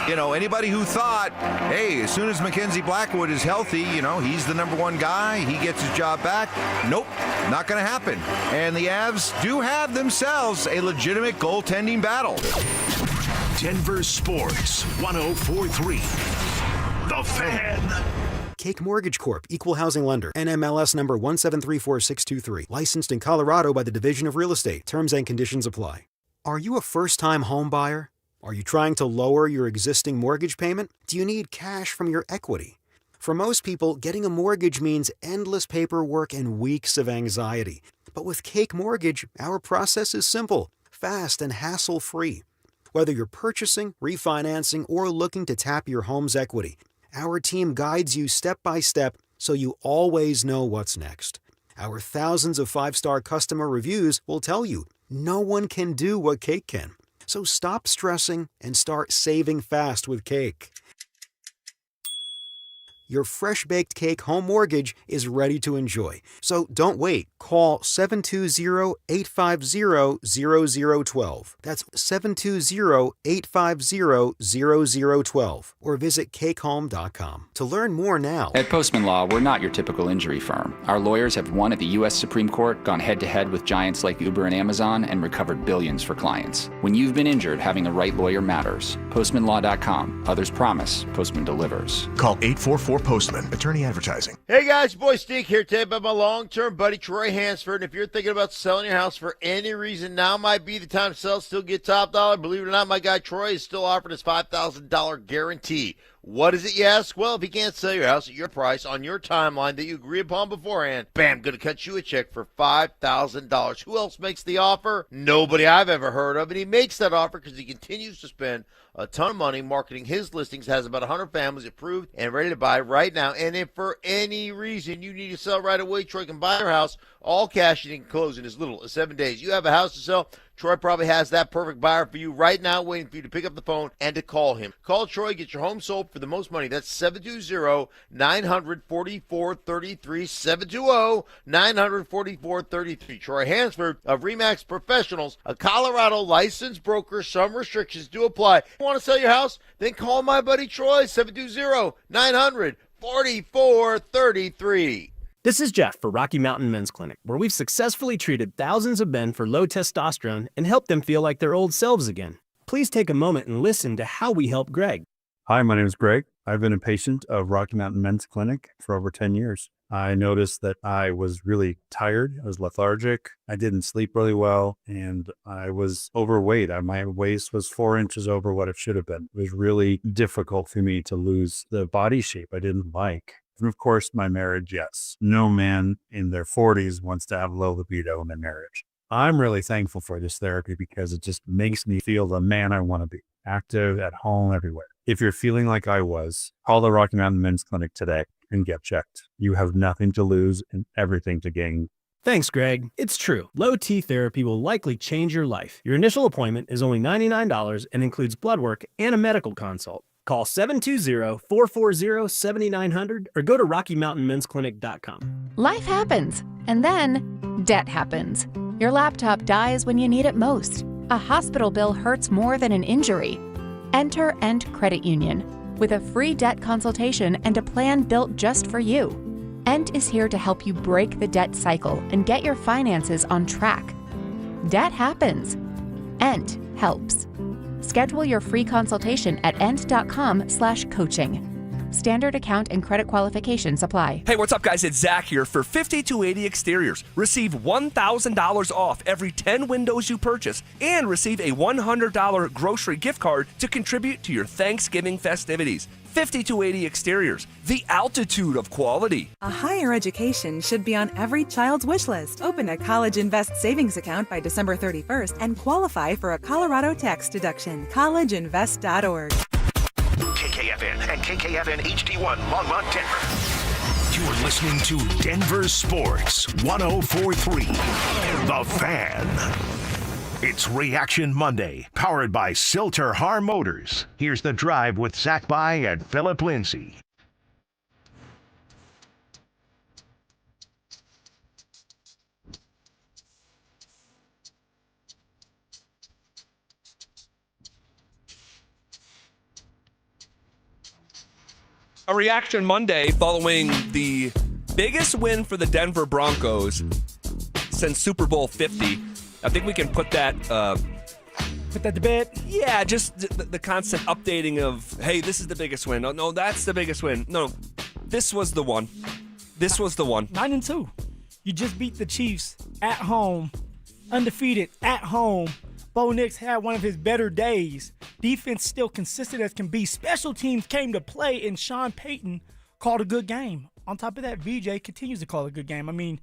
Anybody who thought, hey, as soon as Mackenzie Blackwood is healthy, he's the number one guy, he gets his job back. Nope, not going to happen. And the Avs do have themselves a legitimate goaltending battle. Denver Sports 104.3. The Fan. Cake Mortgage Corp. Equal Housing Lender. NMLS number 1734623. Licensed in Colorado by the Division of Real Estate. Terms and conditions apply. Are you a first-time home buyer? Are you trying to lower your existing mortgage payment? Do you need cash from your equity? For most people, getting a mortgage means endless paperwork and weeks of anxiety. But with Cake Mortgage, our process is simple, fast, and hassle-free. Whether you're purchasing, refinancing, or looking to tap your home's equity, our team guides you step by step so you always know what's next. Our thousands of 5-star customer reviews will tell you no one can do what Cake can. So stop stressing and start saving fast with Cake. Your fresh-baked Cake home mortgage is ready to enjoy. So don't wait. Call 720-850-0012. That's 720-850-0012. Or visit cakehome.com. To learn more now. At Postman Law, we're not your typical injury firm. Our lawyers have won at the U.S. Supreme Court, gone head-to-head with giants like Uber and Amazon, and recovered billions for clients. When you've been injured, having the right lawyer matters. PostmanLaw.com. Others promise. Postman delivers. Call 844-POSTMAN. Attorney advertising. Hey guys, your boy Steve here today about my long-term buddy Troy Hansford. And if you're thinking about selling your house for any reason, now might be the time to sell, still get top dollar. Believe it or not, my guy Troy is still offering his $5,000 guarantee. What is it, you ask? Well, if he can't sell your house at your price on your timeline that you agree upon beforehand, bam, going to cut you a check for $5,000. Who else makes the offer? Nobody I've ever heard of. And he makes that offer because he continues to spend a ton of money marketing his listings, has about 100 families approved and ready to buy right now. And if for any reason you need to sell right away, Troy can buy your house, all cash, and he can close in as little as 7 days. You have a house to sell, Troy probably has that perfect buyer for you right now, waiting for you to pick up the phone and to call him. Call Troy, get your home sold for the most money. That's 720-900-4433, 720-900-4433. Troy Hansford of RE/MAX Professionals, a Colorado licensed broker. Some restrictions do apply. Want to sell your house? Then call my buddy Troy, 720-900-4433. This is Jeff for Rocky Mountain Men's Clinic, where we've successfully treated thousands of men for low testosterone and helped them feel like their old selves again. Please take a moment and listen to how we help Greg. Hi, my name is Greg. I've been a patient of Rocky Mountain Men's Clinic for over 10 years. I noticed that I was really tired. I was lethargic. I didn't sleep really well, and I was overweight. My waist was 4 inches over what it should have been. It was really difficult for me to lose the body shape I didn't like. And of course, my marriage, yes. No man in their 40s wants to have low libido in their marriage. I'm really thankful for this therapy because it just makes me feel the man I want to be, active, at home, everywhere. If you're feeling like I was, call the Rocky Mountain Men's Clinic today and get checked. You have nothing to lose and everything to gain. Thanks, Greg. It's true. Low T therapy will likely change your life. Your initial appointment is only $99 and includes blood work and a medical consult. Call 720-440-7900 or go to RockyMountainMen'sClinic.com. Life happens, and then debt happens. Your laptop dies when you need it most. A hospital bill hurts more than an injury. Enter End Credit Union with a free debt consultation and a plan built just for you. End is here to help you break the debt cycle and get your finances on track. Debt happens. ENT helps. Schedule your free consultation at ent.com/coaching. Standard account and credit qualifications apply. Hey, what's up, guys? It's Zach here for 5280 Exteriors. Receive $1,000 off every 10 windows you purchase and receive a $100 grocery gift card to contribute to your Thanksgiving festivities. 5280 Exteriors, the altitude of quality. A higher education should be on every child's wish list. Open a College Invest savings account by December 31st and qualify for a Colorado tax deduction. collegeinvest.org. KKFN and KKFN HD1 Longmont, Denver. You're listening to Denver Sports 104.3 The Fan. It's Reaction Monday, powered by Silter Har Motors. Here's The Drive with Zach By and Phillip Lindsay. A Reaction Monday following the biggest win for the Denver Broncos since Super Bowl 50. I think we can put that Put that to bed? Yeah, just the constant updating of, hey, this is the biggest win. No, that's the biggest win. No, this was the one. This was the one. 9-2. You just beat the Chiefs at home, undefeated at home. Bo Nix had one of his better days. Defense still consistent as can be. Special teams came to play, and Sean Payton called a good game. On top of that, VJ continues to call a good game. I mean,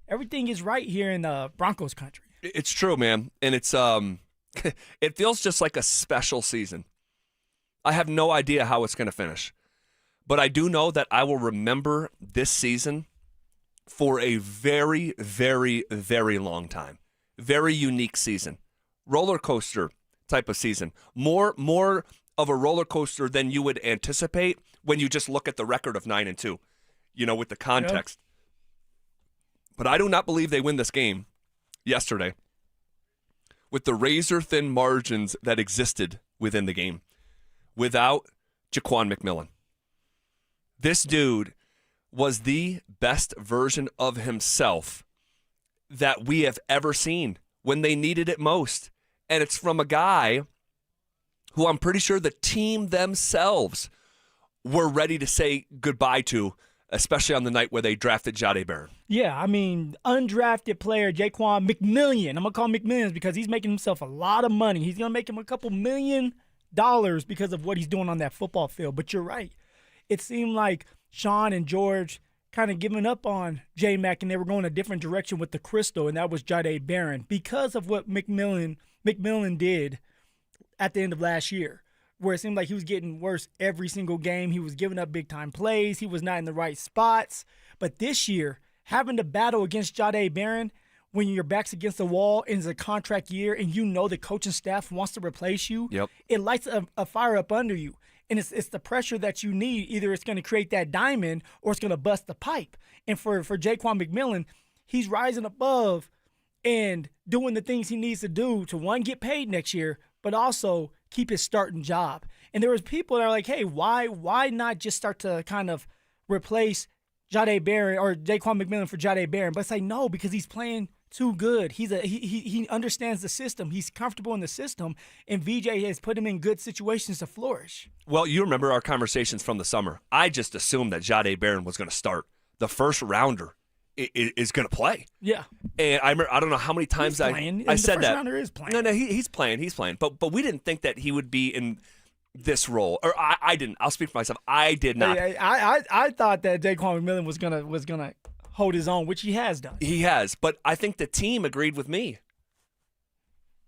everything is right here in Broncos country. It's true, man. And it's it feels just like a special season. I have no idea how it's going to finish. But I do know that I will remember this season for a very, very, very long time. Very unique season. Roller coaster type of season. More of a roller coaster than you would anticipate when you just look at the record of 9-2, with the context. Yeah. But I do not believe they win this game yesterday with the razor-thin margins that existed within the game without Jaquan McMillan. This dude was the best version of himself that we have ever seen when they needed it most. And it's from a guy who I'm pretty sure the team themselves were ready to say goodbye to, especially on the night where they drafted Jahdae Barron. Yeah, I mean, undrafted player Jaquan McMillan. I'm going to call him McMillan because he's making himself a lot of money. He's going to make him a couple $1 million because of what he's doing on that football field. But you're right. It seemed like Sean and George kind of giving up on J-Mac, and they were going a different direction with the crystal, and that was Jahdae Barron because of what McMillan did at the end of last year, where it seemed like he was getting worse every single game. He was giving up big-time plays. He was not in the right spots. But this year, having to battle against Jahdae Barron when your back's against the wall and it's a contract year and you know the coaching staff wants to replace you, It lights a fire up under you. And it's the pressure that you need. Either it's going to create that diamond or it's going to bust the pipe. And for Jaquan McMillan, he's rising above and doing the things he needs to do to, one, get paid next year, but also keep his starting job. And there was people that are like, hey, why not just start to kind of replace Jahdae Barron or Jaquan McMillan for Jahdae Barron? But it's like, no, because he's playing too good. He understands the system. He's comfortable in the system, and VJ has put him in good situations to flourish. Well, you remember our conversations from the summer. I just assumed that Jahdae Barron was going to start. The first rounder is going to play. Yeah. And I don't know how many times I said that. The first rounder is playing. No, he's playing. But we didn't think that he would be in this role. Or I didn't. I'll speak for myself. I did not. I thought that Jaquan McMillan was gonna hold his own, which he has done. He has, but I think the team agreed with me.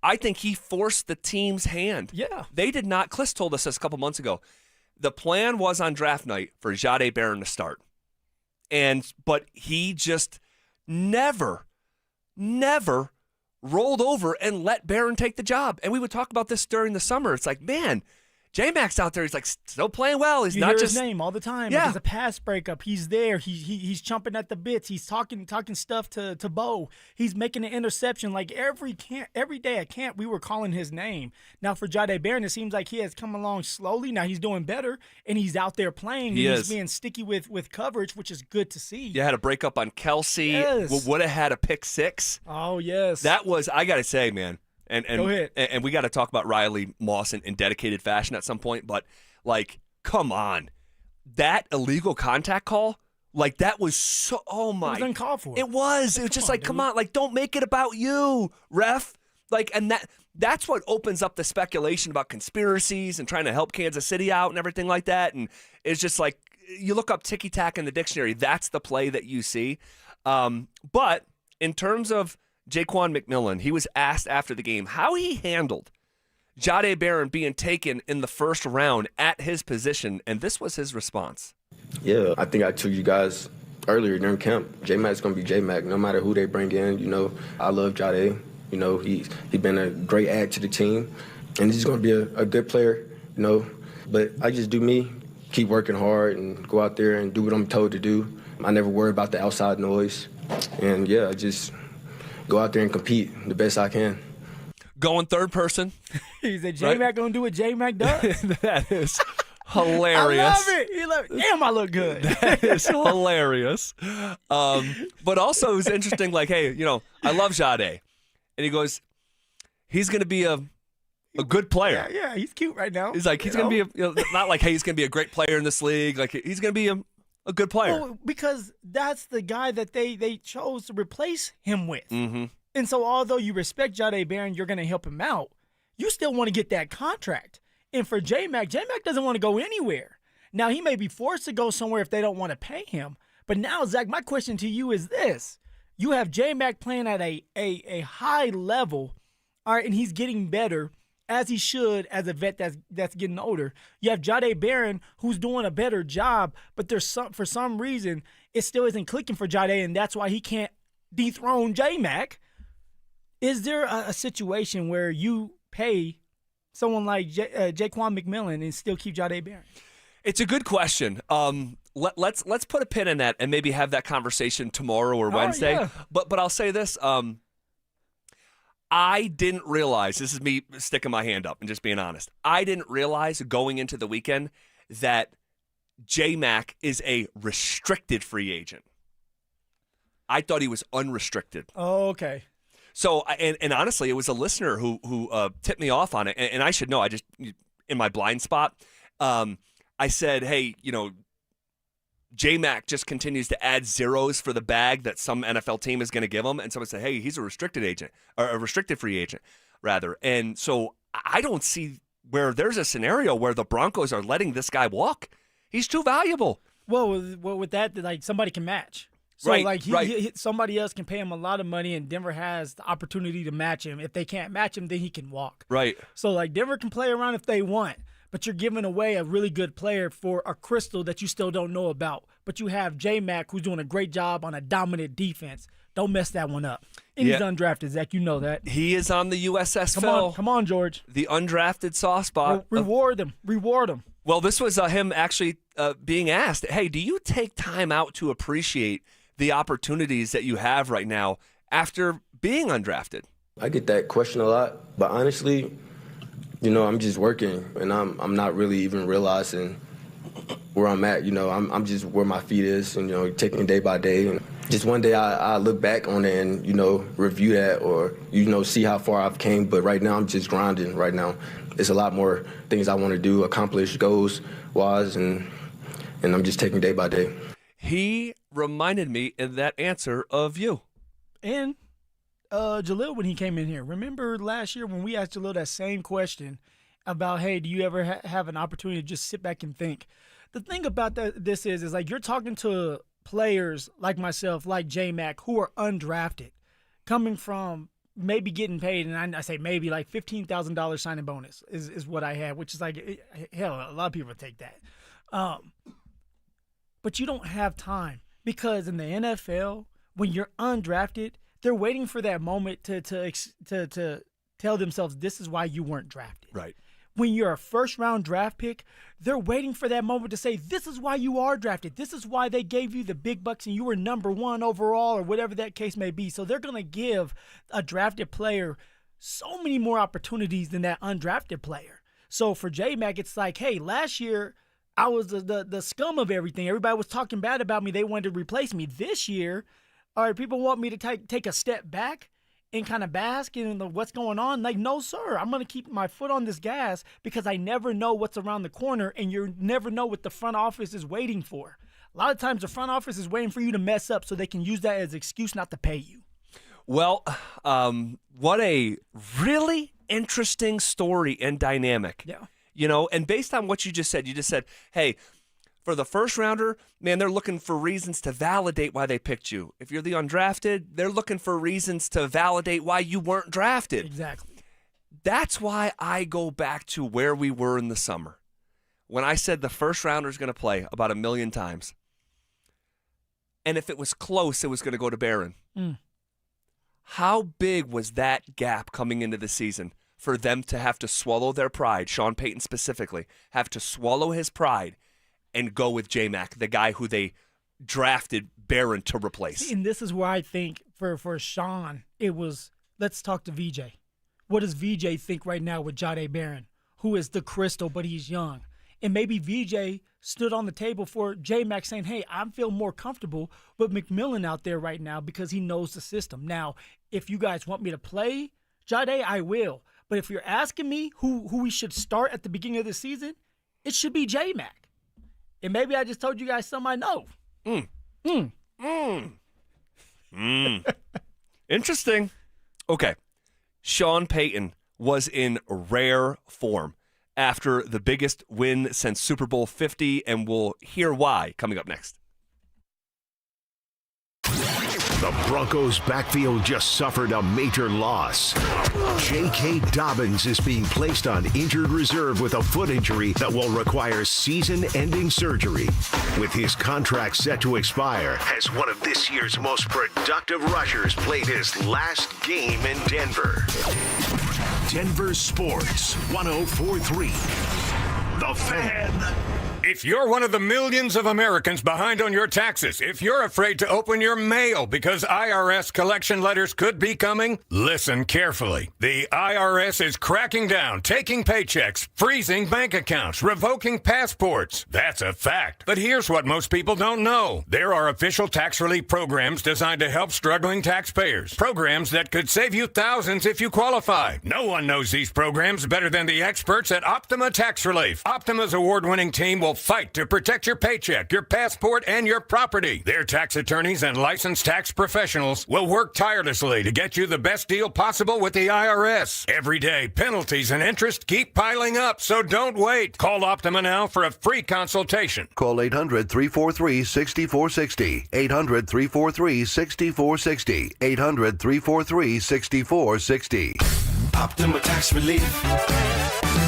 I think he forced the team's hand. Yeah. They did not. Kliss told us this a couple months ago. The plan was on draft night for Jahdae Barron to start. But he just never rolled over and let Barron take the job. And we would talk about this during the summer. It's like, man, J-Mac's out there. He's like still playing well. He's you not hear just his name all the time. Yeah. There's a pass breakup. He's there. He's chomping at the bits. He's talking stuff to Bo. He's making an interception. Like every day at camp, we were calling his name. Now for Jahdae Barron, it seems like he has come along slowly. Now he's doing better, and he's out there playing. He's being sticky with coverage, which is good to see. You had a breakup on Kelsey. Yes. Would have had a pick six. Oh yes. That was, I gotta say, man. And Go ahead. And we got to talk about Riley Moss in dedicated fashion at some point. But, like, come on. That illegal contact call, like, that was so, oh, my. It was uncalled for. It was. It was just like, come on. Like, don't make it about you, ref. Like, and that's what opens up the speculation about conspiracies and trying to help Kansas City out and everything like that. And it's just like, you look up ticky-tack in the dictionary, that's the play that you see. But in terms of Jaquan McMillan, he was asked after the game how he handled Jahdae Barron being taken in the first round at his position, and this was his response. Yeah, I think I told you guys earlier during camp, J-Mac's going to be J-Mac, no matter who they bring in. You know, I love Jahdae. You know, he's been a great add to the team, and he's going to be a good player, you know. But I just do me, keep working hard and go out there and do what I'm told to do. I never worry about the outside noise. And, yeah, I just go out there and compete the best I can. Going third person. He said J-Mac going to do what J-Mac does. That is hilarious. I love it. He love it. Damn, I look good. That is hilarious. But also it was interesting, like, hey, you know, I love Jahdae. And he goes, he's going to be a good player. Yeah, he's cute right now. He's like, he's going to be not like, hey, he's going to be a great player in this league. Like, he's going to be a good player. Well, because that's the guy that they chose to replace him with. Mm-hmm. And so although you respect Jahdae Barron, you're going to help him out, you still want to get that contract. And for J-Mac doesn't want to go anywhere. Now, he may be forced to go somewhere if they don't want to pay him. But now, Zach, my question to you is this. You have J-Mac playing at a high level, all right, and he's getting better, as he should as a vet that's getting older. You have Jahdae Barron, who's doing a better job, but for some reason, it still isn't clicking for Jahdae, and that's why he can't dethrone J-Mac. Is there a situation where you pay someone like Jaquan McMillan and still keep Jahdae Barron? It's a good question. Let's put a pin in that and maybe have that conversation tomorrow or Wednesday. Yeah. But I'll say this. I didn't realize, this is me sticking my hand up and just being honest, I didn't realize going into the weekend that J-Mac is a restricted free agent. I thought he was unrestricted. Oh, okay. So, and honestly, it was a listener who tipped me off on it, and I should know. I just, in my blind spot, I said, hey, you know, J-Mac just continues to add zeros for the bag that some NFL team is going to give him. And someone said, hey, he's a restricted agent, or a restricted free agent, rather. And so I don't see where there's a scenario where the Broncos are letting this guy walk. He's too valuable. Well, with that, like, somebody can match. So, right, like, right. Somebody else can pay him a lot of money, and Denver has the opportunity to match him. If they can't match him, then he can walk. Right. So, like, Denver can play around if they want, but you're giving away a really good player for a crystal that you still don't know about. But you have J-Mac, who's doing a great job on a dominant defense. Don't mess that one up. And he's undrafted, Zach. You know that. He is on the USS Phil. Come on, George. The undrafted soft spot. Reward him. Well, this was him actually being asked, hey, do you take time out to appreciate the opportunities that you have right now after being undrafted? I get that question a lot, but honestly, you know, I'm just working, and I'm not really even realizing where I'm at. You know, I'm just where my feet is, and, you know, taking it day by day. And just one day I look back on it and, you know, review that or, you know, see how far I've came. But right now I'm just grinding right now. There's a lot more things I want to do, accomplish goals-wise, and I'm just taking day by day. He reminded me in that answer of you. And Jalil, when he came in here, remember last year when we asked Jalil that same question about, hey, do you ever have an opportunity to just sit back and think? The thing about this is like you're talking to players like myself, like J-Mac, who are undrafted, coming from maybe getting paid, and I say maybe like $15,000 signing bonus is what I had, which is like, hell, a lot of people take that. But you don't have time because in the NFL, when you're undrafted, they're waiting for that moment to tell themselves this is why you weren't drafted. Right. When you're a first-round draft pick, they're waiting for that moment to say this is why you are drafted. This is why they gave you the big bucks and you were number one overall or whatever that case may be. So they're going to give a drafted player so many more opportunities than that undrafted player. So for J-Mac, it's like, hey, last year I was the scum of everything. Everybody was talking bad about me. They wanted to replace me. This year, all right, people want me to take a step back and kind of bask in what's going on. Like, no, sir, I'm going to keep my foot on this gas because I never know what's around the corner, and you never know what the front office is waiting for. A lot of times the front office is waiting for you to mess up so they can use that as an excuse not to pay you. Well, what a really interesting story and dynamic. Yeah. You know, and based on what you just said, hey, for the first rounder, man, they're looking for reasons to validate why they picked you. If you're the undrafted, they're looking for reasons to validate why you weren't drafted. Exactly. That's why I go back to where we were in the summer when I said the first rounder is going to play about 1 million times. And if it was close, it was going to go to Barron. How big was that gap coming into the season for them to have to swallow their pride, Sean Payton specifically, have to swallow his pride and go with J-Mac, the guy who they drafted Barron to replace? And this is where I think for Sean, it was, let's talk to VJ. What does VJ think right now with Jahdae Barron, who is the crystal, but he's young? And maybe VJ stood on the table for J-Mac saying, hey, I feel more comfortable with McMillan out there right now because he knows the system. Now, if you guys want me to play Jahdae, I will. But if you're asking me who we should start at the beginning of the season, it should be J-Mac. And maybe I just told you guys something I know. Interesting. Okay. Sean Payton was in rare form after the biggest win since Super Bowl 50, and we'll hear why coming up next. The Broncos' backfield just suffered a major loss. J.K. Dobbins is being placed on injured reserve with a foot injury that will require season-ending surgery. With his contract set to expire, as one of this year's most productive rushers played his last game in Denver. Denver Sports 104.3. The Fan. If you're one of the millions of Americans behind on your taxes, if you're afraid to open your mail because IRS collection letters could be coming, listen carefully. The IRS is cracking down, taking paychecks, freezing bank accounts, revoking passports. That's a fact. But here's what most people don't know. There are official tax relief programs designed to help struggling taxpayers. Programs that could save you thousands if you qualify. No one knows these programs better than the experts at Optima Tax Relief. Optima's award-winning team will fight to protect your paycheck, your passport, and your property. Their tax attorneys and licensed tax professionals will work tirelessly to get you the best deal possible with the IRS. Every day, penalties and interest keep piling up, so don't wait. Call Optima now for a free consultation. Call 800-343-6460. 800-343-6460. 800-343-6460. Optima Tax Relief.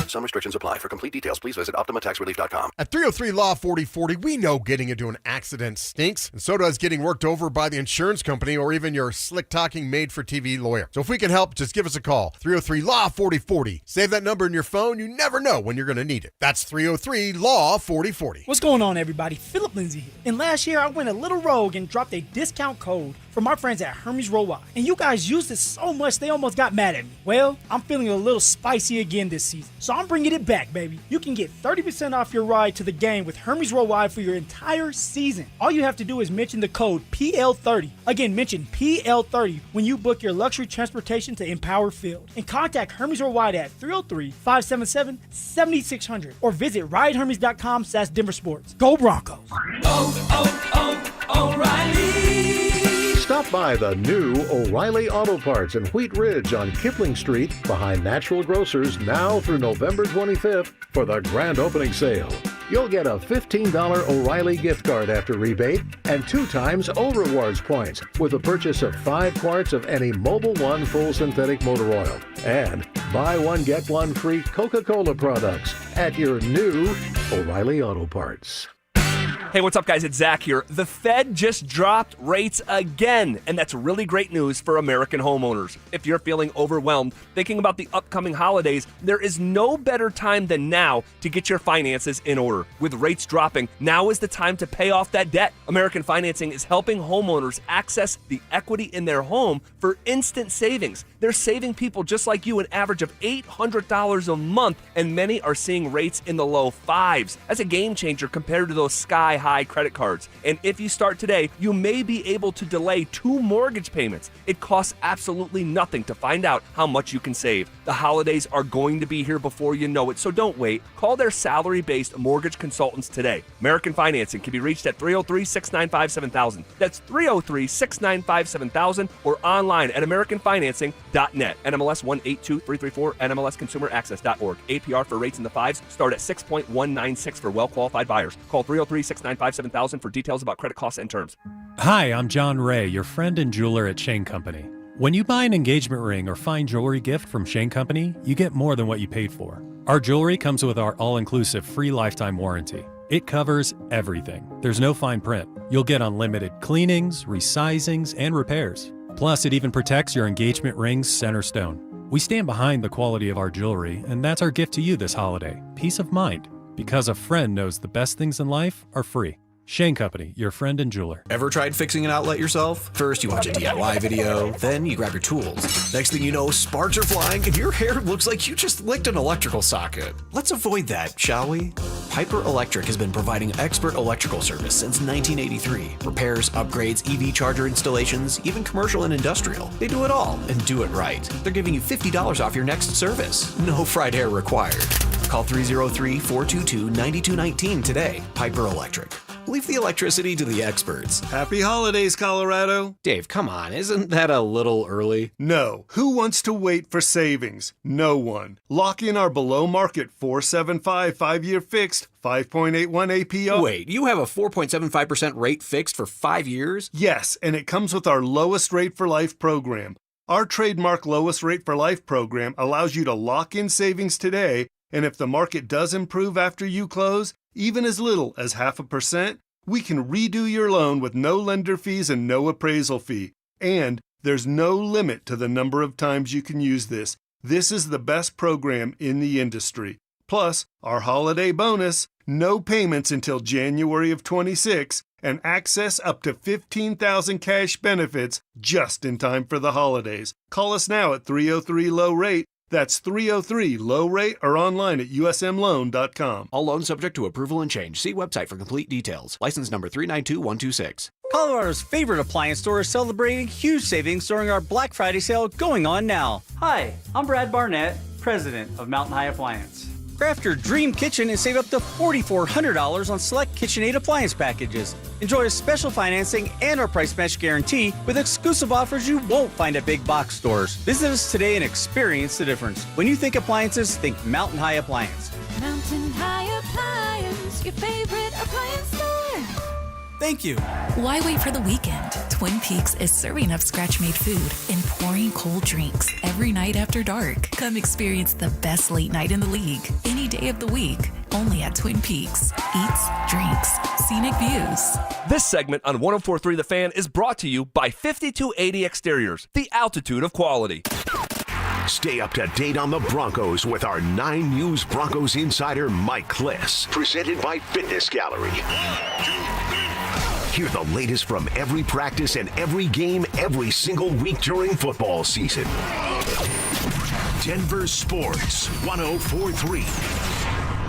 Some restrictions apply. For complete details, please visit OptimaTaxRelief.com. At 303 Law 4040, we know getting into an accident stinks, and so does getting worked over by the insurance company or even your slick-talking made-for-TV lawyer. So if we can help, just give us a call. 303 Law 4040. Save that number in your phone. You never know when you're going to need it. That's 303 Law 4040. What's going on, everybody? Phillip Lindsay here. And last year, I went a little rogue and dropped a discount code from our friends at Hermes Worldwide. And you guys used it so much, they almost got mad at me. Well, I'm feeling a little spicy again this season. So I'm bringing it back, baby. You can get 30% off your ride to the game with Hermes Worldwide for your entire season. All you have to do is mention the code PL30. Again, mention PL30 when you book your luxury transportation to Empower Field. And contact Hermes Worldwide at 303-577-7600 or visit ridehermes.com/DenverSports. Go Broncos. O'Reilly. Stop by the new O'Reilly Auto Parts in Wheat Ridge on Kipling Street behind Natural Grocers now through November 25th for the grand opening sale. You'll get a $15 O'Reilly gift card after rebate and 2 times O Rewards points with the purchase of 5 quarts of any Mobil 1 full synthetic motor oil. And buy 1 get 1 free Coca-Cola products at your new O'Reilly Auto Parts. Hey, what's up, guys? It's Zach here. The Fed just dropped rates again, and that's really great news for American homeowners. If you're feeling overwhelmed, thinking about the upcoming holidays, there is no better time than now to get your finances in order. With rates dropping, now is the time to pay off that debt. American Financing is helping homeowners access the equity in their home for instant savings. They're saving people just like you an average of $800 a month, and many are seeing rates in the low 5s. That's a game changer compared to those sky sky-high credit cards. And if you start today, you may be able to delay 2 mortgage payments. It costs absolutely nothing to find out how much you can save. The holidays are going to be here before you know it, so don't wait. Call their salary-based mortgage consultants today. American Financing can be reached at 303-695-7000. That's 303-695-7000 or online at AmericanFinancing.net. NMLS 182334, NMLSConsumerAccess.org. APR for rates in the 5s start at 6.196 for well-qualified buyers. Call 303-695-7000 for details about credit costs and terms. Hi, I'm John Ray, your friend and jeweler at Shane Company. When you buy an engagement ring or fine jewelry gift from Shane Company, you get more than what you paid for. Our jewelry comes with our all-inclusive free lifetime warranty. It covers everything. There's no fine print. You'll get unlimited cleanings, resizings, and repairs. Plus, it even protects your engagement ring's center stone. We stand behind the quality of our jewelry, and that's our gift to you this holiday. Peace of mind. Because a friend knows the best things in life are free. Shane Company, your friend and jeweler. Ever tried fixing an outlet yourself? First, you watch a DIY video, then you grab your tools. Next thing you know, sparks are flying and your hair looks like you just licked an electrical socket. Let's avoid that, shall we? Piper Electric has been providing expert electrical service since 1983. Repairs, upgrades, EV charger installations, even commercial and industrial. They do it all and do it right. They're giving you $50 off your next service. No fried hair required. Call 303-422-9219 today. Piper Electric. Leave the electricity to the experts. Happy holidays, Colorado. Dave, come on, isn't that a little early? No. Who wants to wait for savings? No one. Lock in our below market 4.75 5-year fixed 5.81 APR. Wait, you have a 4.75% rate fixed for 5 years? Yes, and it comes with our lowest rate for life program. Our trademark lowest rate for life program allows you to lock in savings today, and if the market does improve after you close, even as little as 0.5%, we can redo your loan with no lender fees and no appraisal fee. And there's no limit to the number of times you can use this. This is the best program in the industry. Plus, our holiday bonus, no payments until January of 26, and access up to $15,000 cash benefits just in time for the holidays. Call us now at 303-LOW-RATE. That's 303-LOW-RATE or online at usmloan.com. All loans subject to approval and change. See website for complete details. License number 392126. Colorado's favorite appliance store is celebrating huge savings during our Black Friday sale going on now. Hi, I'm Brad Barnett, president of Mountain High Appliance. Craft your dream kitchen and save up to $4,400 on select KitchenAid appliance packages. Enjoy a special financing and our price match guarantee with exclusive offers you won't find at big box stores. Visit us today and experience the difference. When you think appliances, think Mountain High Appliance. Mountain High Appliance, your favorite appliance store. Thank you. Why wait for the weekend? Twin Peaks is serving up scratch-made food and pouring cold drinks every night after dark. Come experience the best late night in the league any day of the week, only at Twin Peaks. Eats, drinks, scenic views. This segment on 104.3 The Fan is brought to you by 5280 Exteriors, the altitude of quality. Stay up to date on the Broncos with our 9 News Broncos insider, Mike Kliss. Presented by Fitness Gallery. Hear the latest from every practice and every game every single week during football season. Denver Sports 104.3.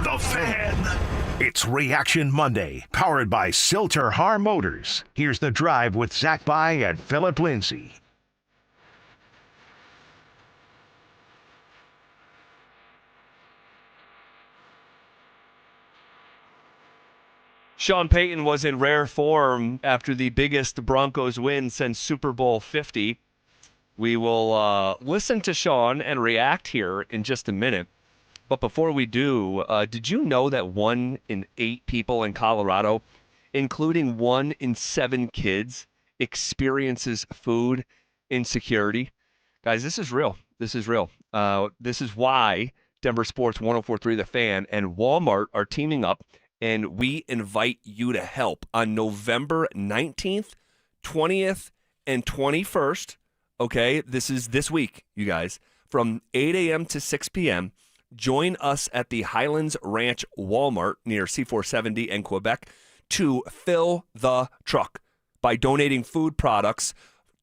The Fan. It's Reaction Monday, powered by Silter Har Motors. Here's The Drive with Zach By and Phillip Lindsay. Sean Payton was in rare form after the biggest Broncos win since Super Bowl 50. We will listen to Sean and react here in just a minute. But before we do, did you know that 1 in 8 people in Colorado, including 1 in 7 kids, experiences food insecurity? Guys, this is real. This is real. This is why Denver Sports 104.3 The Fan and Walmart are teaming up, and we invite you to help on November 19th, 20th, and 21st. Okay, this is this week, you guys, from 8 a.m. to 6 p.m. Join us at the Highlands Ranch Walmart near C470 and Quebec to fill the truck by donating food products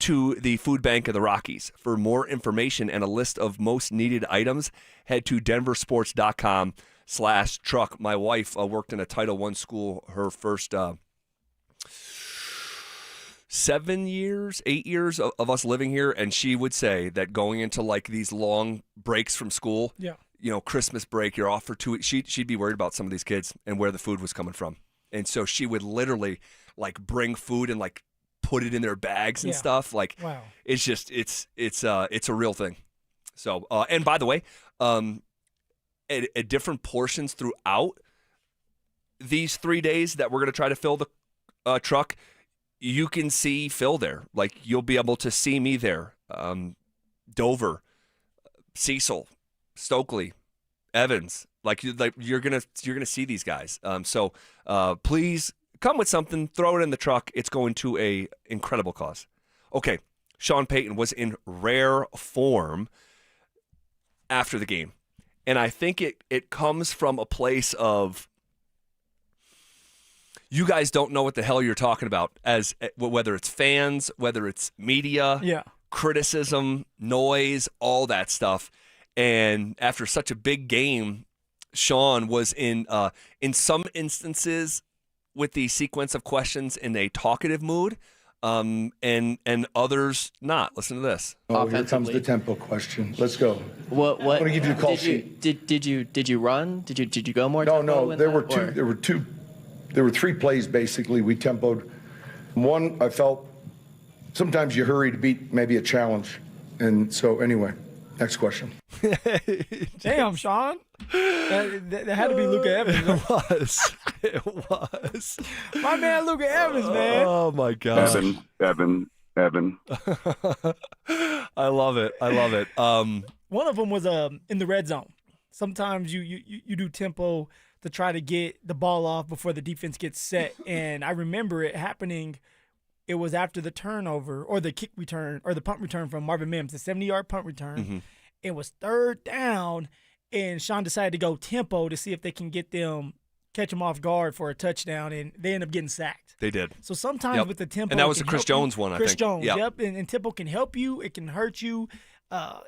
to the Food Bank of the Rockies. For more information and a list of most needed items, head to DenverSports.com. /truck. My wife worked in a Title I school her first 7 years, 8 years of us living here, and she would say that going into like these long breaks from school, Christmas break, you're off for 2 weeks, she'd be worried about some of these kids and where the food was coming from. And so she would literally like bring food and like put it in their bags and stuff. Like, wow. It's just, it's a real thing. So, and by the way, at different portions throughout these 3 days that we're going to try to fill the truck, you can see Phil there. Like, you'll be able to see me there. Dover, Cecil, Stokely, Evans. Like you're gonna see these guys. So please come with something. Throw it in the truck. It's going to a incredible cause. Okay, Sean Payton was in rare form after the game, and I think it comes from a place of you guys don't know what the hell you're talking about, as whether it's fans, whether it's media, criticism, noise, all that stuff. And after such a big game, Sean was in some instances with the sequence of questions in a talkative mood, and others not. Listen to this. Oh, here comes the tempo question. Let's go. What? I'm going to give you the call sheet. Did you run? Did you go more? No. There were three plays basically. We tempoed. One, I felt sometimes you hurry to beat maybe a challenge, and so anyway. Next question. Damn, Sean. That had to be Luka Evans. It was. My man, Luka Evans, man. Oh, my gosh. Evan. I love it. One of them was in the red zone. Sometimes you do tempo to try to get the ball off before the defense gets set. And I remember it happening. It was after the turnover or the kick return or the punt return from Marvin Mims, the 70-yard punt return. Mm-hmm. It was third down, and Sean decided to go tempo to see if they can catch them off guard for a touchdown, and they end up getting sacked. They did. So sometimes with the tempo, and that was the Chris Jones one, I think. Chris Jones, yep. And tempo can help you. It can hurt you.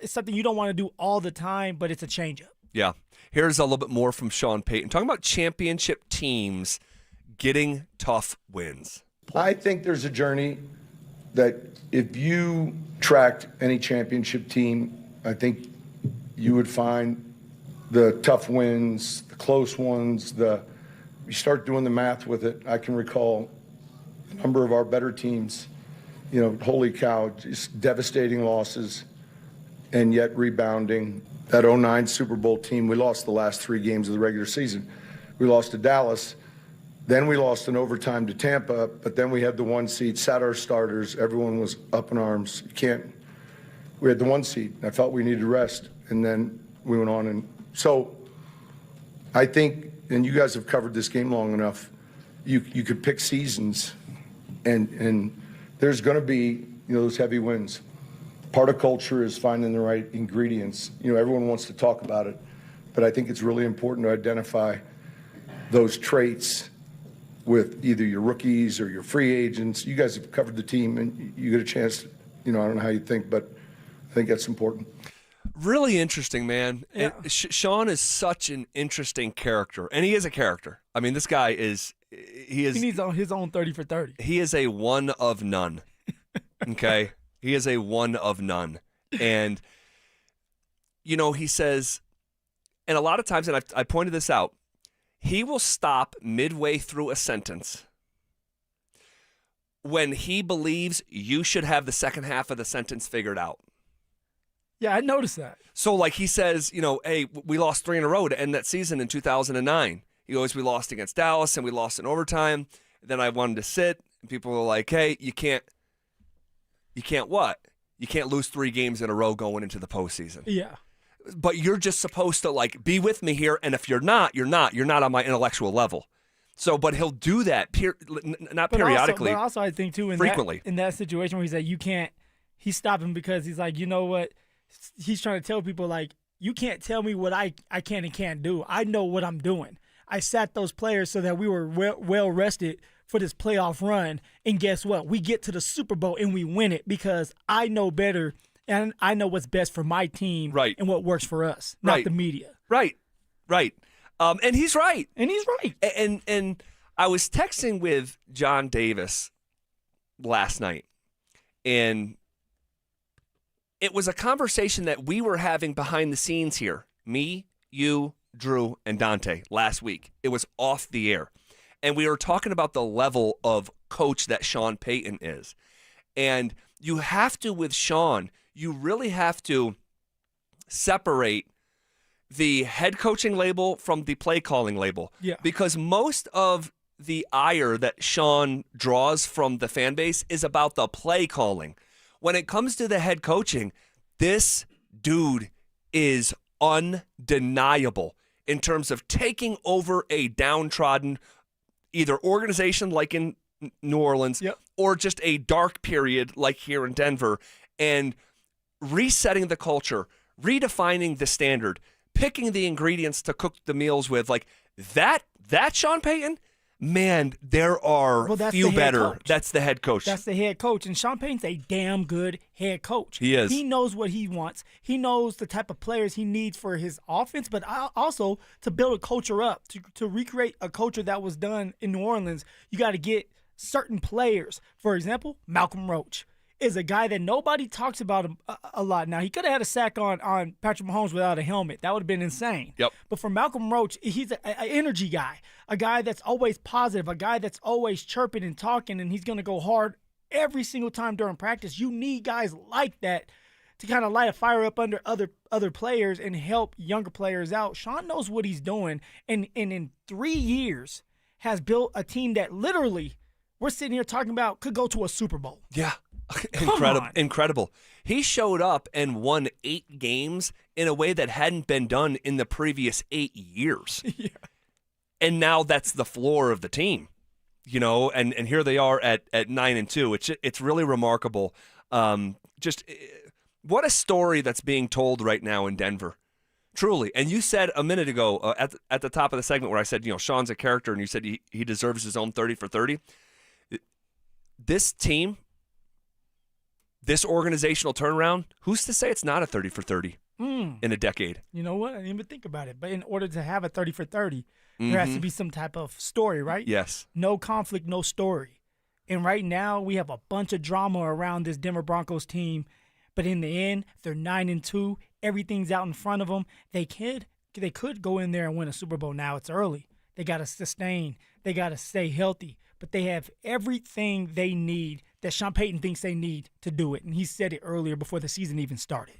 It's something you don't want to do all the time, but it's a changeup. Yeah. Here's a little bit more from Sean Payton. Talking about championship teams getting tough wins. I think there's a journey that if you tracked any championship team, I think you would find the tough wins, the close ones, you start doing the math with it. I can recall a number of our better teams, holy cow, just devastating losses and yet rebounding. That 2009 Super Bowl team, we lost the last 3 games of the regular season. We lost to Dallas. Then we lost in overtime to Tampa, but then we had the 1 seed, sat our starters. Everyone was up in arms. We had the 1 seed. I felt we needed rest, and then we went on. And so I think, and you guys have covered this game long enough, you could pick seasons, and there's going to be those heavy wins. Part of culture is finding the right ingredients. Everyone wants to talk about it, but I think it's really important to identify those traits with either your rookies or your free agents. You guys have covered the team, and you get a chance, I don't know how you think, but I think that's important. Really interesting, man. Yeah. Sean is such an interesting character, and he is a character. I mean, this guy is he needs his own 30 for 30. He is a one of none, okay? He is a one of none. And, he says, and a lot of times, and I pointed this out, he will stop midway through a sentence when he believes you should have the second half of the sentence figured out. Yeah, I noticed that. So, like he says, hey, we lost 3 in a row to end that season in 2009. He goes, we lost against Dallas, and we lost in overtime. Then I wanted to sit, and people were like, hey, you can't what? You can't lose 3 games in a row going into the postseason. Yeah. But you're just supposed to be with me here, and if you're not on my intellectual level. So, but he'll do that not periodically. But also I think too frequently in that situation where he's like, you can't. He's stopping because he's like, you know what? He's trying to tell people you can't tell me what I can and can't do. I know what I'm doing. I sat those players so that we were well rested for this playoff run, and guess what? We get to the Super Bowl and we win it because I know better. And I know what's best for my team and what works for us, not the media. Right. And he's right. And he's right. And I was texting with John Davis last night, and it was a conversation that we were having behind the scenes here. Me, you, Drew, and Dante last week. It was off the air. And we were talking about the level of coach that Sean Payton is. And you have to, with Sean, you really have to separate the head coaching label from the play calling label. Yeah. Because most of the ire that Sean draws from the fan base is about the play calling. When it comes to the head coaching, this dude is undeniable in terms of taking over a downtrodden either organization like in New Orleans or just a dark period like here in Denver and resetting the culture, redefining the standard, picking the ingredients to cook the meals with. Like that Sean Payton, man, there are few better. That's the head coach. That's the head coach. And Sean Payton's a damn good head coach. He is. He knows what he wants. He knows the type of players he needs for his offense, but also to build a culture up, to recreate a culture that was done in New Orleans. You got to get certain players. For example, Malcolm Roach is a guy that nobody talks about him a lot. Now, he could have had a sack on Patrick Mahomes without a helmet. That would have been insane. Yep. But for Malcolm Roach, he's an energy guy, a guy that's always positive, a guy that's always chirping and talking, and he's going to go hard every single time during practice. You need guys like that to kind of light a fire up under other players and help younger players out. Sean knows what he's doing, and in 3 years has built a team that literally we're sitting here talking about could go to a Super Bowl. Yeah. on. Incredible. He showed up and won 8 games in a way that hadn't been done in the previous 8 years. Yeah. And now that's the floor of the team, and here they are at 9-2. It's really remarkable. Just what a story that's being told right now in Denver. Truly. And you said a minute ago at the top of the segment where I said, Sean's a character, and you said he deserves his own 30 for 30. This team, this organizational turnaround, who's to say it's not a 30 for 30 in a decade? You know what? I didn't even think about it. But in order to have a 30 for 30, there has to be some type of story, right? Yes. No conflict, no story. And right now, we have a bunch of drama around this Denver Broncos team. But in the end, they're 9-2. Everything's out in front of them. They could go in there and win a Super Bowl. Now it's early. They got to sustain. They got to stay healthy. But they have everything they need that Sean Payton thinks they need to do it. And he said it earlier before the season even started.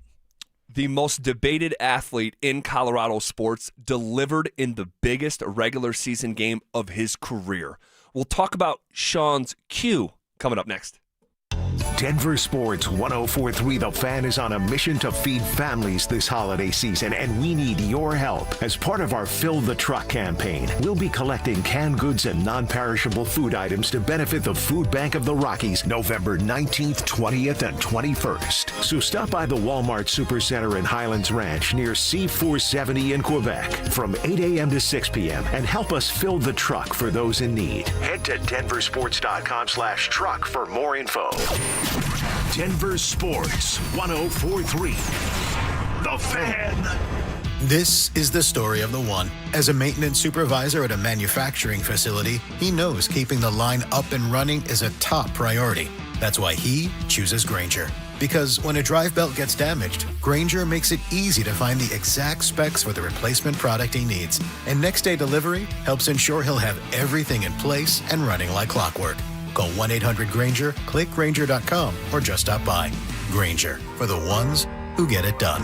The most debated athlete in Colorado sports delivered in the biggest regular season game of his career. We'll talk about Sean's Q coming up next. Denver Sports 104.3 The Fan is on a mission to feed families this holiday season, and we need your help. As part of our Fill the Truck campaign, we'll be collecting canned goods and non-perishable food items to benefit the Food Bank of the Rockies November 19th, 20th, and 21st. So stop by the Walmart Supercenter in Highlands Ranch near C470 in Quebec from 8 a.m. to 6 p.m. and help us fill the truck for those in need. Head to denversports.com/truck for more info. Denver Sports 104.3 The Fan. This is the story of the one. As a maintenance supervisor at a manufacturing facility, he knows keeping the line up and running is a top priority. That's why he chooses Grainger. Because when a drive belt gets damaged, Grainger makes it easy to find the exact specs for the replacement product he needs. And next day delivery helps ensure he'll have everything in place and running like clockwork. Call 1-800-GRAINGER, click Grainger.com, or just stop by. Grainger, for the ones who get it done.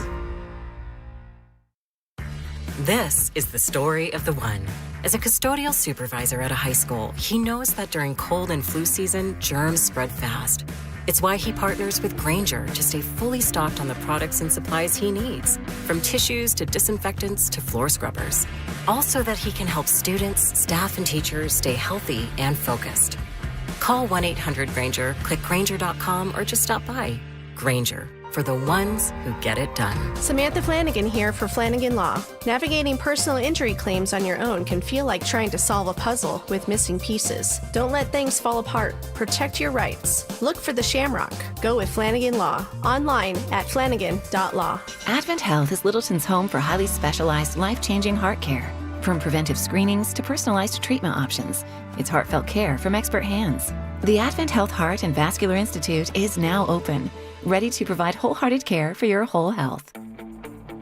This is the story of the one. As a custodial supervisor at a high school, he knows that during cold and flu season, germs spread fast. It's why he partners with Grainger to stay fully stocked on the products and supplies he needs, from tissues to disinfectants to floor scrubbers. Also that he can help students, staff, and teachers stay healthy and focused. Call 1-800-GRAINGER, click Grainger.com, or just stop by. Grainger, for the ones who get it done. Samantha Flanagan here for Flanagan Law. Navigating personal injury claims on your own can feel like trying to solve a puzzle with missing pieces. Don't let things fall apart. Protect your rights. Look for the Shamrock. Go with Flanagan Law. Online at flanagan.law. Advent Health is Littleton's home for highly specialized, life-changing heart care. From preventive screenings to personalized treatment options, it's heartfelt care from expert hands. The Advent Health Heart and Vascular Institute is now open, ready to provide wholehearted care for your whole health.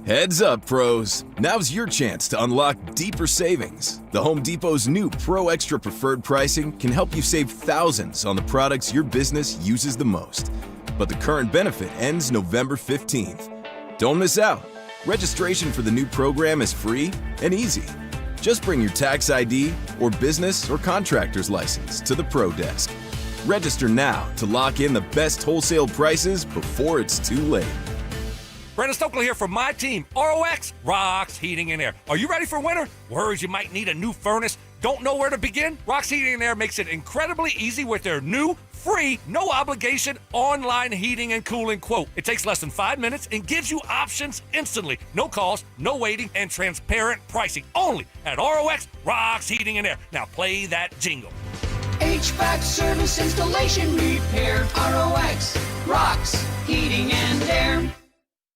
Heads up, pros. Now's your chance to unlock deeper savings. The Home Depot's new Pro Extra Preferred pricing can help you save thousands on the products your business uses the most. But the current benefit ends November 15th. Don't miss out. Registration for the new program is free and easy. Just bring your tax ID or business or contractor's license to the Pro Desk. Register now to lock in the best wholesale prices before it's too late. Brandon Stokely here from my team, ROX Rocks Heating and Air. Are you ready for winter? Worries you might need a new furnace? Don't know where to begin? Rocks Heating and Air makes it incredibly easy with their new, free, no obligation online heating and cooling quote. It takes less than 5 minutes and gives you options instantly. No calls, no waiting, and transparent pricing. Only at ROX Rocks Heating and Air. Now play that jingle. HVAC service, installation, repair. ROX Rocks Heating and Air.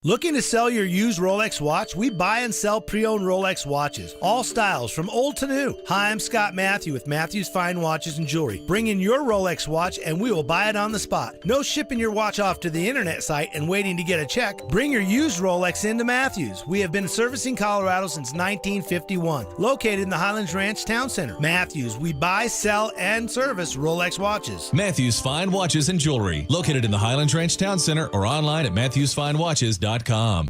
Looking to sell your used Rolex watch? We buy and sell pre-owned Rolex watches. All styles, from old to new. Hi, I'm Scott Matthew with Matthew's Fine Watches and Jewelry. Bring in your Rolex watch and we will buy it on the spot. No shipping your watch off to the internet site and waiting to get a check. Bring your used Rolex into Matthews. We have been servicing Colorado since 1951. Located in the Highlands Ranch Town Center. Matthews, we buy, sell, and service Rolex watches. Matthews Fine Watches and Jewelry. Located in the Highlands Ranch Town Center or online at MatthewsFineWatches.com.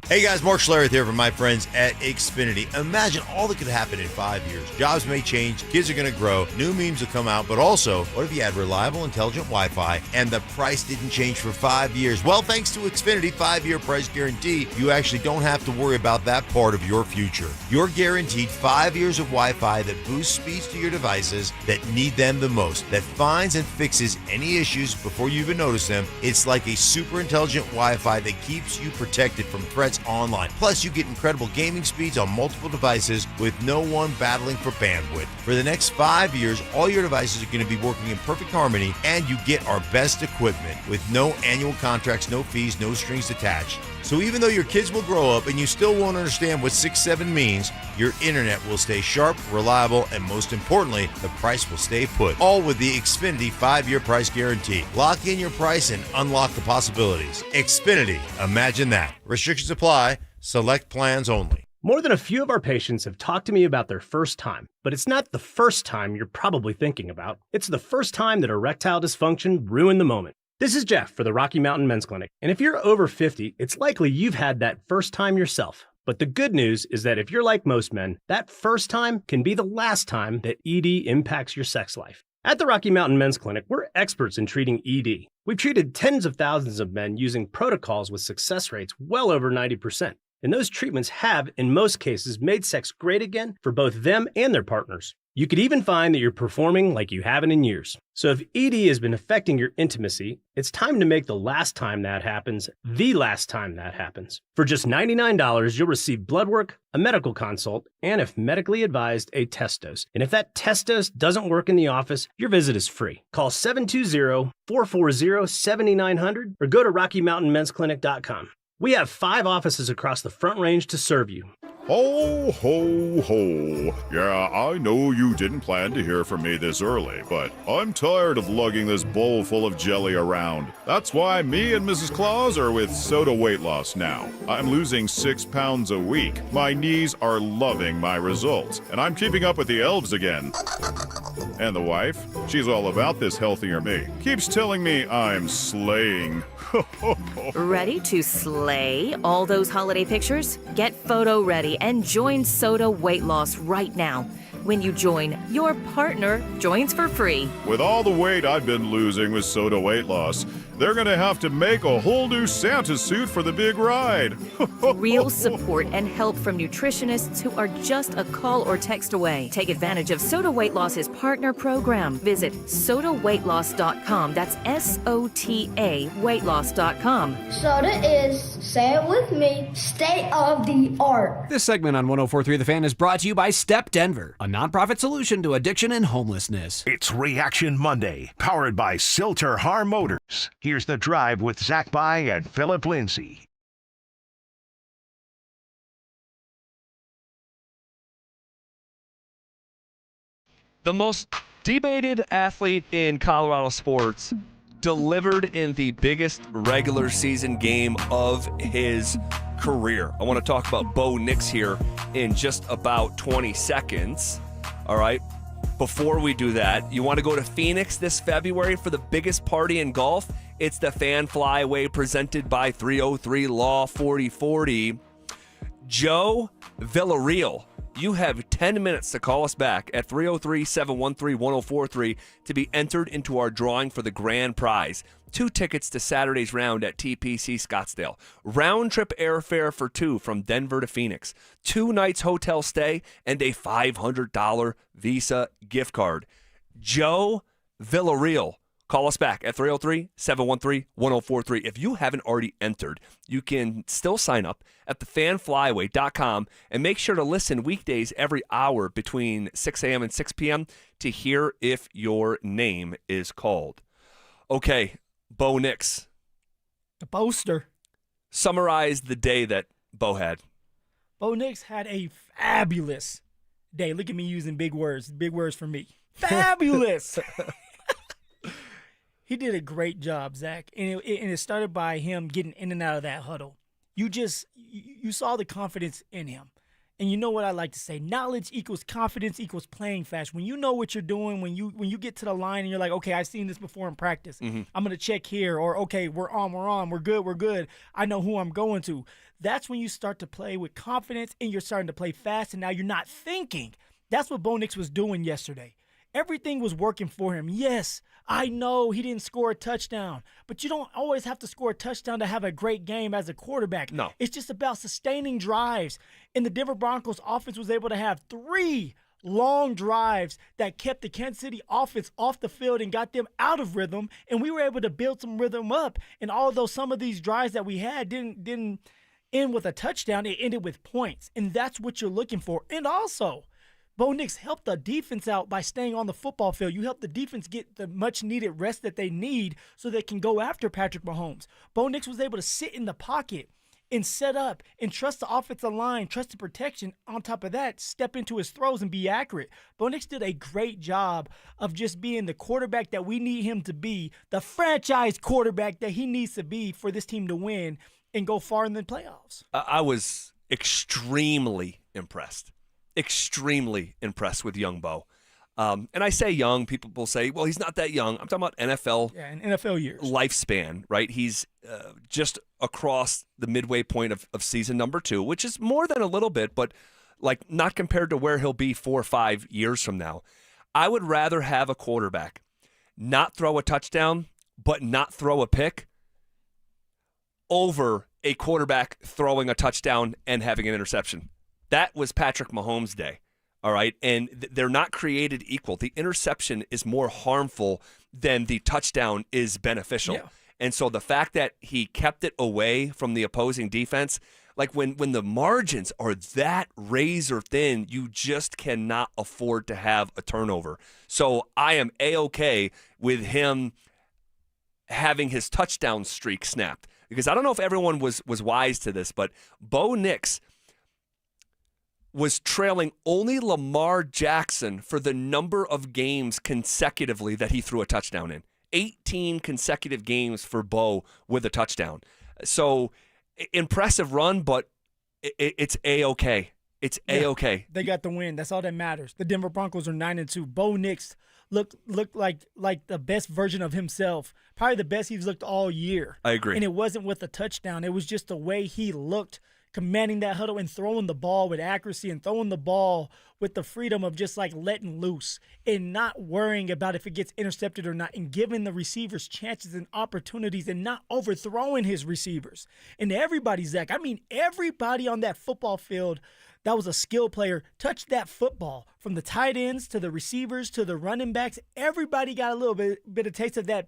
Hey guys, Mark Schlereth here from my friends at Xfinity. Imagine all that could happen in 5 years. Jobs may change, kids are going to grow, new memes will come out, but also, what if you had reliable, intelligent Wi-Fi and the price didn't change for 5 years? Well, thanks to Xfinity 5-year price guarantee, you actually don't have to worry about that part of your future. You're guaranteed 5 years of Wi-Fi that boosts speeds to your devices that need them the most, that finds and fixes any issues before you even notice them. It's like a super intelligent Wi-Fi that keeps you protected from threats online. Plus, you get incredible gaming speeds on multiple devices with no one battling for bandwidth. For the next 5 years, all your devices are going to be working in perfect harmony, and you get our best equipment with no annual contracts, no fees, no strings attached. So even though your kids will grow up and you still won't understand what 6-7 means, your internet will stay sharp, reliable, and most importantly, the price will stay put. All with the Xfinity 5-year price guarantee. Lock in your price and unlock the possibilities. Xfinity, imagine that. Restrictions apply. Select plans only. More than a few of our patients have talked to me about their first time, but it's not the first time you're probably thinking about. It's the first time that erectile dysfunction ruined the moment. This is Jeff for the Rocky Mountain Men's Clinic, and if you're over 50, it's likely you've had that first time yourself. But the good news is that if you're like most men, that first time can be the last time that ED impacts your sex life. At the Rocky Mountain Men's Clinic, we're experts in treating ED. We've treated tens of thousands of men using protocols with success rates well over 90%. And those treatments have, in most cases, made sex great again for both them and their partners. You could even find that you're performing like you haven't in years. So if ED has been affecting your intimacy, it's time to make the last time that happens the last time that happens. For just $99, you'll receive blood work, a medical consult, and if medically advised, a test dose. And if that test dose doesn't work in the office, your visit is free. Call 720-440-7900 or go to RockyMountainMen'sClinic.com. We have 5 offices across the Front Range to serve you. Ho, ho, ho. Yeah, I know you didn't plan to hear from me this early, but I'm tired of lugging this bowl full of jelly around. That's why me and Mrs. Claus are with Soda Weight Loss now. I'm losing 6 pounds a week. My knees are loving my results, and I'm keeping up with the elves again. And the wife, she's all about this healthier me. Keeps telling me I'm slaying. Ready to slay all those holiday pictures? Get photo ready and join Soda Weight Loss right now. When you join, your partner joins for free. With all the weight I've been losing with Soda Weight Loss, they're gonna have to make a whole new Santa suit for the big ride. Real support and help from nutritionists who are just a call or text away. Take advantage of Soda Weight Loss's partner program. Visit sodaweightloss.com. That's SOTA weightloss.com. Soda is, say it with me, state of the art. This segment on 104.3 The Fan is brought to you by Step Denver, a nonprofit solution to addiction and homelessness. It's Reaction Monday, powered by Silter Har Motors. Here's The Drive with Zach By and Phillip Lindsay. The most debated athlete in Colorado sports delivered in the biggest regular season game of his career. I want to talk about Bo Nix here in just about 20 seconds. All right. Before we do that, you want to go to Phoenix this February for the biggest party in golf? It's the Fan Flyaway presented by 303 Law 4040. Joe Villarreal, you have 10 minutes to call us back at 303-713-1043 to be entered into our drawing for the grand prize. 2 tickets to Saturday's round at TPC Scottsdale. Round-trip airfare for 2 from Denver to Phoenix. 2 nights hotel stay and a $500 Visa gift card. Joe Villarreal. Call us back at 303-713-1043. If you haven't already entered, you can still sign up at thefanflyaway.com and make sure to listen weekdays every hour between 6 a.m. and 6 p.m. to hear if your name is called. Okay, Bo Nix. The boaster. Summarize the day that Bo had. Bo Nix had a fabulous day. Look at me using big words for me. Fabulous. He did a great job, Zach, and it started by him getting in and out of that huddle. You saw the confidence in him. And you know what I like to say, knowledge equals confidence equals playing fast. When you know what you're doing, when you get to the line and you're like, okay, I've seen this before in practice. I'm going to check here, or okay, we're on, we're good. I know who I'm going to. That's when you start to play with confidence and you're starting to play fast, and now you're not thinking. That's what Bo Nix was doing yesterday. Everything was working for him. Yes, I know he didn't score a touchdown, but you don't always have to score a touchdown to have a great game as a quarterback. No. It's just about sustaining drives. And the Denver Broncos offense was able to have 3 long drives that kept the Kansas City offense off the field and got them out of rhythm, and we were able to build some rhythm up. And although some of these drives that we had didn't end with a touchdown, it ended with points, and that's what you're looking for. And also, Bo Nix helped the defense out by staying on the football field. You help the defense get the much-needed rest that they need so they can go after Patrick Mahomes. Bo Nix was able to sit in the pocket and set up and trust the offensive line, trust the protection. On top of that, step into his throws and be accurate. Bo Nix did a great job of just being the quarterback that we need him to be, the franchise quarterback that he needs to be for this team to win and go far in the playoffs. I was extremely impressed with young Bo. And I say young, people will say, well, he's not that young. I'm talking about NFL. Yeah, in NFL years. Lifespan, right? He's just across the midway point of season number 2, which is more than a little bit, but like not compared to where he'll be 4 or 5 years from now. I would rather have a quarterback not throw a touchdown, but not throw a pick over a quarterback throwing a touchdown and having an interception. That was Patrick Mahomes' day, all right? And they're not created equal. The interception is more harmful than the touchdown is beneficial. Yeah. And so the fact that he kept it away from the opposing defense, like when the margins are that razor thin, you just cannot afford to have a turnover. So I am A-okay with him having his touchdown streak snapped. Because I don't know if everyone was wise to this, but Bo Nix was trailing only Lamar Jackson for the number of games consecutively that he threw a touchdown in. 18 consecutive games for Bo with a touchdown. So impressive run, but it's A-okay. It's A-okay. They got the win. That's all that matters. The Denver Broncos are 9-2. Bo Nix looked like the best version of himself. Probably the best he's looked all year. I agree. And it wasn't with a touchdown. It was just the way he looked, commanding that huddle and throwing the ball with accuracy and throwing the ball with the freedom of just like letting loose and not worrying about if it gets intercepted or not, and giving the receivers chances and opportunities and not overthrowing his receivers. And everybody, Zach, I mean everybody on that football field that was a skill player touched that football, from the tight ends to the receivers to the running backs. Everybody got a little bit of taste of that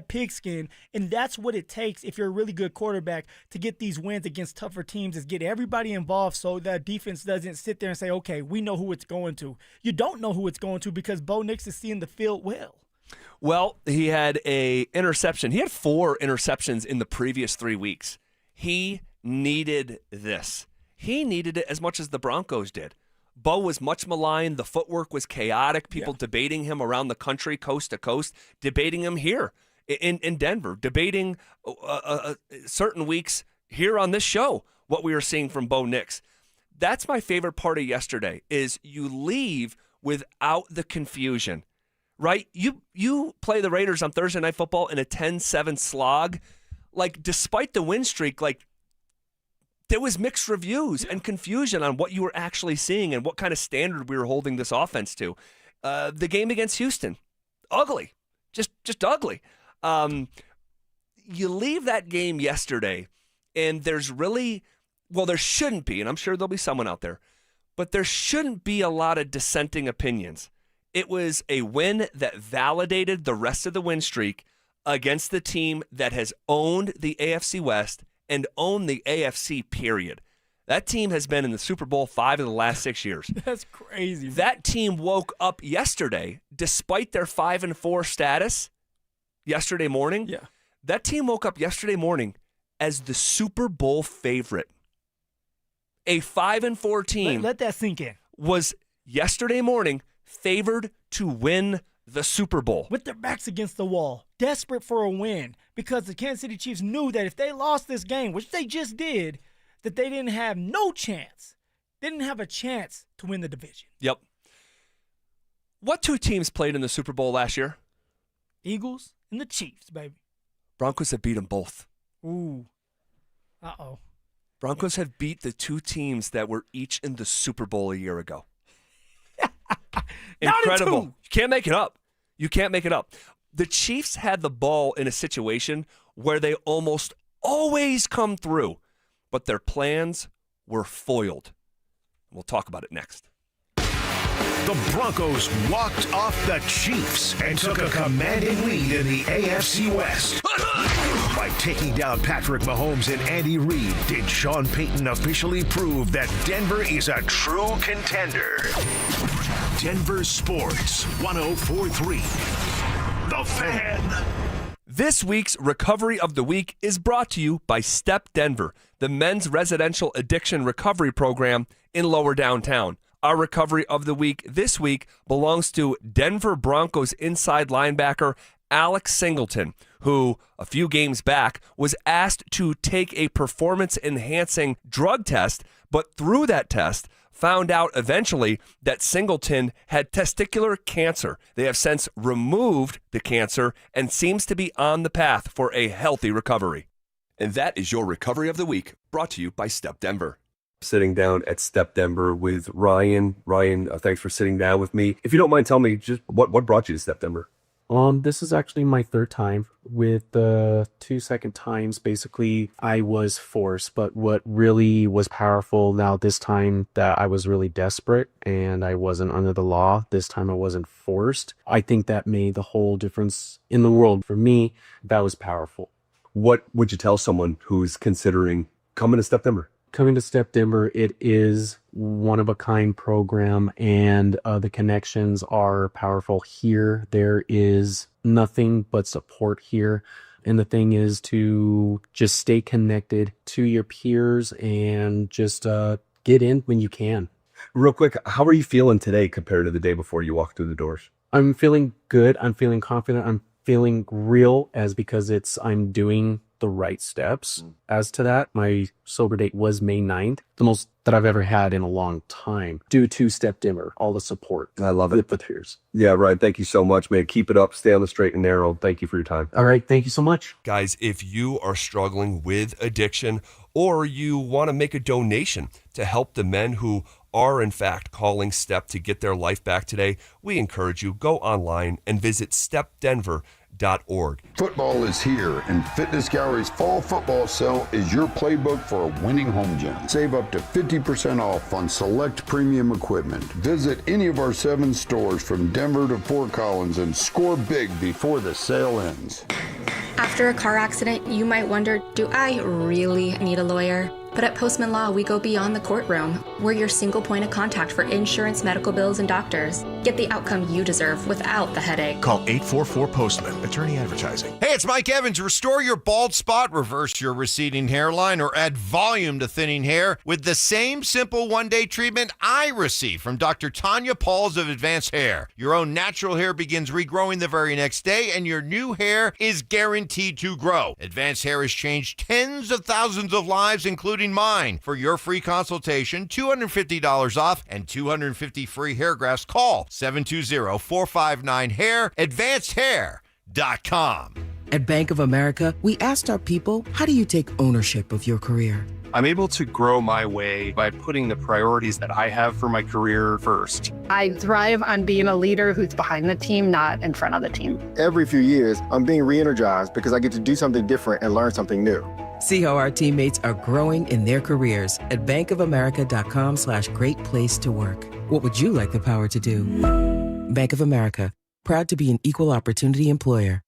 pigskin, and that's what it takes if you're a really good quarterback to get these wins against tougher teams, is get everybody involved so that defense doesn't sit there and say, okay, we know who it's going to. You don't know who it's going to because Bo Nix is seeing the field well. Well, he had a interception. He had 4 interceptions in the previous 3 weeks. He needed this. He needed it as much as the Broncos did. Bo was much maligned. The footwork was chaotic. People debating him around the country, coast to coast, debating him here in Denver, debating certain weeks here on this show what we were seeing from Bo Nix. That's my favorite part of yesterday, is you leave without the confusion, right? You play the Raiders on Thursday Night Football in a 10-7 slog. Like, despite the win streak, like, there was mixed reviews and confusion on what you were actually seeing and what kind of standard we were holding this offense to. The game against Houston, ugly, just ugly. You leave that game yesterday, and there's really, well, there shouldn't be, and I'm sure there'll be someone out there, but there shouldn't be a lot of dissenting opinions. It was a win that validated the rest of the win streak against the team that has owned the AFC West and owned the AFC, period. That team has been in the Super Bowl 5 of the last 6 years. That's crazy. That team woke up yesterday, despite their 5-4 status yesterday morning. Yeah. That team woke up yesterday morning as the Super Bowl favorite. A 5-4 team. Let that sink in. Was yesterday morning favored to win the Super Bowl. With their backs against the wall, desperate for a win, because the Kansas City Chiefs knew that if they lost this game, which they just did, that they didn't have no chance. They didn't have a chance to win the division. Yep. What two teams played in the Super Bowl last year? Eagles and the Chiefs, baby. Broncos have beat them both. Ooh. Uh-oh. Broncos have beat the two teams that were each in the Super Bowl a year ago. Incredible. You can't make it up. You can't make it up. The Chiefs had the ball in a situation where they almost always come through, but their plans were foiled. We'll talk about it next. The Broncos walked off the Chiefs and took a commanding lead in the AFC West. By taking down Patrick Mahomes and Andy Reid, did Sean Payton officially prove that Denver is a true contender? Denver Sports 104.3. The Fan. This week's Recovery of the Week is brought to you by Step Denver, the men's residential addiction recovery program in Lower Downtown. Our Recovery of the Week this week belongs to Denver Broncos inside linebacker Alex Singleton, who a few games back was asked to take a performance-enhancing drug test, but through that test found out eventually that Singleton had testicular cancer. They have since removed the cancer and seems to be on the path for a healthy recovery. And that is your Recovery of the Week, brought to you by Step Denver. Sitting down at Step Denver with Ryan. Ryan, thanks for sitting down with me. If you don't mind, tell me just what brought you to Step Denver? This is actually my third time. With the 2 second times, basically, I was forced. But what really was powerful now this time, that I was really desperate and I wasn't under the law. This time I wasn't forced. I think that made the whole difference in the world. For me, that was powerful. What would you tell someone who's considering coming to Step Denver? Coming to Step Denver, it is one-of-a-kind program, and the connections are powerful here. There is nothing but support here. And the thing is to just stay connected to your peers and just get in when you can. Real quick, how are you feeling today compared to the day before you walked through the doors? I'm feeling good. I'm feeling confident. I'm feeling real, as because I'm doing the right steps. As to that, my sober date was May 9th, the most that I've ever had in a long time, due to Step Denver, all the support. I love it. With peers. Yeah, right. Thank you so much, man. Keep it up. Stay on the straight and narrow. Thank you for your time. All right. Thank you so much. Guys, if you are struggling with addiction or you want to make a donation to help the men who are in fact calling Step to get their life back today, we encourage you, go online and visit stepdenver.org. Football is here, and Fitness Gallery's fall football sale is your playbook for a winning home gym. Save up to 50% off on select premium equipment. Visit any of our 7 stores from Denver to Fort Collins and score big before the sale ends. After a car accident, you might wonder, do I really need a lawyer? But at Postman Law, we go beyond the courtroom. We're your single point of contact for insurance, medical bills, and doctors. Get the outcome you deserve without the headache. Call 844-POSTMAN. Attorney Advertising. Hey, it's Mike Evans. Restore your bald spot, reverse your receding hairline, or add volume to thinning hair with the same simple one-day treatment I receive from Dr. Tanya Pauls of Advanced Hair. Your own natural hair begins regrowing the very next day, and your new hair is guaranteed to grow. Advanced Hair has changed tens of thousands of lives, including mine. For your free consultation, $250 off and 250 free hair grafts. Call 720-459-HAIR, advancedhair.com. At Bank of America, we asked our people, how do you take ownership of your career? I'm able to grow my way by putting the priorities that I have for my career first. I thrive on being a leader who's behind the team, not in front of the team. Every few years, I'm being re-energized because I get to do something different and learn something new. See how our teammates are growing in their careers at bankofamerica.com/great place to work. What would you like the power to do? Bank of America, proud to be an equal opportunity employer.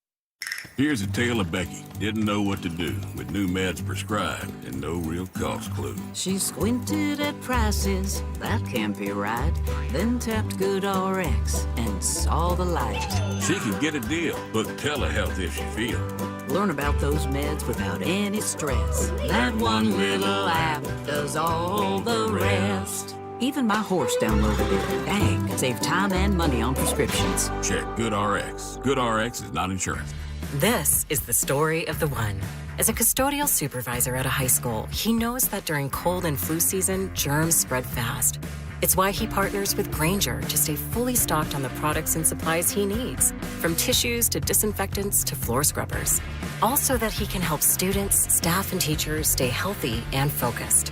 Here's a tale of Becky. Didn't know what to do with new meds prescribed and no real cost clue. She squinted at prices, that can't be right. Then tapped GoodRx and saw the light. She could get a deal, book telehealth if she feels. Learn about those meds without any stress. That one little app does all the rest. Even my horse downloaded it. Dang, save time and money on prescriptions. Check GoodRx. GoodRx is not insurance. This is the story of the one. As a custodial supervisor at a high school, he knows that during cold and flu season, germs spread fast. It's why he partners with Grainger to stay fully stocked on the products and supplies he needs, from tissues to disinfectants to floor scrubbers. Also that he can help students, staff, and teachers stay healthy and focused.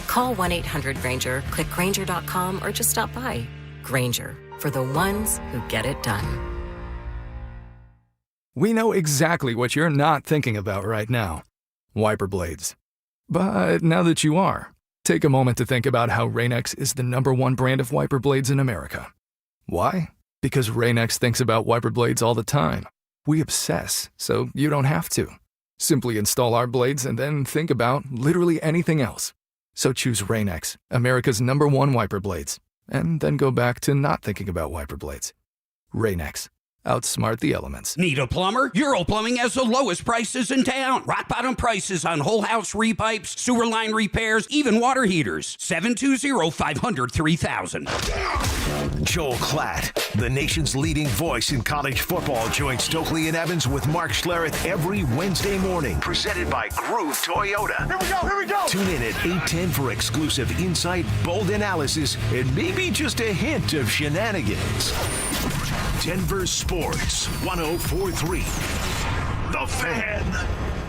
Call 1-800-GRAINGER, click Grainger.com, or just stop by. Grainger, for the ones who get it done. We know exactly what you're not thinking about right now. Wiper blades. But now that you are, take a moment to think about how Rain-X is the #1 brand of wiper blades in America. Why? Because Rain-X thinks about wiper blades all the time. We obsess, so you don't have to. Simply install our blades and then think about literally anything else. So choose Rain-X, America's #1 wiper blades, and then go back to not thinking about wiper blades. Rain-X. Outsmart the elements. Need a plumber? Euro Plumbing has the lowest prices in town. Rock bottom prices on whole house repipes, sewer line repairs, even water heaters. 720-500-3000. Joel Klatt, the nation's leading voice in college football, joins Stokely and Evans with Mark Schlereth every Wednesday morning. Presented by Groove Toyota. Here we go. Tune in at 8:10 for exclusive insight, bold analysis, and maybe just a hint of shenanigans. Denver Sports 104.3. The Fan.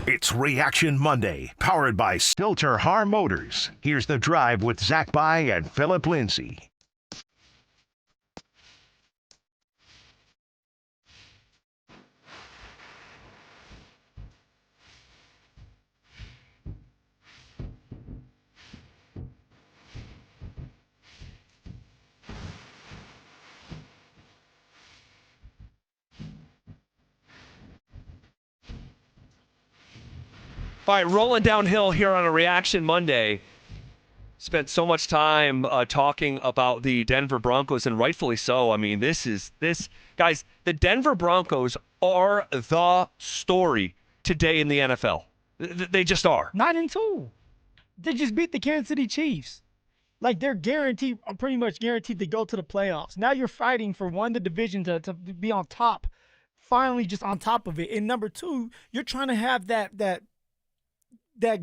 It's Reaction Monday, powered by Stilter Har Motors. Here's The Drive with Zach By and Phillip Lindsay. All right, rolling downhill here on a Reaction Monday. Spent so much time talking about the Denver Broncos, and rightfully so. I mean, guys, the Denver Broncos are the story today in the NFL. They just are. 9-2. They just beat the Kansas City Chiefs. Like, they're pretty much guaranteed to go to the playoffs. Now you're fighting for the division to be on top, finally just on top of it. And number two, you're trying to have that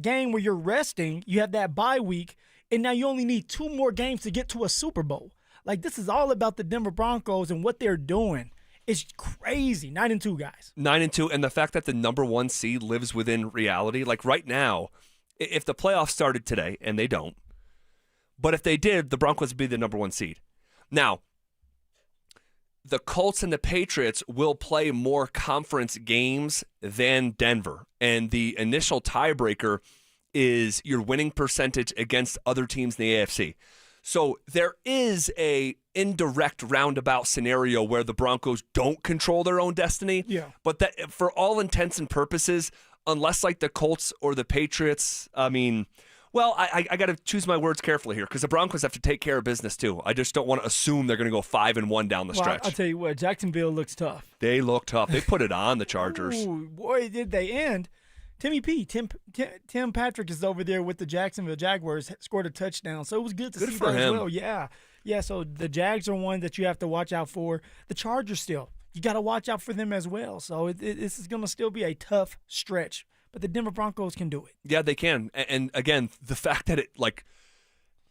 game where you're resting, you have that bye week, and now you only need 2 more games to get to a Super Bowl. Like, this is all about the Denver Broncos and what they're doing. It's crazy. 9-2, guys. 9-2, and the fact that the #1 seed lives within reality. Like, right now, if the playoffs started today, and they don't, but if they did, the Broncos would be the #1 seed. Now, the Colts and the Patriots will play more conference games than Denver. And the initial tiebreaker is your winning percentage against other teams in the AFC. So there is a indirect roundabout scenario where the Broncos don't control their own destiny. Yeah. But that, for all intents and purposes, unless like the Colts or the Patriots, I mean, Well, I got to choose my words carefully here because the Broncos have to take care of business too. I just don't want to assume they're going to go 5-1 down the stretch. I'll tell you what, Jacksonville looks tough. They look tough. They put it on the Chargers. Ooh, boy, did they end. Tim Patrick is over there with the Jacksonville Jaguars, scored a touchdown. So it was good to see that as well. Yeah, so the Jags are one that you have to watch out for. The Chargers still, you got to watch out for them as well. So this is going to still be a tough stretch. But the Denver Broncos can do it. Yeah, they can. And again, the fact that it, like,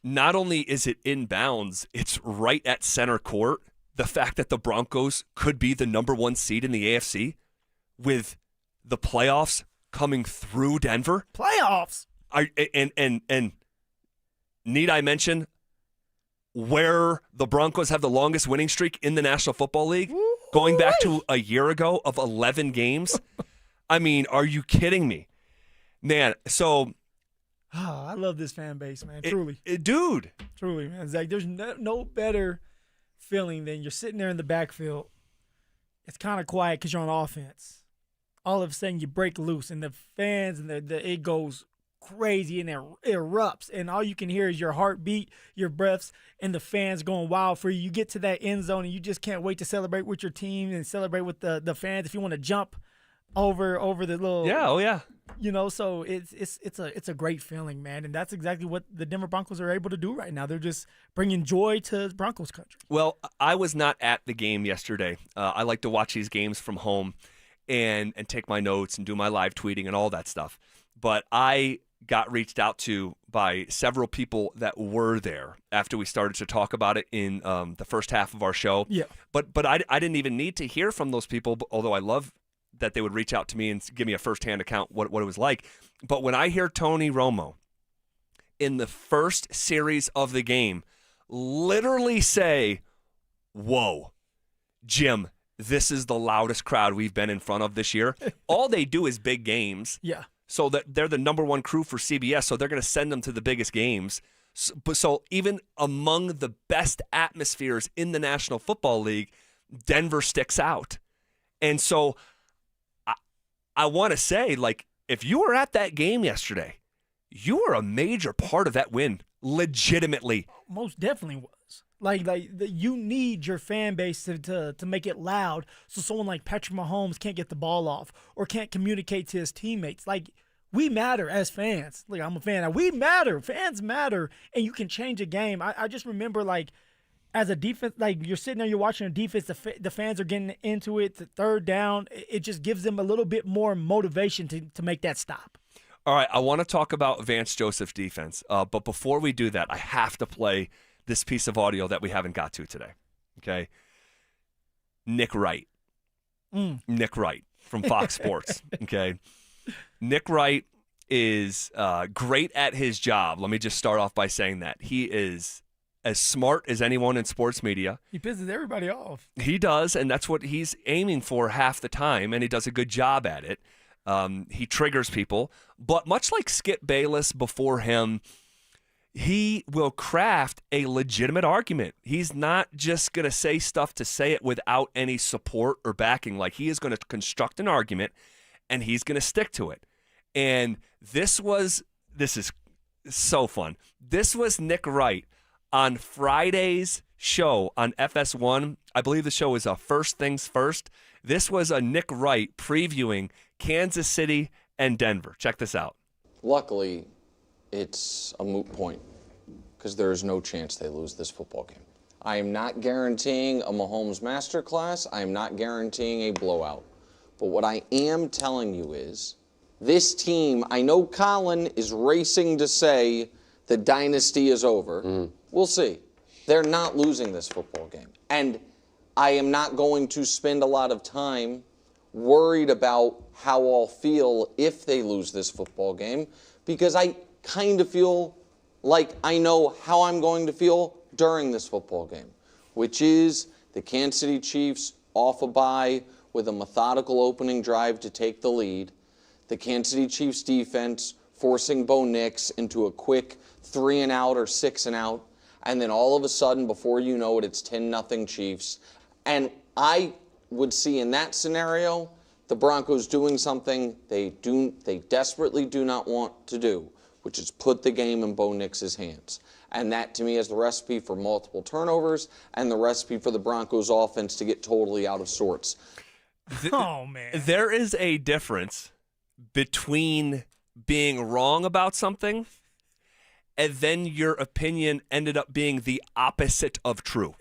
not only is it inbounds, it's right at center court. The fact that the Broncos could be the number 1 seed in the AFC with the playoffs coming through Denver. Playoffs? And need I mention where the Broncos have the longest winning streak in the National Football League, going back to a year ago of 11 games? I mean, are you kidding me? Man, so... I love this fan base, man, truly. Dude. Truly, man. Zach, there's no better feeling than you're sitting there in the backfield. It's kind of quiet because you're on offense. All of a sudden, you break loose, and the fans, and it goes crazy, and it erupts, and all you can hear is your heartbeat, your breaths, and the fans going wild for you. You get to that end zone, and you just can't wait to celebrate with your team and celebrate with the fans. If you want to jump over the little so it's a great feeling, man, and that's exactly what the Denver Broncos are able to do right now. They're just bringing joy to Broncos country. Well, I was not at the game yesterday. I like to watch these games from home and take my notes and do my live tweeting and all that stuff, but I got reached out to by several people that were there after we started to talk about it in the first half of our show. Yeah, but I didn't even need to hear from those people, although I love that they would reach out to me and give me a firsthand account what it was like. But when I hear Tony Romo in the first series of the game literally say, "Whoa, Jim, this is the loudest crowd we've been in front of this year." All they do is big games. Yeah. So that they're the number 1 crew for CBS, so they're going to send them to the biggest games. So even among the best atmospheres in the National Football League, Denver sticks out. And so I want to say, like, if you were at that game yesterday, you were a major part of that win, legitimately. Most definitely was. You need your fan base to make it loud so someone like Patrick Mahomes can't get the ball off or can't communicate to his teammates. Like, we matter as fans. Like, I'm a fan. We matter. Fans matter, and you can change a game. I just remember, like, as a defense, like, you're sitting there, you're watching a defense, the fans are getting into it, the third down. It just gives them a little bit more motivation to make that stop. All right, I want to talk about Vance Joseph's defense. But before we do that, I have to play this piece of audio that we haven't got to today. Okay? Nick Wright. Nick Wright from Fox Sports. Okay? Nick Wright is great at his job. Let me just start off by saying that. He is as smart as anyone in sports media. He pisses everybody off. He does, and that's what he's aiming for half the time, and he does a good job at it. He triggers people, but much like Skip Bayless before him, he will craft a legitimate argument. He's not just going to say stuff to say it without any support or backing. Like, he is going to construct an argument, and he's going to stick to it. And this is so fun. This was Nick Wright on Friday's show on FS1. I believe the show is First Things First. This was a Nick Wright previewing Kansas City and Denver. Check this out. Luckily, it's a moot point because there is no chance they lose this football game. I am not guaranteeing a Mahomes masterclass. I am not guaranteeing a blowout. But what I am telling you is this team, I know Colin is racing to say the dynasty is over. We'll see. They're not losing this football game. And I am not going to spend a lot of time worried about how I'll feel if they lose this football game, because I kind of feel like I know how I'm going to feel during this football game, which is the Kansas City Chiefs off a bye with a methodical opening drive to take the lead, the Kansas City Chiefs defense forcing Bo Nix into a quick 3-and-out or 6-and-out, and then all of a sudden, before you know it, it's 10-0 Chiefs. And I would see in that scenario the Broncos doing something they desperately do not want to do, which is put the game in Bo Nix's hands. And that, to me, is the recipe for multiple turnovers and the recipe for the Broncos offense to get totally out of sorts. Oh, man. There is a difference between being wrong about something and then your opinion ended up being the opposite of true.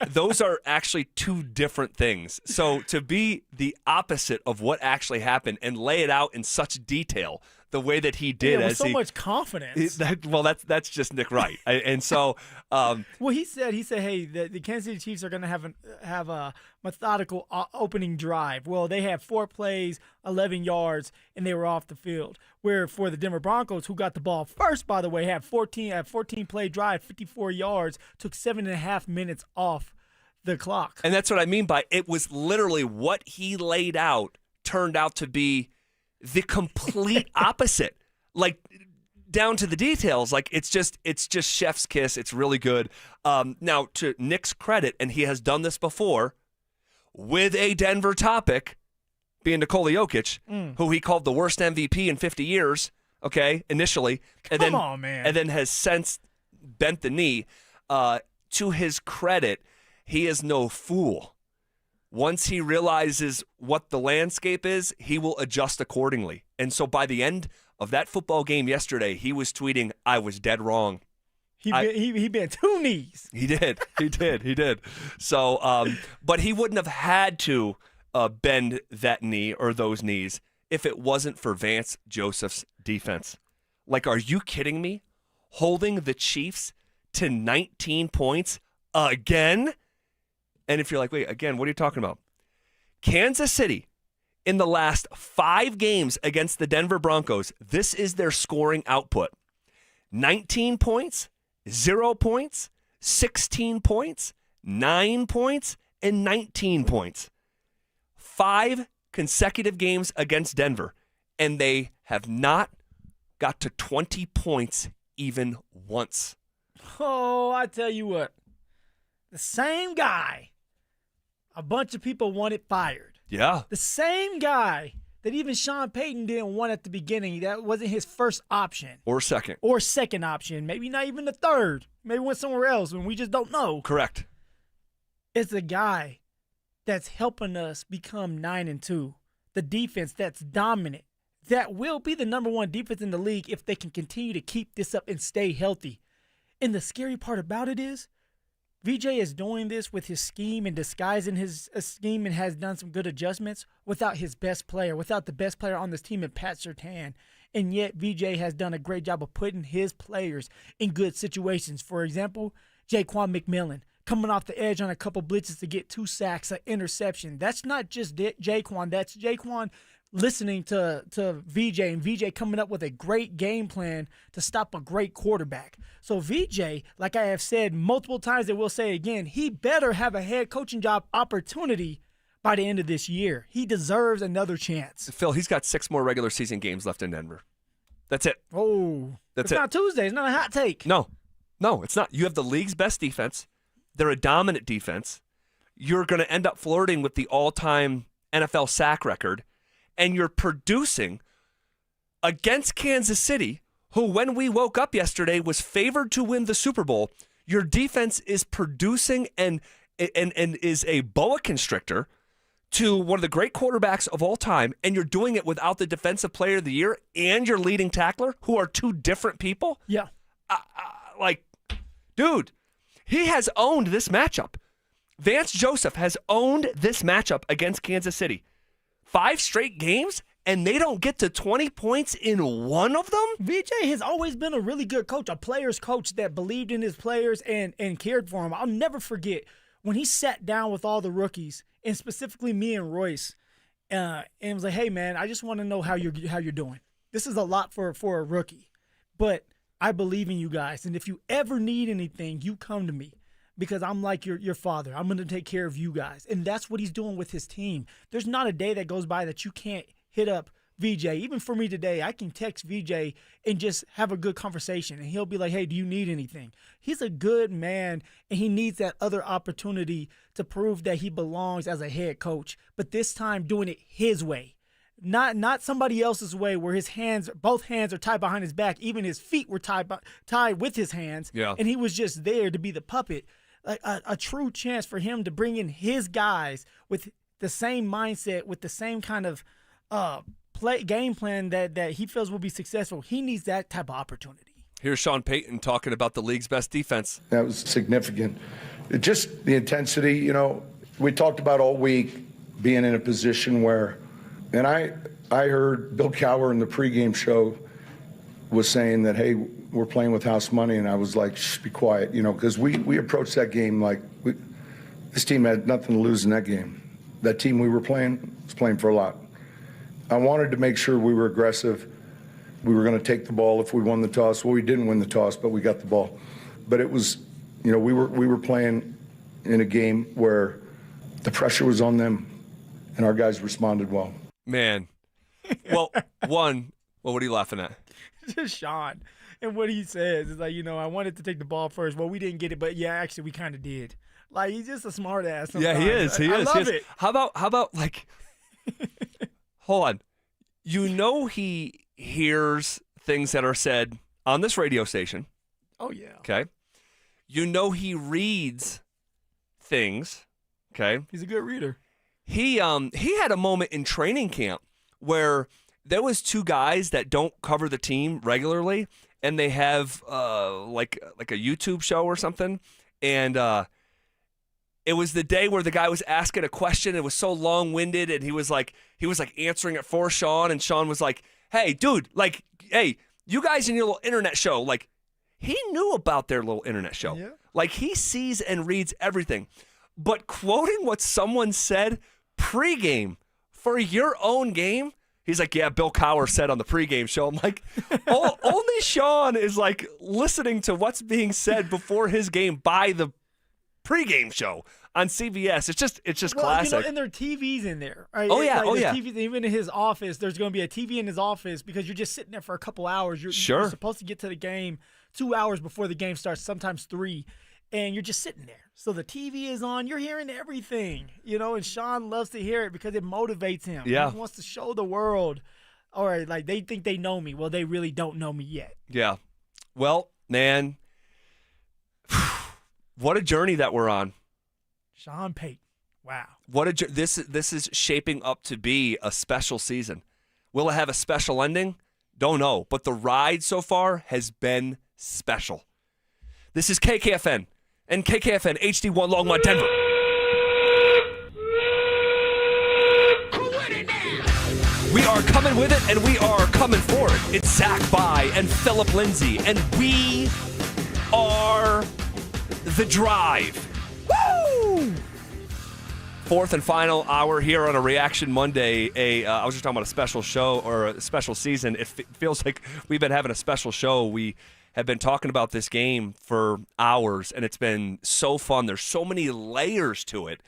Those are actually two different things. So to be the opposite of what actually happened and lay it out in such detail the way that he did, with so much confidence. That's just Nick Wright. Well, he said, hey, the Kansas City Chiefs are going to have a methodical opening drive. Well, they had 4 plays, 11 yards, and they were off the field. Where for the Denver Broncos, who got the ball first, by the way, had 14 play drive, 54 yards, took 7.5 minutes off the clock. And that's what I mean by it was literally what he laid out turned out to be the complete opposite, like down to the details. Like it's just chef's kiss. It's really good. Now, to Nick's credit, and he has done this before with a Denver topic, being Nikola Jokic, who he called the worst MVP in 50 years. Okay, initially, and then has since bent the knee. To his credit, he is no fool. Once he realizes what the landscape is, he will adjust accordingly. And so by the end of that football game yesterday, he was tweeting, "I was dead wrong." He bent 2 knees. He did. So, but he wouldn't have had to bend that knee or those knees if it wasn't for Vance Joseph's defense. Like, are you kidding me? Holding the Chiefs to 19 points again? And if you're like, wait, again, what are you talking about? Kansas City, in the last 5 games against the Denver Broncos, this is their scoring output. 19 points, 0 points, 16 points, 9 points, and 19 points. 5 consecutive games against Denver, and they have not got to 20 points even once. Oh, I tell you what. The same guy a bunch of people wanted fired. Yeah. The same guy that even Sean Payton didn't want at the beginning. That wasn't his first option. Or second. Or second option. Maybe not even the third. Maybe went somewhere else and we just don't know. Correct. It's a guy that's helping us become 9-2. The defense that's dominant. That will be the number 1 defense in the league if they can continue to keep this up and stay healthy. And the scary part about it is, VJ is doing this with his scheme and disguising his scheme and has done some good adjustments without his best player, without the best player on this team in Pat Surtain. And yet VJ has done a great job of putting his players in good situations. For example, Jaquan McMillan coming off the edge on a couple blitzes to get 2 sacks, an interception. That's not just Jaquan. That's Jaquan listening to VJ and VJ coming up with a great game plan to stop a great quarterback. So VJ, like I have said multiple times and will say again, he better have a head coaching job opportunity by the end of this year. He deserves another chance. Phil, he's got 6 more regular season games left in Denver. That's it. Oh, That's it's not Tuesday. It's not a hot take. No, it's not. You have the league's best defense. They're a dominant defense. You're going to end up flirting with the all-time NFL sack record. And you're producing against Kansas City, who when we woke up yesterday was favored to win the Super Bowl. Your defense is producing and is a boa constrictor to one of the great quarterbacks of all time, and you're doing it without the Defensive Player of the Year and your leading tackler, who are 2 different people. Yeah. Dude, he has owned this matchup. Vance Joseph has owned this matchup against Kansas City. 5 straight games, and they don't get to 20 points in one of them? VJ has always been a really good coach, a player's coach that believed in his players and cared for them. I'll never forget when he sat down with all the rookies, and specifically me and Royce, and was like, hey, man, I just want to know how you're doing. This is a lot for a rookie, but I believe in you guys, and if you ever need anything, you come to me. Because I'm like your father. I'm going to take care of you guys. And that's what he's doing with his team. There's not a day that goes by that you can't hit up VJ. Even for me today, I can text VJ and just have a good conversation. And he'll be like, hey, do you need anything? He's a good man, and he needs that other opportunity to prove that he belongs as a head coach. But this time doing it his way. not somebody else's way where both hands are tied behind his back. Even his feet were tied with his hands. Yeah. And he was just there to be the puppet. Like a true chance for him to bring in his guys with the same mindset, with the same kind of game plan that he feels will be successful. He needs that type of opportunity. Here's Sean Payton talking about the league's best defense. That was significant. Just the intensity, we talked about all week being in a position where, and I heard Bill Cowher in the pregame show was saying that, hey, we're playing with house money, and I was like, shh, be quiet, because we approached that game like this team had nothing to lose in that game. That team we were playing was playing for a lot. I wanted to make sure we were aggressive. We were going to take the ball if we won the toss. Well, we didn't win the toss, but we got the ball. But it was, we were playing in a game where the pressure was on them, and our guys responded well. Man. Well, what are you laughing at? Just Sean. And what he says is like, I wanted to take the ball first. Well, we didn't get it, but yeah, actually we kind of did. Like, he's just a smart ass sometimes. Yeah, he is. I love it. How about like, hold on. He hears things that are said on this radio station. Oh, yeah. Okay. He reads things. Okay. He's a good reader. He had a moment in training camp where there was two guys that don't cover the team regularly, and they have like a YouTube show or something, and it was the day where the guy was asking a question. It was so long-winded, and he was like answering it for Sean, and Sean was like, "Hey, dude, like, hey, you guys in your little internet show, like." He knew about their little internet show. Yeah. Like, he sees and reads everything. But quoting what someone said pregame for your own game, he's like, yeah, Bill Cowher said on the pregame show. I'm like, only Sean is like listening to what's being said before his game by the pregame show on CBS. It's just classic. And there are TVs in there. Right? Oh, yeah. TVs, even in his office, there's going to be a TV in his office because you're just sitting there for a couple hours. You're supposed to get to the game 2 hours before the game starts, sometimes 3, and you're just sitting there. So the TV is on. You're hearing everything, and Sean loves to hear it because it motivates him. Yeah. He wants to show the world, all right, like they think they know me. Well, they really don't know me yet. Yeah. Well, man, what a journey that we're on. Sean Payton. Wow. This is shaping up to be a special season. Will it have a special ending? Don't know. But the ride so far has been special. This is KKFN and KKFN HD1 Longmont, Denver. We are coming with it, and we are coming for it. It's Zach By and Phillip Lindsay, and we are The Drive. Woo! Fourth and final hour here on a Reaction Monday. I was just talking about a special show or a special season. It feels like we've been having a special show. We have been talking about this game for hours, and it's been so fun. There's so many layers to it.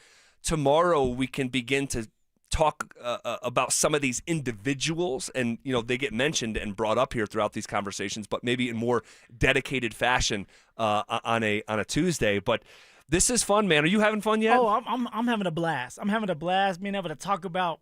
Tomorrow we can begin to talk about some of these individuals, and they get mentioned and brought up here throughout these conversations, but maybe in more dedicated fashion on a Tuesday. But this is fun, man. Are you having fun yet? Oh, I'm having a blast. I'm having a blast being able to talk about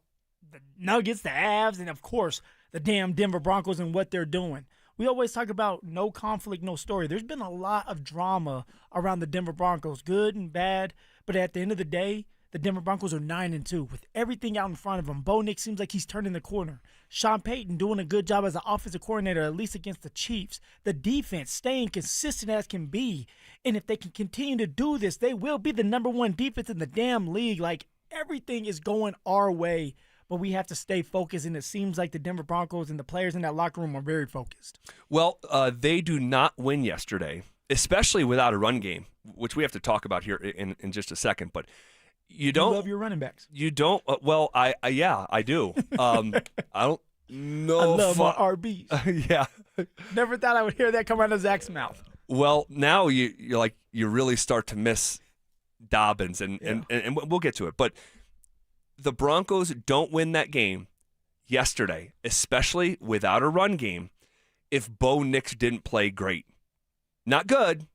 the Nuggets, the Avs, and of course the damn Denver Broncos and what they're doing. We always talk about no conflict, no story. There's been a lot of drama around the Denver Broncos, good and bad. But at the end of the day, the Denver Broncos are 9-2 with everything out in front of them. Bo Nix seems like he's turning the corner. Sean Payton doing a good job as an offensive coordinator, at least against the Chiefs. The defense staying consistent as can be. And if they can continue to do this, they will be the number one defense in the damn league. Like, everything is going our way. But we have to stay focused, and it seems like the Denver Broncos and the players in that locker room are very focused. Well, they do not win yesterday, especially without a run game, which we have to talk about here in just a second. But you don't love your running backs. You don't. Well, I do. I don't know. I love my RBs. Yeah. Never thought I would hear that come out of Zach's mouth. Well, now you really start to miss Dobbins, and we'll get to it, but. The Broncos don't win that game yesterday, especially without a run game, if Bo Nix didn't play great. Not good,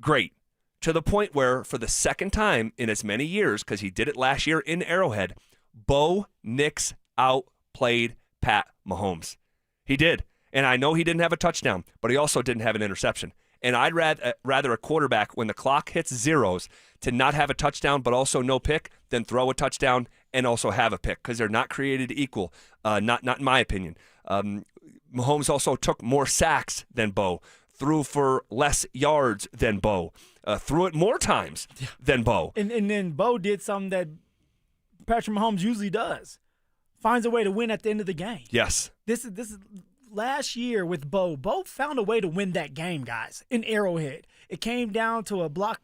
great. To the point where, for the second time in as many years, because he did it last year in Arrowhead, Bo Nix out played Pat Mahomes. He did. And I know he didn't have a touchdown, but he also didn't have an interception. And I'd rather a quarterback, when the clock hits zeros, to not have a touchdown but also no pick than throw a touchdown and also have a pick, because they're not created equal, not in my opinion. Mahomes also took more sacks than Bo, threw for less yards than Bo, threw it more times than Bo. And then Bo did something that Patrick Mahomes usually does, finds a way to win at the end of the game. Yes. This is last year with Bo. Bo found a way to win that game, guys, in Arrowhead. It came down to a block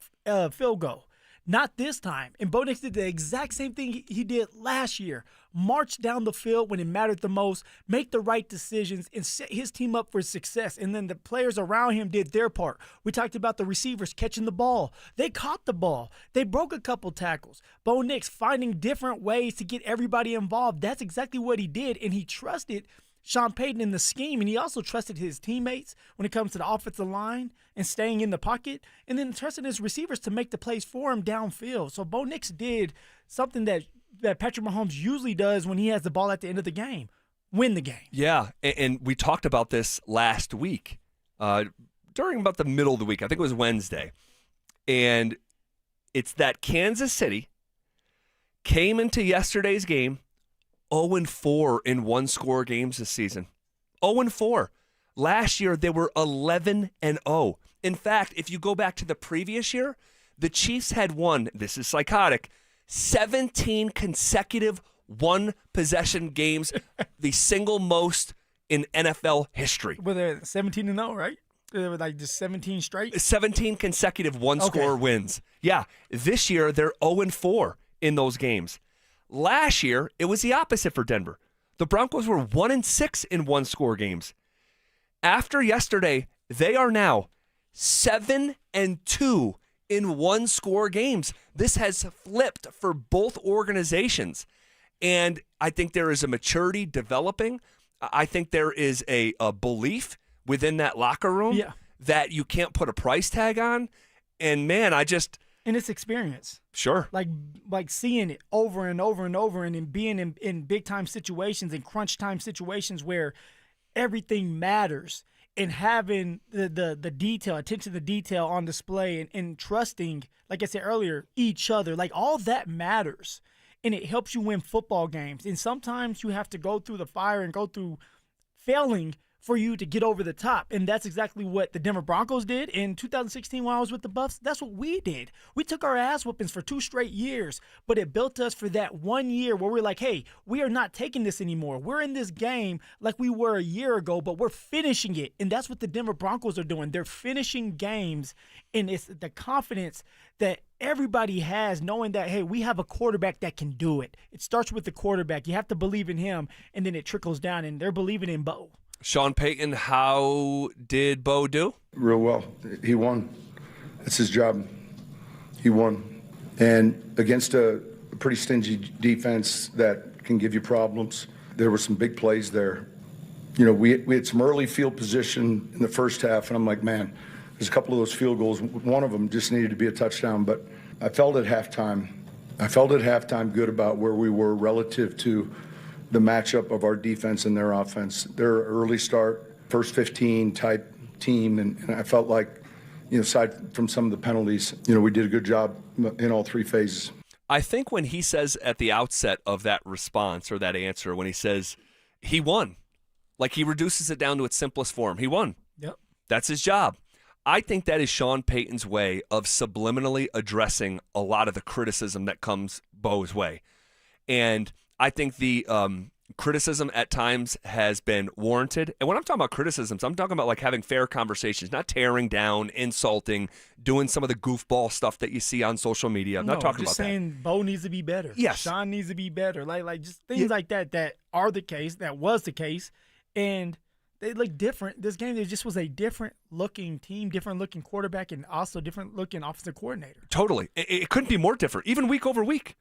field goal. Not this time. And Bo Nix did the exact same thing he did last year. March down the field when it mattered the most, make the right decisions, and set his team up for success. And then the players around him did their part. We talked about the receivers catching the ball. They caught the ball. They broke a couple tackles. Bo Nix finding different ways to get everybody involved. That's exactly what he did, and he trusted Sean Payton in the scheme, and he also trusted his teammates when it comes to the offensive line and staying in the pocket, and then trusted his receivers to make the plays for him downfield. So Bo Nix did something that Patrick Mahomes usually does when he has the ball at the end of the game, win the game. Yeah, and we talked about this last week, during about the middle of the week. I think it was Wednesday. And it's that Kansas City came into yesterday's game 0-4 in one-score games this season. 0-4. Last year, they were 11-0. In fact, if you go back to the previous year, the Chiefs had won, this is psychotic, 17 consecutive one-possession games, the single most in NFL history. Well, they're 17-0, right? They were like just 17 straight? 17 consecutive one-score wins. Yeah, this year, they're 0-4 in those games. Last year, it was the opposite for Denver. The Broncos were 1-6 in one-score games. After yesterday, they are now 7-2 in one-score games. This has flipped for both organizations. And I think there is a maturity developing. I think there is a belief within that locker room that you can't put a price tag on. And, man, And it's experience. Sure. Like seeing it over and over and over, and then being in big-time situations and crunch-time situations where everything matters, and having the detail, attention to detail on display, and trusting, like I said earlier, each other. Like, all that matters, and it helps you win football games. And sometimes you have to go through the fire and go through failing for you to get over the top. And that's exactly what the Denver Broncos did in 2016 when I was with the Buffs. That's what we did. We took our ass whoopings for 2 straight years, but it built us for that 1 year where we're like, hey, we are not taking this anymore. We're in this game like we were a year ago, but we're finishing it. And that's what the Denver Broncos are doing. They're finishing games, and it's the confidence that everybody has, knowing that, hey, we have a quarterback that can do it. It starts with the quarterback. You have to believe in him, and then it trickles down, and they're believing in Bo. Sean Payton, how did Bo do? Real well. He won. That's his job. He won. And against a pretty stingy defense that can give you problems, there were some big plays there. You know, we had some early field position in the first half, and I'm like, man, there's a couple of those field goals. One of them just needed to be a touchdown, but I felt at halftime good about where we were relative to the matchup of our defense and their offense. Their early start, first 15 type team, and I felt like, aside from some of the penalties, we did a good job in all 3 phases. I think when he says at the outset of that response or that answer, when he says he won, like he reduces it down to its simplest form. He won. Yep. That's his job. I think that is Sean Payton's way of subliminally addressing a lot of the criticism that comes Bo's way. And I think the criticism at times has been warranted. And when I'm talking about criticisms, I'm talking about like having fair conversations, not tearing down, insulting, doing some of the goofball stuff that you see on social media. I'm not talking about that. Just saying Bo needs to be better. Yes. Sean needs to be better. Like just things like that are the case, that was the case. And they look different. This game, there just was a different-looking team, different-looking quarterback, and also different-looking offensive coordinator. Totally. It couldn't be more different, even week over week.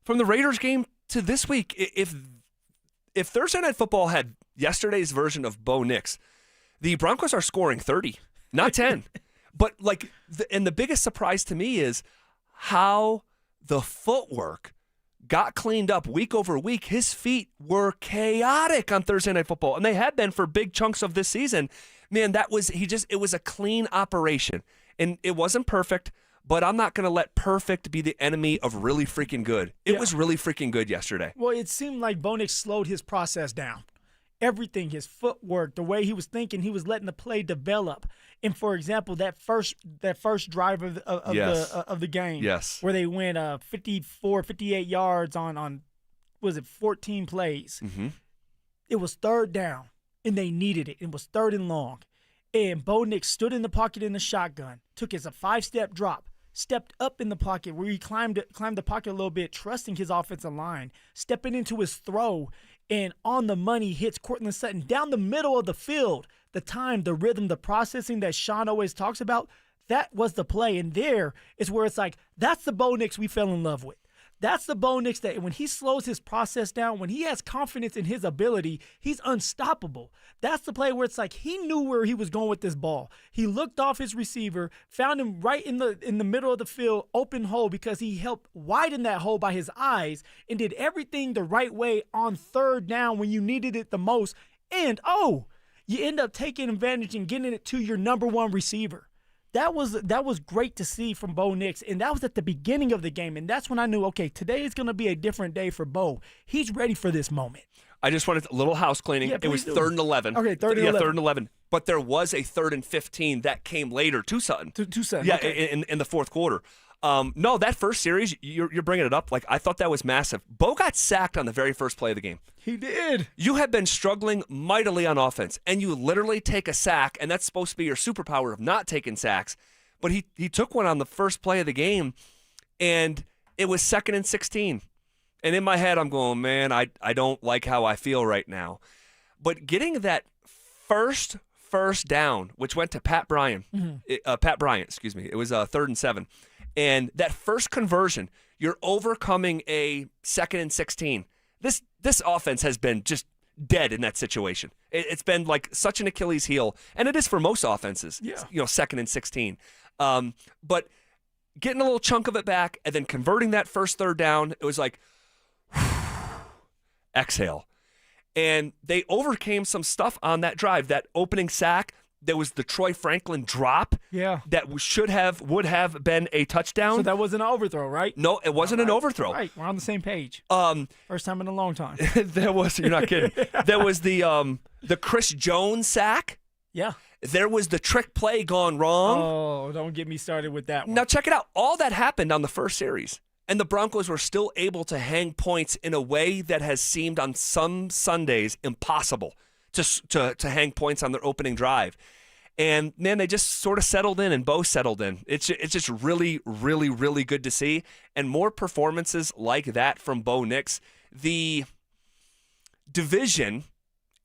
From the Raiders game to this week, if Thursday Night Football had yesterday's version of Bo Nix, the Broncos are scoring 30, not 10. But and the biggest surprise to me is how the footwork got cleaned up week over week. His feet were chaotic on Thursday Night Football, and they had been for big chunks of this season. Man, it was a clean operation, and it wasn't perfect, but I'm not going to let perfect be the enemy of really freaking good. It was really freaking good yesterday. Well, it seemed like Bo Nix slowed his process down. Everything, his footwork, the way he was thinking, he was letting the play develop. And for example, that first drive of the game, where they went 54, 58 yards on was it 14 plays? Mm-hmm. It was third down, and they needed it. It was third and long, and Bo Nix stood in the pocket in the shotgun, took his 5-step drop, stepped up in the pocket where he climbed the pocket a little bit, trusting his offensive line, stepping into his throw. And on the money hits Courtland Sutton down the middle of the field. The time, the rhythm, the processing that Sean always talks about, that was the play. And there is where it's like, that's the Bo Nix we fell in love with. That's the Bo Nix that when he slows his process down, when he has confidence in his ability, he's unstoppable. That's the play where it's like he knew where he was going with this ball. He looked off his receiver, found him right in the middle of the field, open hole, because he helped widen that hole by his eyes and did everything the right way on third down when you needed it the most. And, you end up taking advantage and getting it to your number one receiver. That was great to see from Bo Nix, and that was at the beginning of the game, and that's when I knew, okay, today is going to be a different day for Bo. He's ready for this moment. I just wanted a little house cleaning. Yeah, it was do. 3rd and 11. Okay, 3rd and 11. Yeah, 3rd and 11. But there was a 3rd and 15 that came later to Sutton. To Sutton, yeah, okay. in the fourth quarter. No, that first series, you're bringing it up. Like, I thought that was massive. Bo got sacked on the very first play of the game. He did. You have been struggling mightily on offense, and you literally take a sack, and that's supposed to be your superpower of not taking sacks. But he took one on the first play of the game, and it was 2nd and 16. And in my head, I'm going, man, I don't like how I feel right now. But getting that first down, which went to Pat Bryant, excuse me, it was 3rd and 7. And that first conversion, you're overcoming a 2nd and 16. This offense has been just dead in that situation. It's been like such an Achilles heel, and it is for most offenses. Yeah. 2nd and 16. But getting a little chunk of it back and then converting that first third down, it was like, exhale. And they overcame some stuff on that drive. That opening sack, there was the Troy Franklin drop. Yeah. That would have been a touchdown. So that wasn't an overthrow, right? No, it wasn't an overthrow. Right, we're on the same page. First time in a long time. You're not kidding. There was the Chris Jones sack. Yeah. There was the trick play gone wrong. Oh, don't get me started with that one. Now check it out. All that happened on the first series, and the Broncos were still able to hang points in a way that has seemed on some Sundays impossible to hang points on their opening drive. And, man, they just sort of settled in, and Bo settled in. It's just really, really, really good to see. And more performances like that from Bo Nix. The division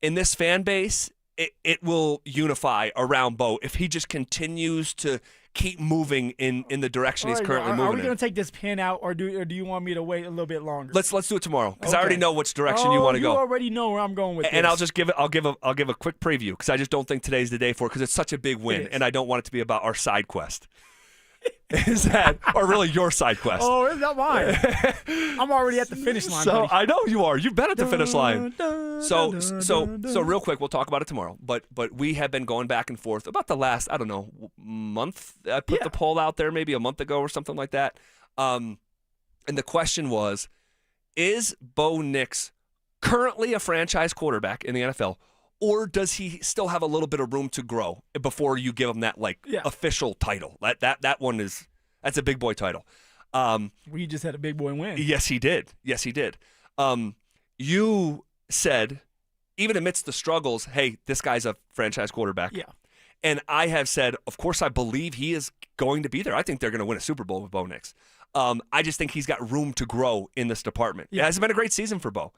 in this fan base, it will unify around Bo if he just continues to keep moving in the direction he's currently moving in. Are we going to take this pin out, or do you want me to wait a little bit longer? Let's do it tomorrow, because I already know which direction you want to go. You already know where I'm going with this. And I'll give a quick preview, because I just don't think today's the day for it, because it's such a big win, and I don't want it to be about our side quest. Is that, or really your side quest? Oh, it's not mine. I'm already at the finish line. So buddy. I know you are. You've been at the finish line. So real quick, we'll talk about it tomorrow. But we have been going back and forth about the last, I don't know, month. I put the poll out there maybe a month ago or something like that. And the question was, is Bo Nix currently a franchise quarterback in the NFL? Or does he still have a little bit of room to grow before you give him that official title? That's a big boy title. We just had a big boy win. Yes, he did. You said, even amidst the struggles, hey, this guy's a franchise quarterback. Yeah. And I have said, of course, I believe he is going to be there. I think they're going to win a Super Bowl with Bo Nix. I just think he's got room to grow in this department. Yeah. It hasn't been a great season for Bo.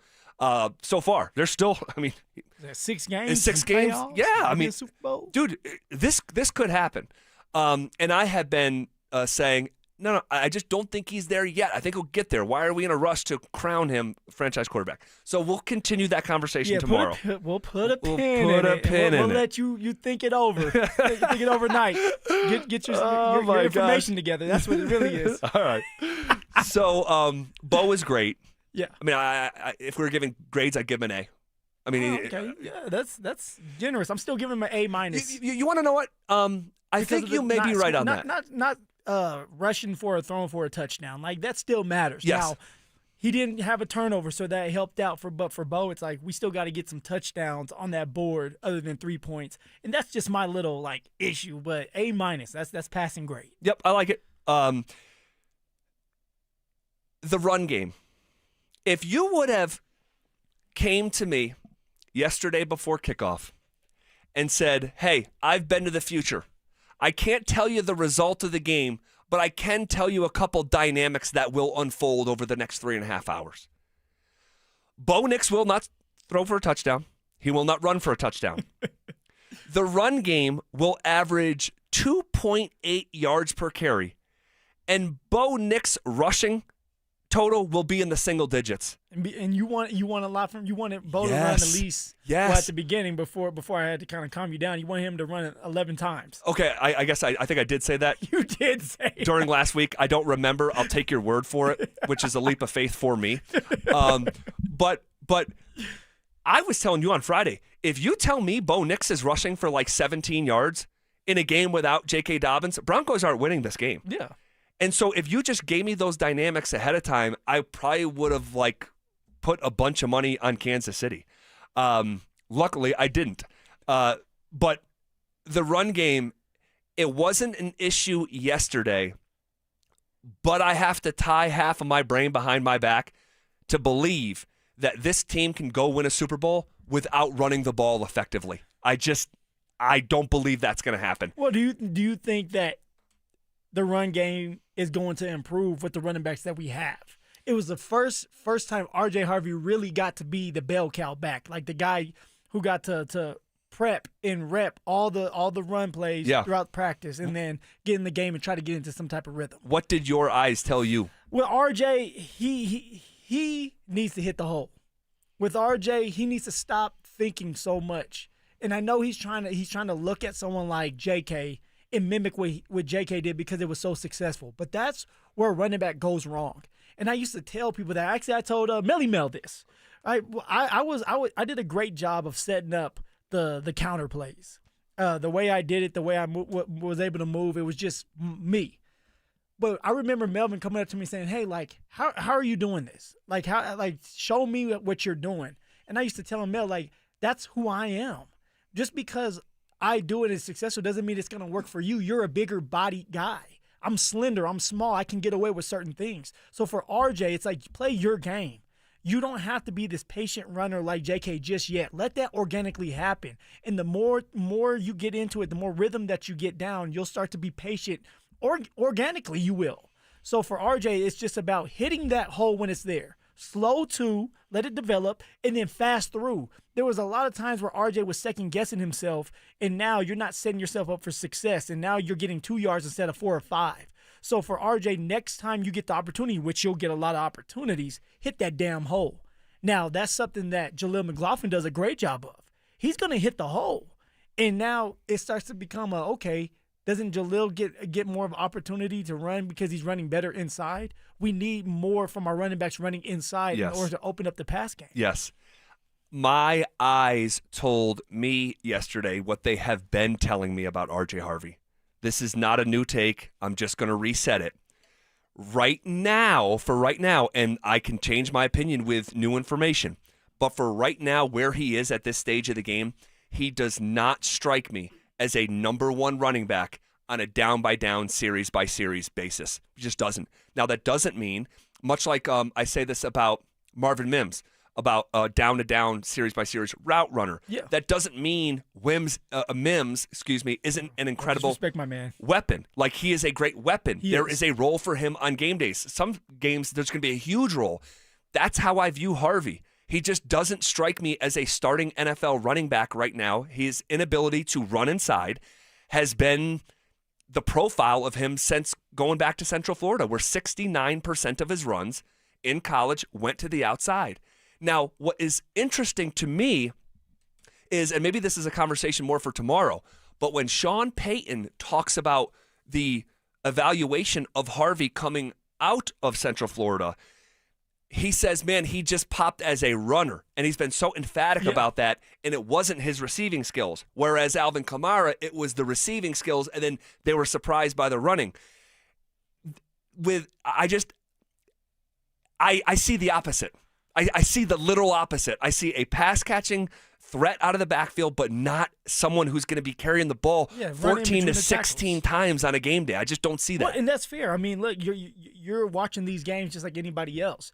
So far, there's still, 6 games. 6 games. Yeah, Super Bowl. Dude, this could happen. And I have been saying, no, I just don't think he's there yet. I think he'll get there. Why are we in a rush to crown him franchise quarterback? So we'll continue that conversation tomorrow. We'll put a pin in it. We'll let you think it over. Think it overnight. Get your information together. That's what it really is. All right. So Bo is great. Yeah. I mean, I if we were giving grades, I'd give him an A. I mean, okay, yeah, that's generous. I'm still giving him an A minus. You want to know what? I think you may be right on that. Not rushing for or throwing for a touchdown. Like, that still matters. Yes. Now, he didn't have a turnover, so that helped out. But for Bo, it's like we still got to get some touchdowns on that board other than 3 points, and that's just my little like issue. But A minus, that's passing grade. Yep, I like it. The run game. If you would have came to me yesterday before kickoff and said, "Hey, I've been to the future. I can't tell you the result of the game, but I can tell you a couple dynamics that will unfold over the next 3.5 hours." Bo Nix will not throw for a touchdown. He will not run for a touchdown. The run game will average 2.8 yards per carry, and Bo Nix rushing total will be in the single digits. And you want a lot from you wanted Bo to run at least at the beginning before I had to kind of calm you down. You want him to run it 11 times. Okay, I guess I think I did say that. You did say during last week. I don't remember. I'll take your word for it, which is a leap of faith for me. But I was telling you on Friday, if you tell me Bo Nix is rushing for like 17 yards in a game without J.K. Dobbins, Broncos aren't winning this game. Yeah. And so if you just gave me those dynamics ahead of time, I probably would have like put a bunch of money on Kansas City. Luckily, I didn't. But the run game, it wasn't an issue yesterday, but I have to tie half of my brain behind my back to believe that this team can go win a Super Bowl without running the ball effectively. I don't believe that's going to happen. Well, do you think that the run game is going to improve with the running backs that we have? It was the first time R.J. Harvey really got to be the bell cow back, like the guy who got to prep and rep all the run plays throughout practice and then get in the game and try to get into some type of rhythm. What did your eyes tell you? With R.J., he needs to hit the hole. With R.J., he needs to stop thinking so much. And I know he's trying to look at someone like J.K. and mimic what J.K. did because it was so successful. But that's where a running back goes wrong. And I used to tell people that. Actually, I told Melly Mel this. I did a great job of setting up the counter plays. The way I did it, the way I was able to move, it was just me. But I remember Melvin coming up to me saying, "Hey, like, how are you doing this? Like, show me what you're doing." And I used to tell him, Mel, like, that's who I am. Just because I do it and it's successful doesn't mean it's going to work for you. You're a bigger body guy. I'm slender. I'm small. I can get away with certain things. So for RJ, it's like, play your game. You don't have to be this patient runner like JK just yet. Let that organically happen. And the more you get into it, the more rhythm that you get down, you'll start to be patient. Organically, you will. So for RJ, it's just about hitting that hole when it's there. Slow to, let it develop, and then fast through. There was a lot of times where RJ was second-guessing himself, and now you're not setting yourself up for success, and now you're getting 2 yards instead of 4 or 5. So for RJ, next time you get the opportunity, which you'll get a lot of opportunities, hit that damn hole. Now, that's something that Jaleel McLaughlin does a great job of. He's going to hit the hole. And now it starts to become okay, doesn't Jaleel get more of an opportunity to run because he's running better inside? We need more from our running backs running inside in order to open up the pass game. Yes. My eyes told me yesterday what they have been telling me about R.J. Harvey. This is not a new take. I'm just going to reset it. Right now, and I can change my opinion with new information, but for right now, where he is at this stage of the game, he does not strike me as a number one running back on a down-by-down, series-by-series basis. He just doesn't. Now, that doesn't mean, much like I say this about Marvin Mims, about down-to-down, series-by-series route runner. Yeah. That doesn't mean Mims, isn't an incredible respect my man. weapon. Like, he is a great weapon. There is a role for him on game days. Some games, there's going to be a huge role. That's how I view Harvey. He just doesn't strike me as a starting NFL running back right now. His inability to run inside has been the profile of him since going back to Central Florida, where 69% of his runs in college went to the outside. Now, what is interesting to me is, and maybe this is a conversation more for tomorrow, but when Sean Payton talks about the evaluation of Harvey coming out of Central Florida, he says, man, he just popped as a runner, and he's been so emphatic about that, and it wasn't his receiving skills. Whereas Alvin Kamara, it was the receiving skills, and then they were surprised by the running. I see the opposite. I see the literal opposite. I see a pass-catching threat out of the backfield, but not someone who's going to be carrying the ball 14 to 16 times on a game day. I just don't see that. Well, and that's fair. I mean, look, you're watching these games just like anybody else.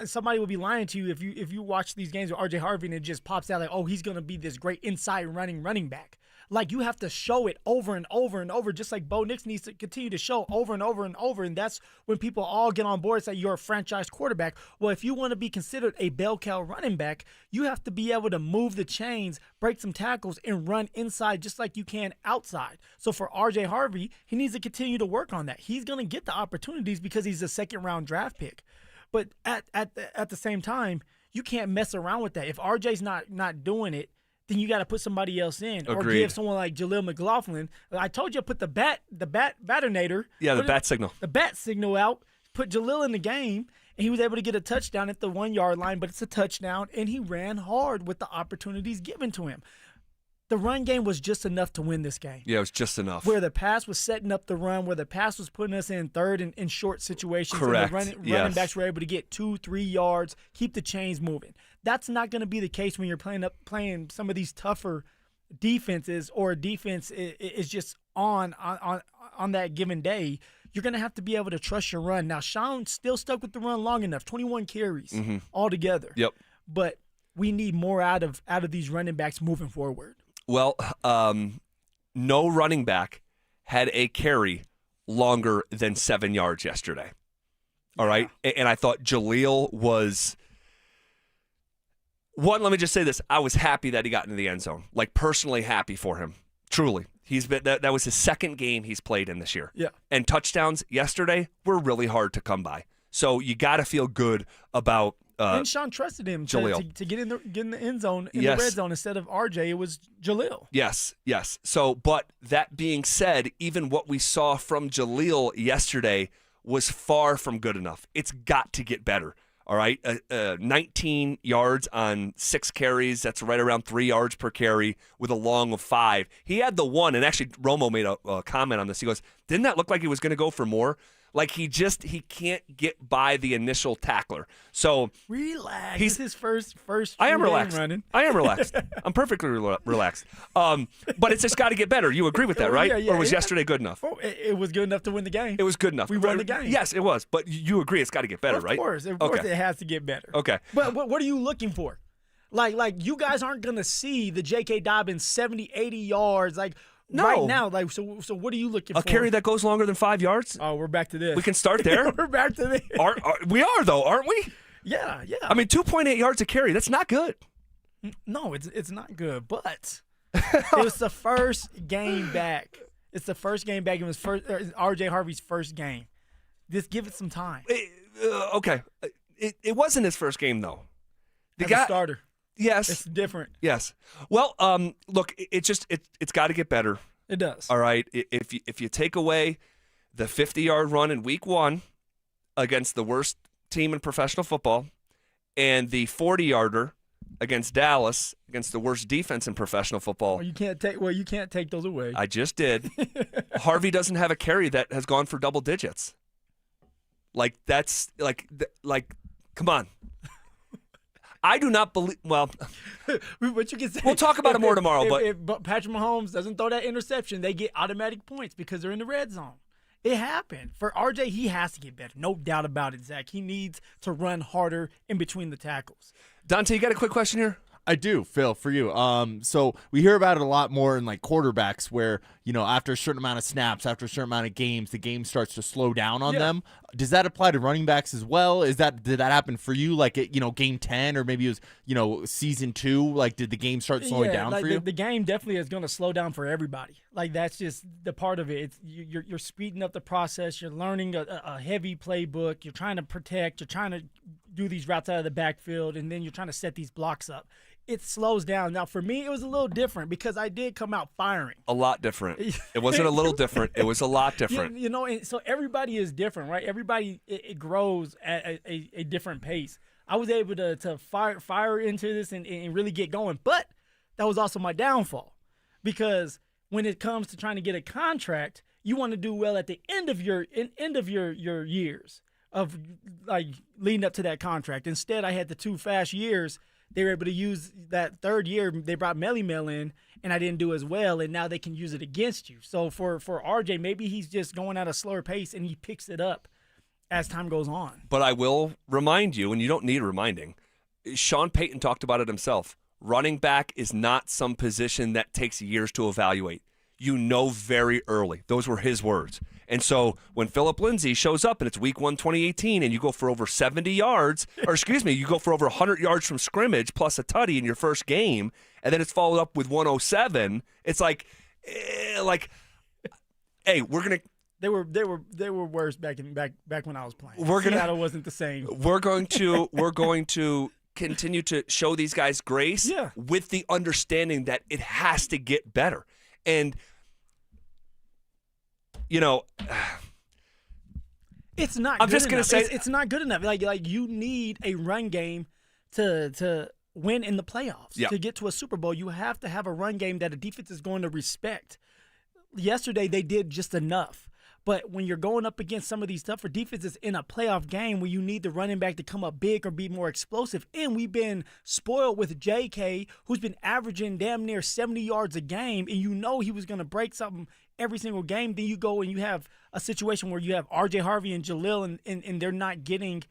Somebody will be lying to you if you watch these games with R.J. Harvey and it just pops out like, oh, he's going to be this great inside running back. Like, you have to show it over and over and over, just like Bo Nix needs to continue to show over and over and over, and that's when people all get on board and say you're a franchise quarterback. Well, if you want to be considered a bell cow running back, you have to be able to move the chains, break some tackles, and run inside just like you can outside. So for R.J. Harvey, he needs to continue to work on that. He's going to get the opportunities because he's a second-round draft pick. But at the same time, you can't mess around with that. If RJ's not doing it, then you got to put somebody else in. Agreed. Or give someone like Jaleel McLaughlin. I told you to put the batternator. Yeah, the bat signal. The bat signal out. Put Jaleel in the game, and he was able to get a touchdown at the 1 yard line, but it's a touchdown, and he ran hard with the opportunities given to him. The run game was just enough to win this game. Yeah, it was just enough. Where the pass was setting up the run, where the pass was putting us in third and short situations. Correct. And the running backs were able to get 2-3 yards, keep the chains moving. That's not going to be the case when you're playing some of these tougher defenses, or a defense is just on that given day. You're going to have to be able to trust your run. Now, Sean still stuck with the run long enough, 21 carries altogether. Yep. But we need more out of these running backs moving forward. Well, no running back had a carry longer than 7 yards yesterday. All right? And I thought Jaleel was – one, let me just say this. I was happy that he got into the end zone. Like, personally happy for him. Truly. He's been that was his second game he's played in this year. Yeah. And touchdowns yesterday were really hard to come by. So you got to feel good about and Sean trusted him to get in the end zone, in the red zone, instead of RJ. It was Jaleel. Yes. So, but that being said, even what we saw from Jaleel yesterday was far from good enough. It's got to get better. All right, 19 yards on 6 carries. That's right around 3 yards per carry with a long of 5. He had the one, and actually Romo made a comment on this. He goes, didn't that look like he was going to go for more? Like he can't get by the initial tackler. So relax. He's his first. I am relaxed. Running. I am relaxed. I'm perfectly relaxed. But it's just got to get better. You agree with that, right? Yeah. Or was yesterday good enough? Oh, it was good enough to win the game. It was good enough. We won the game. Yes, it was. But you agree it's got to get better, right? Of course, it has to get better. Okay. But what are you looking for? Like you guys aren't gonna see the J.K. Dobbins 70, 80 yards right now. Like so what are you looking for? A carry that goes longer than 5 yards? Oh, we're back to this. We can start there. We're back to this. We are though, aren't we? Yeah. I mean, 2.8 yards a carry. That's not good. No, it's not good. But it was the first game back. It's the first game back. It was R.J. Harvey's first game. Just give it some time. Okay. It wasn't his first game though. As a starter. Yes. It's different. Yes. Well, look, it's got to get better. It does. All right. If you take away the 50-yard run in week 1 against the worst team in professional football and the 40-yarder against Dallas against the worst defense in professional football. You can't take those away. I just did. Harvey doesn't have a carry that has gone for double digits. Like that's like come on. I do not believe. Well, what you can say. We'll talk about it more tomorrow. If Patrick Mahomes doesn't throw that interception, they get automatic points because they're in the red zone. It happened. For RJ, he has to get better. No doubt about it, Zach. He needs to run harder in between the tackles. Dante, you got a quick question here? I do, Phil, for you. So we hear about it a lot more in like quarterbacks where, after a certain amount of snaps, after a certain amount of games, the game starts to slow down on them. Does that apply to running backs as well? Did that happen for you? Like, game 10 or maybe it was, season 2? Like, did the game start slowing down for you? The game definitely is going to slow down for everybody. Like, that's just the part of it. You're speeding up the process. You're learning a heavy playbook. You're trying to protect. You're trying to do these routes out of the backfield, and then you're trying to set these blocks up. it slows down. Now, for me, it was a little different because I did come out firing. A lot different. It wasn't a little different. It was a lot different. You know, and so everybody is different, right? Everybody, it grows at a different pace. I was able to fire into this and really get going, but that was also my downfall because when it comes to trying to get a contract, you want to do well at the end of your years of like leading up to that contract. Instead, I had the 2 fast years. They were able to use that 3rd year. They brought Melly Mel in, and I didn't do as well, and now they can use it against you. So for RJ, maybe he's just going at a slower pace, and he picks it up as time goes on. But I will remind you, and you don't need reminding, Sean Payton talked about it himself. Running back is not some position that takes years to evaluate. You know very early. Those were his words. And so when Phillip Lindsay shows up and it's week 1, 2018, and you go for over 70 yards, or excuse me, you go for over 100 yards from scrimmage plus a tutty in your first game, and then it's followed up with 107, it's like, hey, we're gonna. They were worse back when I was playing. Seattle wasn't the same. We're going to continue to show these guys grace with the understanding that it has to get better. And you know, it's not. I'm just gonna say it's not good enough. Like you need a run game to win in the playoffs. To get to a Super Bowl, you have to have a run game that a defense is going to respect. Yesterday they did just enough. But when you're going up against some of these tougher defenses in a playoff game where you need the running back to come up big or be more explosive, and we've been spoiled with J.K., who's been averaging damn near 70 yards a game, and you know he was going to break something every single game, then you go and you have a situation where you have R.J. Harvey and Jalil, and they're not getting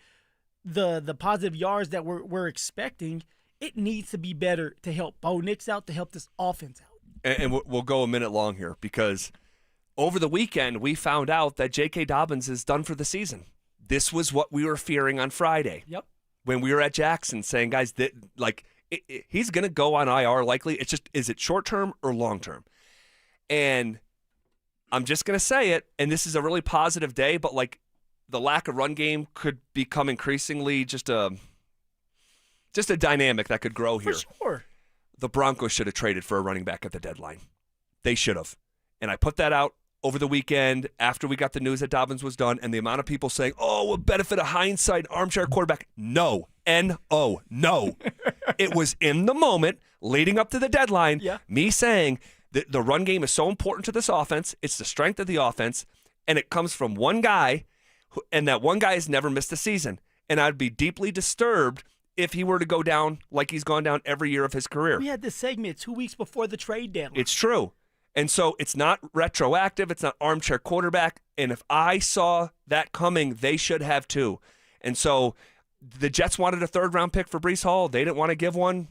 the positive yards that we're expecting. It needs to be better to help Bo Nix out, to help this offense out. And we'll go a minute long here because – over the weekend, we found out that J.K. Dobbins is done for the season. This was what we were fearing on Friday. Yep. When we were at Jackson saying, guys, he's going to go on IR likely. It's just, is it short-term or long-term? And I'm just going to say it, and this is a really positive day, but like the lack of run game could become increasingly just a dynamic that could grow here. For sure. The Broncos should have traded for a running back at the deadline. They should have. And I put that out over the weekend after we got the news that Dobbins was done, and the amount of people saying, oh, a benefit of hindsight, armchair quarterback. No. N-O. No. It was in the moment leading up to the deadline, me saying that the run game is so important to this offense. It's the strength of the offense, and it comes from one guy, and that one guy has never missed a season. And I'd be deeply disturbed if he were to go down like he's gone down every year of his career. We had this segment 2 weeks before the trade deadline. It's true. And so it's not retroactive. It's not armchair quarterback. And if I saw that coming, they should have too. And so the Jets wanted a 3rd-round pick for Breece Hall. They didn't want to give one.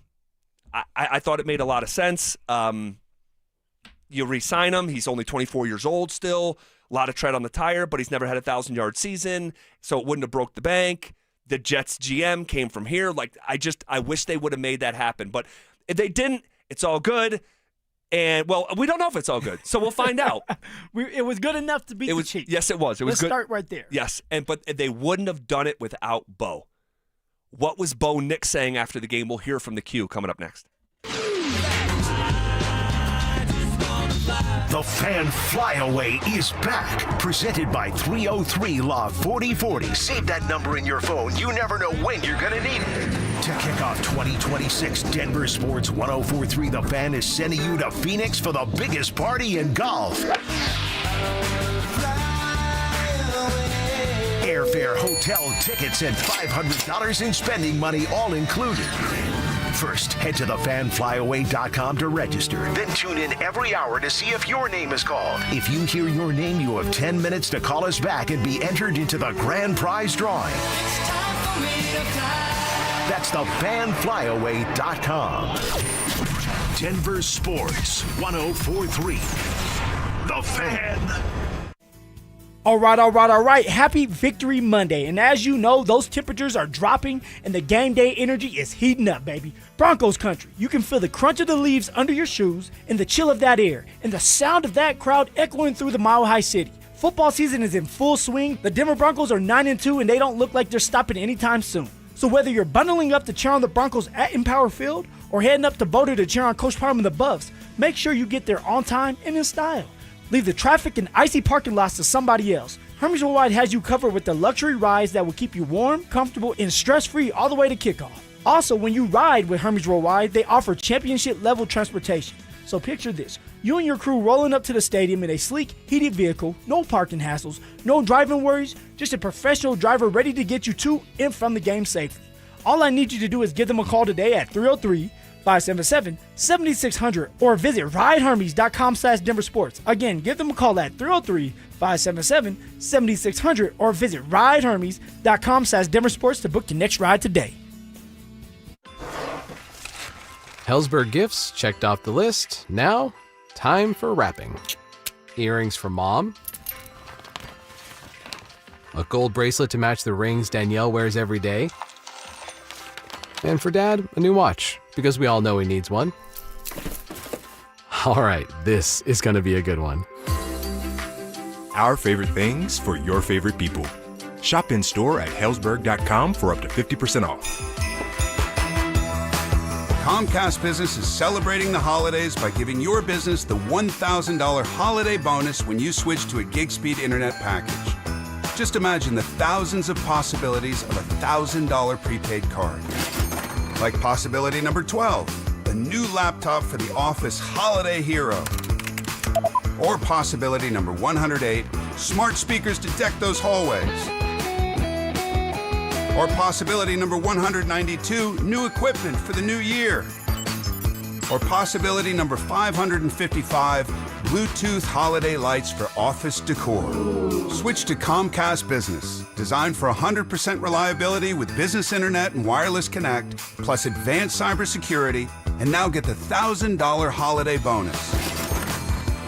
I thought it made a lot of sense. You re-sign him. He's only 24 years old still. A lot of tread on the tire, but he's never had a 1,000-yard season, so it wouldn't have broke the bank. The Jets GM came from here. Like I wish they would have made that happen. But if they didn't, it's all good. And, well, we don't know if it's all good, so we'll find out. It was good enough to beat the Chiefs. Yes, it was. It was Let's good. start right there. Yes, but they wouldn't have done it without Bo. What was Bo Nix saying after the game? We'll hear from the Q coming up next. The Fan Flyaway is back. Presented by 303 Log 4040. Save that number in your phone. You never know when you're going to need it. To kick off 2026, Denver Sports 1043 The Fan is sending you to Phoenix for the biggest party in golf. Airfare, hotel, tickets, and $500 in spending money all included. First, head to thefanflyaway.com to register. Then tune in every hour to see if your name is called. If you hear your name, you have 10 minutes to call us back and be entered into the grand prize drawing. That's thefanflyaway.com. Denver Sports 1043. The Fan. All right. Happy Victory Monday. And as you know, those temperatures are dropping and the game day energy is heating up, baby. Broncos country. You can feel the crunch of the leaves under your shoes and the chill of that air and the sound of that crowd echoing through the Mile High City. Football season is in full swing. The Denver Broncos are 9-2 and they don't look like they're stopping anytime soon. So whether you're bundling up to cheer on the Broncos at Empower Field or heading up to Boulder to cheer on Coach Parham and the Buffs, make sure you get there on time and in style. Leave the traffic and icy parking lots to somebody else. Hermes Worldwide has you covered with the luxury rides that will keep you warm, comfortable, and stress-free all the way to kickoff. Also, when you ride with Hermes Worldwide, they offer championship-level transportation. So picture this. You and your crew rolling up to the stadium in a sleek, heated vehicle, no parking hassles, no driving worries, just a professional driver ready to get you to and from the game safely. All I need you to do is give them a call today at 303-577-7600 or visit ridehermes.com/DenverSports. Again, give them a call at 303-577-7600 or visit ridehermes.com/DenverSports to book your next ride today. Hellsberg gifts checked off the list. Now, time for wrapping. Earrings for mom. A gold bracelet to match the rings Danielle wears every day. And for dad, a new watch, because we all know he needs one. All right, this is going to be a good one. Our favorite things for your favorite people. Shop in store at Hellsberg.com for up to 50% off. Comcast Business is celebrating the holidays by giving your business the $1,000 holiday bonus when you switch to a gig speed internet package. Just imagine the thousands of possibilities of a $1,000 prepaid card. Like possibility number 12, a new laptop for the office holiday hero. Or possibility number 108, smart speakers to deck those hallways. Or possibility number 192, new equipment for the new year. Or possibility number 555, Bluetooth holiday lights for office decor. Switch to Comcast Business, designed for 100% reliability with business internet and wireless connect, plus advanced cybersecurity, and now get the $1,000 holiday bonus.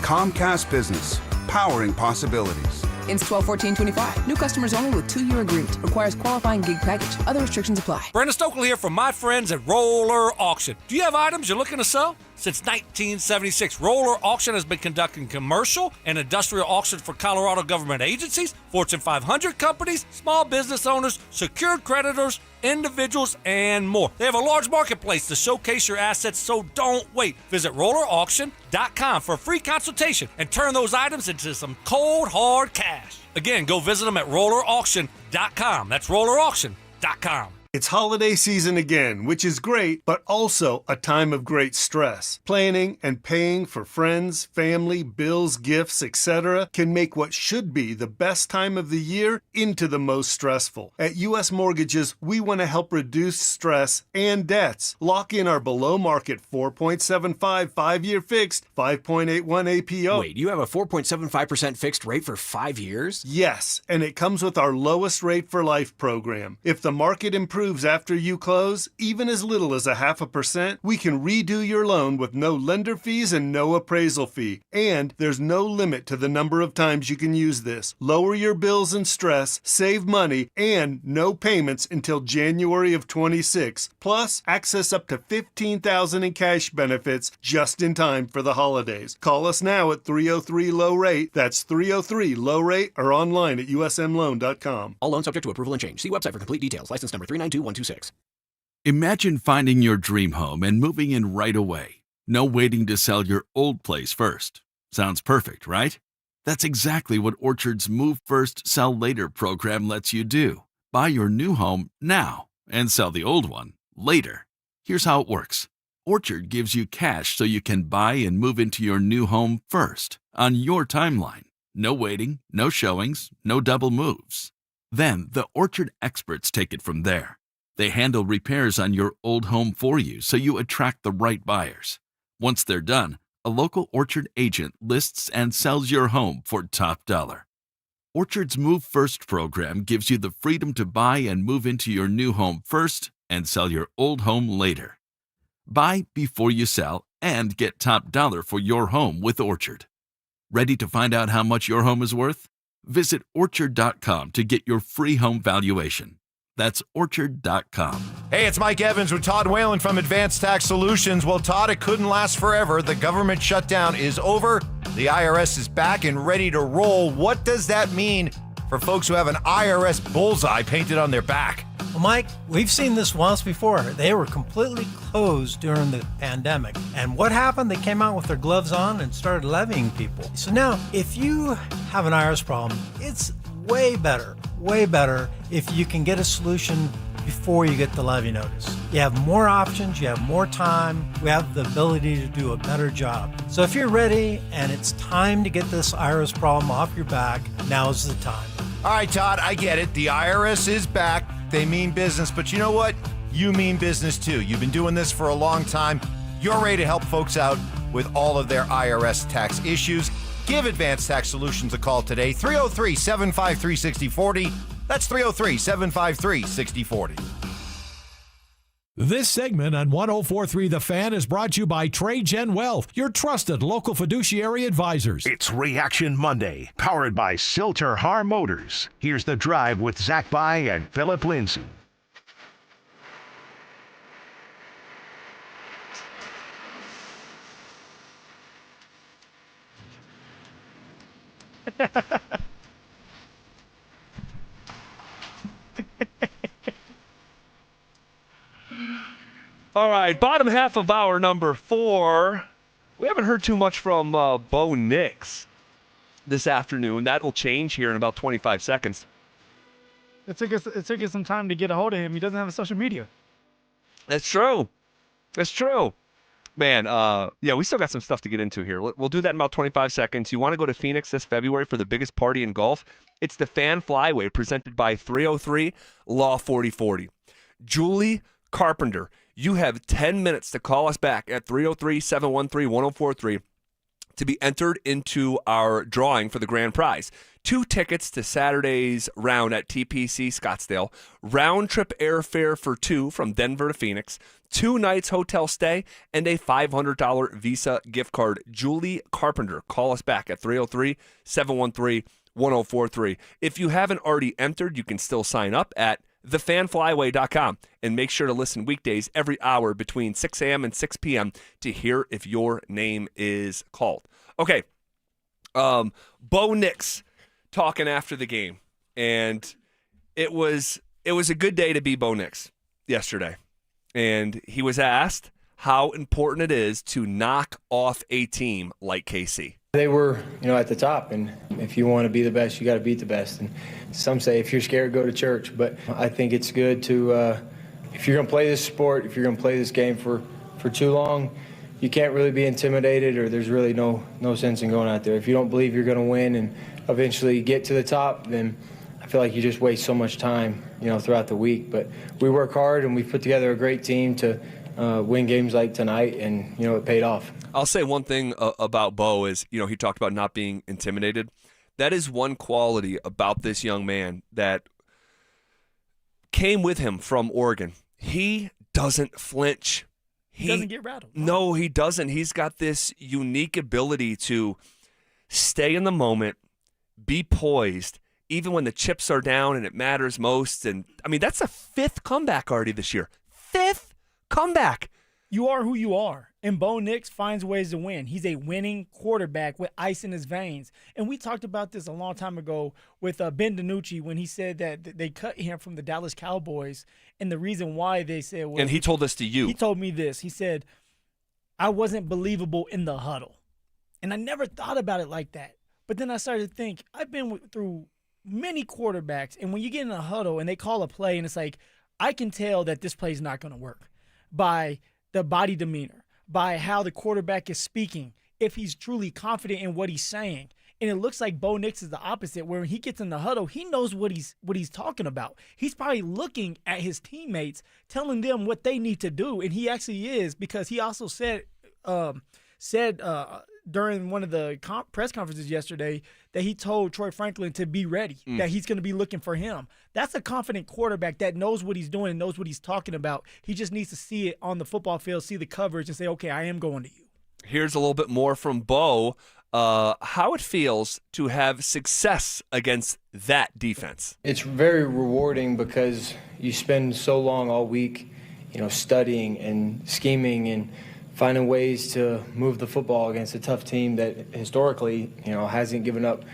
Comcast Business, powering possibilities. Ends 12/14/25. New customers only with 2-year agreement. Requires qualifying gig package. Other restrictions apply. Brandon Stokely here from my friends at Roller Auction. Do you have items you're looking to sell? Since 1976, Roller Auction has been conducting commercial and industrial auctions for Colorado government agencies, Fortune 500 companies, small business owners, secured creditors, individuals, and more. They have a large marketplace to showcase your assets, so don't wait. Visit rollerauction.com for a free consultation and turn those items into some cold, hard cash. Again, go visit them at rollerauction.com. That's rollerauction.com. It's holiday season again, which is great, but also a time of great stress. Planning and paying for friends, family, bills, gifts, etc. can make what should be the best time of the year into the most stressful. At U.S. Mortgages, we want to help reduce stress and debts. Lock in our below-market 4.75 5-year fixed, 5.81 APO. Wait, you have a 4.75% fixed rate for 5 years? Yes, and it comes with our lowest rate for life program. If the market improves after you close, even as little as 0.5%, we can redo your loan with no lender fees and no appraisal fee. And there's no limit to the number of times you can use this. Lower your bills and stress, save money, and no payments until January of 26. Plus, access up to $15,000 in cash benefits just in time for the holidays. Call us now at 303-LOW-RATE. That's 303-LOW-RATE or online at usmloan.com. All loans subject to approval and change. See website for complete details. License number 392126. Imagine finding your dream home and moving in right away. No waiting to sell your old place first. Sounds perfect, right? That's exactly what Orchard's Move First, Sell Later program lets you do. Buy your new home now and sell the old one later. Here's how it works. Orchard gives you cash so you can buy and move into your new home first, on your timeline. No waiting, no showings, no double moves. Then the Orchard experts take it from there. They handle repairs on your old home for you so you attract the right buyers. Once they're done, a local Orchard agent lists and sells your home for top dollar. Orchard's Move First program gives you the freedom to buy and move into your new home first and sell your old home later. Buy before you sell and get top dollar for your home with Orchard. Ready to find out how much your home is worth? Visit Orchard.com to get your free home valuation. That's Orchard.com. Hey, it's Mike Evans with Todd Whalen from Advanced Tax Solutions. Well, Todd, it couldn't last forever. The government shutdown is over. The IRS is back and ready to roll. What does that mean for folks who have an IRS bullseye painted on their back? Well, Mike, we've seen this once before. They were completely closed during the pandemic. And what happened? They came out with their gloves on and started levying people. So now, if you have an iris problem, it's way better if you can get a solution before you get the levy notice. You have more options, you have more time, we have the ability to do a better job. So if you're ready and it's time to get this iris problem off your back, now's the time. All right, Todd, I get it. The IRS is back. They mean business, but you know what? You mean business too. You've been doing this for a long time. You're ready to help folks out with all of their IRS tax issues. Give Advanced Tax Solutions a call today, 303-753-6040. That's 303-753-6040. This segment on 104.3 The Fan is brought to you by TradeGen Wealth, your trusted local fiduciary advisors. It's Reaction Monday, powered by Silter Har Motors. Here's The Drive with Zach By and Phillip Lindsay. All right, bottom half of hour number 4. We haven't heard too much from Bo Nix this afternoon. That will change here in about 25 seconds. It took us some time to get a hold of him. He doesn't have a social media. That's true. That's true. Man, yeah, we still got some stuff to get into here. We'll do that in about 25 seconds. You want to go to Phoenix this February for the biggest party in golf? It's the Fan Flyway presented by 303 Law 4040. Julie Carpenter, you have 10 minutes to call us back at 303-713-1043 to be entered into our drawing for the grand prize. 2 tickets to Saturday's round at TPC Scottsdale, round-trip airfare for 2 from Denver to Phoenix, 2 nights hotel stay, and a $500 Visa gift card. Julie Carpenter, call us back at 303-713-1043. If you haven't already entered, you can still sign up at thefanflyway.com and make sure to listen weekdays every hour between 6 a.m. and 6 p.m. to hear if your name is called. Okay, Bo Nix talking after the game, and it was a good day to be Bo Nix yesterday, and he was asked how important it is to knock off a team like KC. They were, at the top, and if you want to be the best, you got to beat the best. And some say if you're scared, go to church. But I think it's good to, if you're going to play this sport, if you're going to play this game for too long, you can't really be intimidated, or there's really no sense in going out there. If you don't believe you're going to win and eventually get to the top, then I feel like you just waste so much time, throughout the week. But we work hard, and we put together a great team to win games like tonight, and, it paid off. I'll say one thing about Bo is, he talked about not being intimidated. That is one quality about this young man that came with him from Oregon. He doesn't flinch. He doesn't get rattled. No, he doesn't. He's got this unique ability to stay in the moment, be poised, even when the chips are down and it matters most. And, that's a 5th comeback already this year. 5th comeback. You are who you are. And Bo Nix finds ways to win. He's a winning quarterback with ice in his veins. And we talked about this a long time ago with Ben DiNucci when he said that they cut him from the Dallas Cowboys. And the reason why they said was, and he told this to you. He told me this. He said, I wasn't believable in the huddle. And I never thought about it like that. But then I started to think, I've been through many quarterbacks. And when you get in a huddle and they call a play and it's like, I can tell that this play is not going to work by the body demeanor, by how the quarterback is speaking, if he's truly confident in what he's saying. And it looks like Bo Nix is the opposite, where when he gets in the huddle, he knows what he's talking about. He's probably looking at his teammates, telling them what they need to do, and he actually is, because he also said during one of the press conferences yesterday that he told Troy Franklin to be ready, that he's going to be looking for him. That's a confident quarterback that knows what he's doing and knows what he's talking about. He just needs to see it on the football field, see the coverage, and say, okay, I am going to you. Here's a little bit more from Bo, how it feels to have success against that defense. It's very rewarding because you spend so long all week, studying and scheming and finding ways to move the football against a tough team that historically, hasn't given up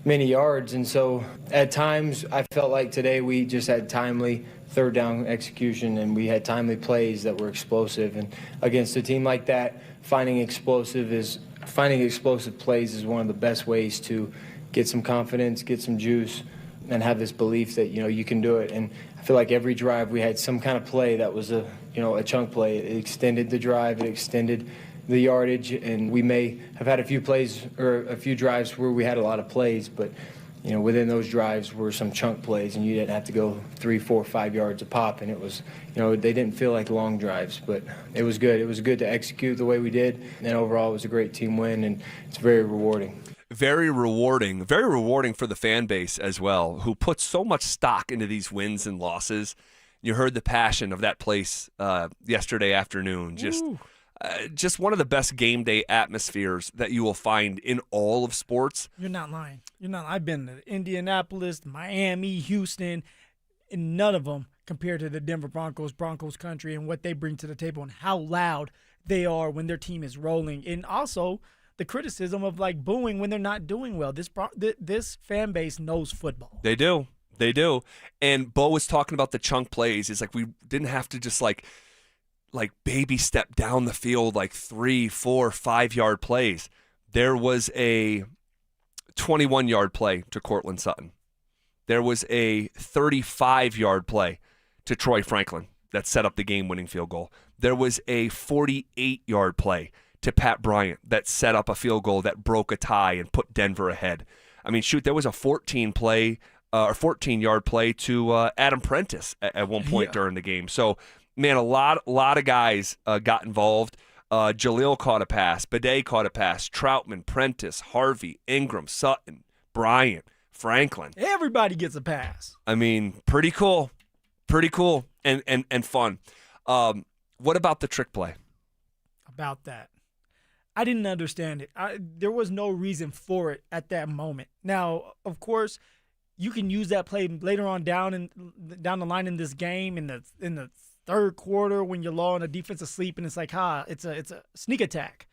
many yards. And so at times I felt like today we just had timely third down execution, and we had timely plays that were explosive. And against a team like that, finding explosive plays is one of the best ways to get some confidence, get some juice, and have this belief that, you can do it. And I feel like every drive we had some kind of play that was a chunk play. It extended the drive, it extended the yardage, and we may have had a few plays or a few drives where we had a lot of plays, but within those drives were some chunk plays, and you didn't have to go 3, 4, 5 yards a pop, and it was, they didn't feel like long drives, but it was good. It was good to execute the way we did, and overall it was a great team win, and it's very rewarding. Very rewarding for the fan base as well, who put so much stock into these wins and losses. You heard the passion of that place yesterday afternoon. Just one of the best game day atmospheres that you will find in all of sports. You're not lying. I've been to Indianapolis, Miami, Houston, and none of them compared to the Denver Broncos country, and what they bring to the table and how loud they are when their team is rolling. And also the criticism of booing when they're not doing well. This fan base knows football. They do. And Bo was talking about the chunk plays. It's like we didn't have to just like baby step down the field 3, 4, 5 yard plays. There was a 21-yard play to Cortland Sutton. There was a 35-yard play to Troy Franklin that set up the game-winning field goal. There was a 48-yard play to Pat Bryant that set up a field goal that broke a tie and put Denver ahead. I mean, shoot, there was a 14-yard play to Adam Prentice at one point during the game. So, man, a lot of guys got involved. Jaleel caught a pass. Bidet caught a pass. Troutman, Prentice, Harvey, Ingram, Sutton, Bryant, Franklin. Everybody gets a pass. I mean, pretty cool and fun. What about the trick play? About that, I didn't understand it. There was no reason for it at that moment. Now, of course, you can use that play later on down the line in this game in the third quarter when you're low on a defensive sleep, and it's like, it's a sneak attack.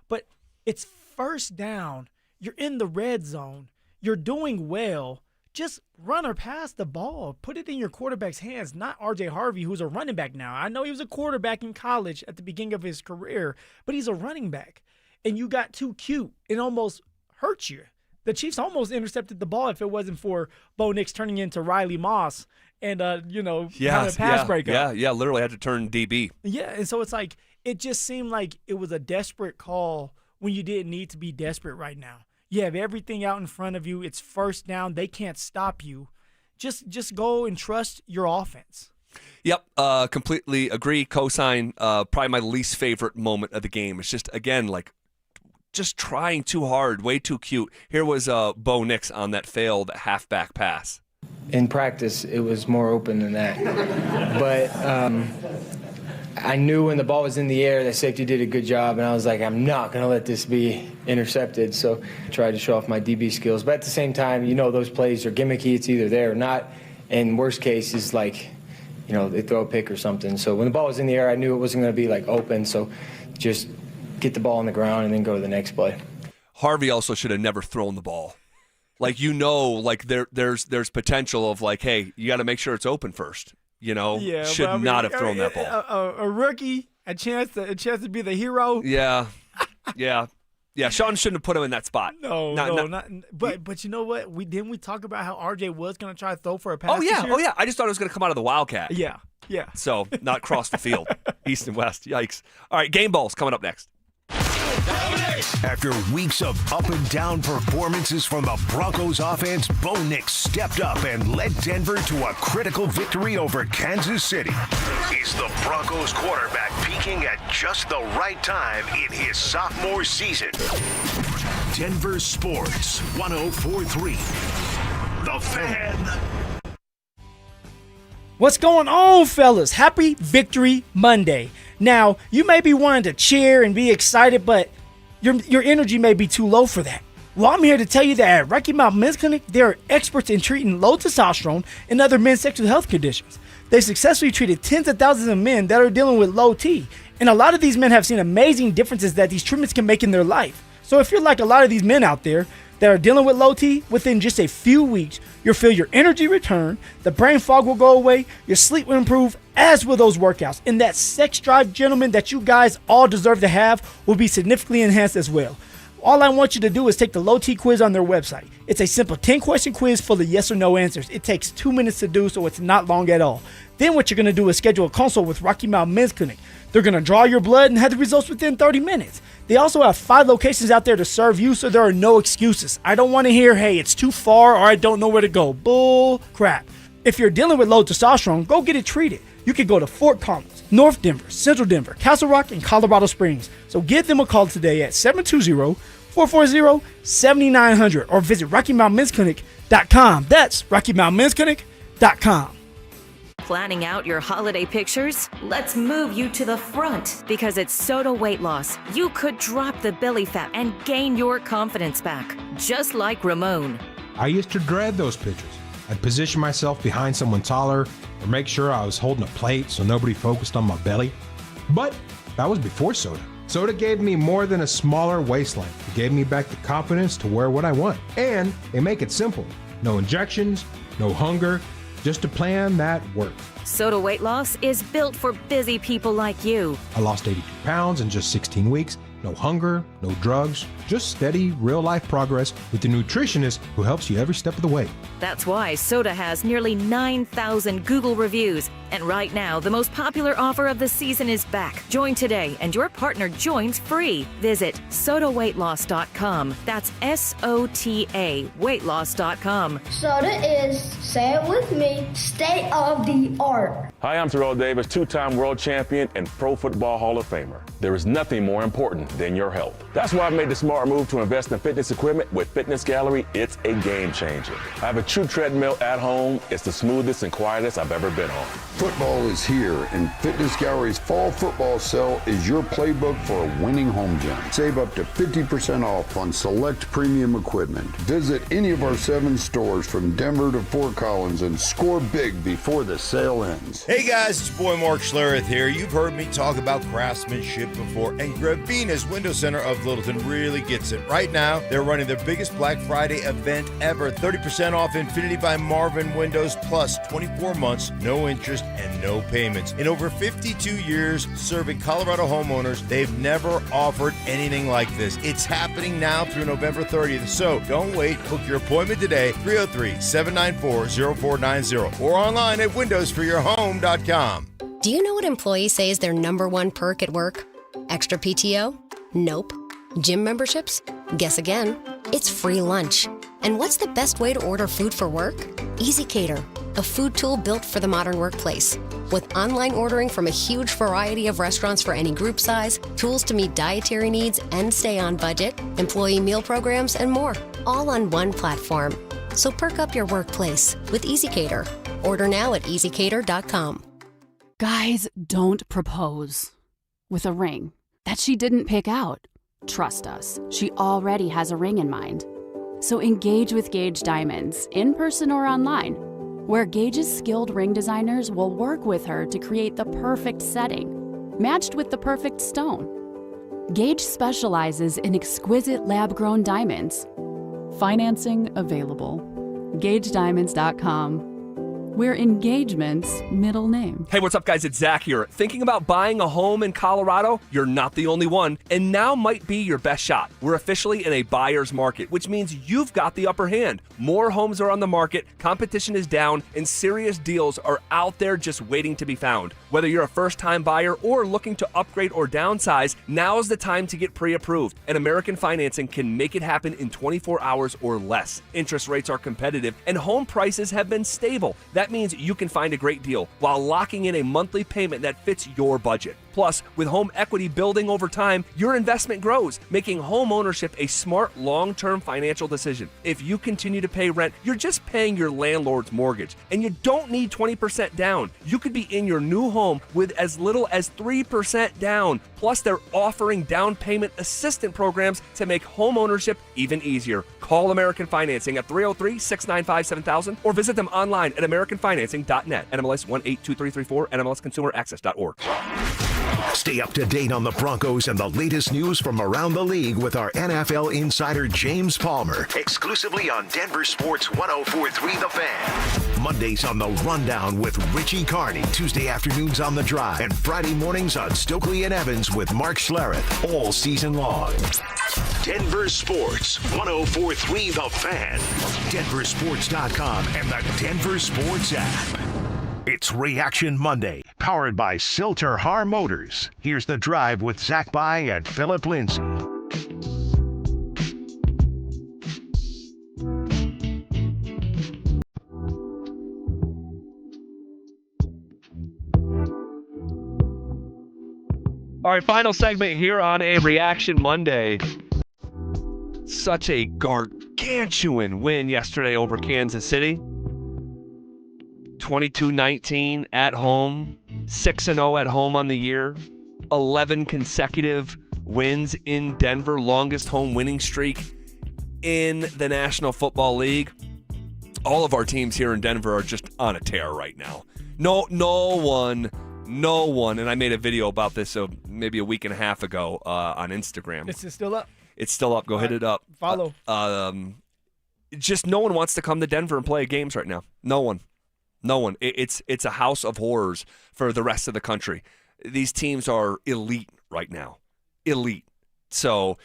But it's first down. You're in the red zone. You're doing well. Just run or pass the ball. Put it in your quarterback's hands, not R.J. Harvey, who's a running back now. I know he was a quarterback in college at the beginning of his career, but he's a running back. And you got too cute. It almost hurt you. The Chiefs almost intercepted the ball if it wasn't for Bo Nix turning into Riley Moss and, having a pass breakup. Yeah, literally had to turn DB. Yeah, and so it's like it just seemed like it was a desperate call when you didn't need to be desperate right now. You have everything out in front of you. It's first down. They can't stop you. Just go and trust your offense. Yep, completely agree, cosign. Probably my least favorite moment of the game. It's just, again, just trying too hard, way too cute. Here was Bo Nix on that failed halfback pass. In practice, it was more open than that. But I knew when the ball was in the air, the safety did a good job, and I was like, I'm not going to let this be intercepted. So I tried to show off my DB skills. But at the same time, those plays are gimmicky. It's either there or not. And worst case is they throw a pick or something. So when the ball was in the air, I knew it wasn't going to be open. So just get the ball on the ground and then go to the next play. Harvey also should have never thrown the ball. There's potential of hey, you got to make sure it's open first. Should not have thrown that ball. A rookie, a chance to be the hero. Yeah. Sean shouldn't have put him in that spot. No. But you know what? We talk about how RJ was going to try to throw for a pass. Oh yeah. I just thought it was going to come out of the Wildcat. Yeah. So not cross the field, east and west. Yikes! All right, game balls coming up next. After weeks of up and down performances from the Broncos offense, Bo Nix stepped up and led Denver to a critical victory over Kansas City. Is the Broncos quarterback peaking at just the right time in his sophomore season? Denver Sports 104.3. The Fan. What's going on, fellas? Happy Victory Monday. Now, you may be wanting to cheer and be excited, but your energy may be too low for that. Well, I'm here to tell you that at Rocky Mountain Men's Clinic, they are experts in treating low testosterone and other men's sexual health conditions. They successfully treated tens of thousands of men that are dealing with low T, and a lot of these men have seen amazing differences that these treatments can make in their life. So if you're like a lot of these men out there, that are dealing with low T, within just a few weeks, you'll feel your energy return, the brain fog will go away, your sleep will improve, as will those workouts. And that sex drive, gentlemen, that you guys all deserve to have will be significantly enhanced as well. All I want you to do is take the Low T quiz on their website. It's a simple 10-question quiz full of yes or no answers. It takes 2 minutes to do, so it's not long at all. Then what you're going to do is schedule a consult with Rocky Mountain Men's Clinic. They're going to draw your blood and have the results within 30 minutes. They also have 5 locations out there to serve you, so there are no excuses. I don't want to hear, hey, it's too far or I don't know where to go. Bull crap. If you're dealing with low testosterone, go get it treated. You can go to Fort Collins, North Denver, Central Denver, Castle Rock, and Colorado Springs. So give them a call today at 720-440-7900 or visit RockyMountainMen'sClinic.com. That's RockyMountainMen'sClinic.com. Planning out your holiday pictures? Let's move you to the front because it's Soda Weight Loss. You could drop the belly fat and gain your confidence back, just like Ramon. I used to dread those pictures. I'd position myself behind someone taller or make sure I was holding a plate so nobody focused on my belly. But that was before soda. Soda gave me more than a smaller waistline. It gave me back the confidence to wear what I want. And they make it simple. No injections, no hunger, just a plan that works. Soda Weight Loss is built for busy people like you. I lost 82 pounds in just 16 weeks. No hunger, no drugs, just steady, real-life progress with the nutritionist who helps you every step of the way. That's why Soda has nearly 9,000 Google reviews. And right now, the most popular offer of the season is back. Join today, and your partner joins free. Visit SodaWeightLoss.com. That's SOTA weightloss.com. Soda is, say it with me, state of the art. Hi, I'm Terrell Davis, 2-time world champion and Pro Football Hall of Famer. There is nothing more important than your health. That's why I've made the smart move to invest in fitness equipment with Fitness Gallery. It's a game changer. I have a true treadmill at home. It's the smoothest and quietest I've ever been on. Football is here, and Fitness Gallery's fall football sale is your playbook for a winning home gym. Save up to 50% off on select premium equipment. Visit any of our 7 stores from Denver to Fort Collins and score big before the sale ends. Hey guys, it's your boy Mark Schlereth here. You've heard me talk about craftsmanship before, and Gravina's Window Center of Littleton really gets it. Right now, they're running their biggest Black Friday event ever. 30% off Infinity by Marvin Windows, plus 24 months, no interest, and no payments. In over 52 years serving Colorado homeowners, they've never offered anything like this. It's happening now through November 30th, so don't wait. Book your appointment today, 303-794-0490, or online at windowsforyourhome.com. Do you know what employees say is their number one perk at work? Extra PTO? Nope. Gym memberships? Guess again. It's free lunch. And what's the best way to order food for work? EasyCater, a food tool built for the modern workplace. With online ordering from a huge variety of restaurants for any group size, tools to meet dietary needs and stay on budget, employee meal programs, and more. All on one platform. So perk up your workplace with EasyCater. Order now at easycater.com. Guys, don't propose with a ring that she didn't pick out. Trust us, she already has a ring in mind. So engage with Gage Diamonds, in person or online, where Gage's skilled ring designers will work with her to create the perfect setting, matched with the perfect stone. Gage specializes in exquisite lab-grown diamonds. Financing available. GageDiamonds.com. We're Engagement's middle name. Hey, what's up, guys? It's Zach here. Thinking about buying a home in Colorado? You're not the only one, and now might be your best shot. We're officially in a buyer's market, which means you've got the upper hand. More homes are on the market, competition is down, and serious deals are out there just waiting to be found. Whether you're a first-time buyer or looking to upgrade or downsize, now's the time to get pre-approved. And American Financing can make it happen in 24 hours or less. Interest rates are competitive, and home prices have been stable. That means you can find a great deal while locking in a monthly payment that fits your budget. Plus, with home equity building over time, your investment grows, making home ownership a smart, long-term financial decision. If you continue to pay rent, you're just paying your landlord's mortgage, and you don't need 20% down. You could be in your new home with as little as 3% down. Plus, they're offering down payment assistance programs to make home ownership even easier. Call American Financing at 303-695-7000 or visit them online at americanfinancing.net. NMLS 182334, NMLSconsumeraccess.org. Stay up to date on the Broncos and the latest news from around the league with our NFL insider James Palmer, exclusively on Denver Sports 104.3 The Fan. Mondays on The Rundown with Richie Carney, Tuesday afternoons on The Drive, and Friday mornings on Stokely and Evans with Mark Schlereth, all season long. Denver Sports 104.3 The Fan, DenverSports.com, and the Denver Sports app. It's Reaction Monday, powered by Silter Har Motors. Here's The Drive with Zach By and Phillip Lindsay. All right, final segment here on a Reaction Monday. Such a gargantuan win yesterday over Kansas City. 22-19 at home, 6-0 at home on the year, 11 consecutive wins in Denver, longest home winning streak in the National Football League. All of our teams here in Denver are just on a tear right now. No one, and I made a video about this maybe a week and a half ago on Instagram. This is still up. It's still up. Go hit it up. Follow. Just no one wants to come to Denver and play games right now. No one. It's a house of horrors for the rest of the country. These teams are elite right now. Elite. So,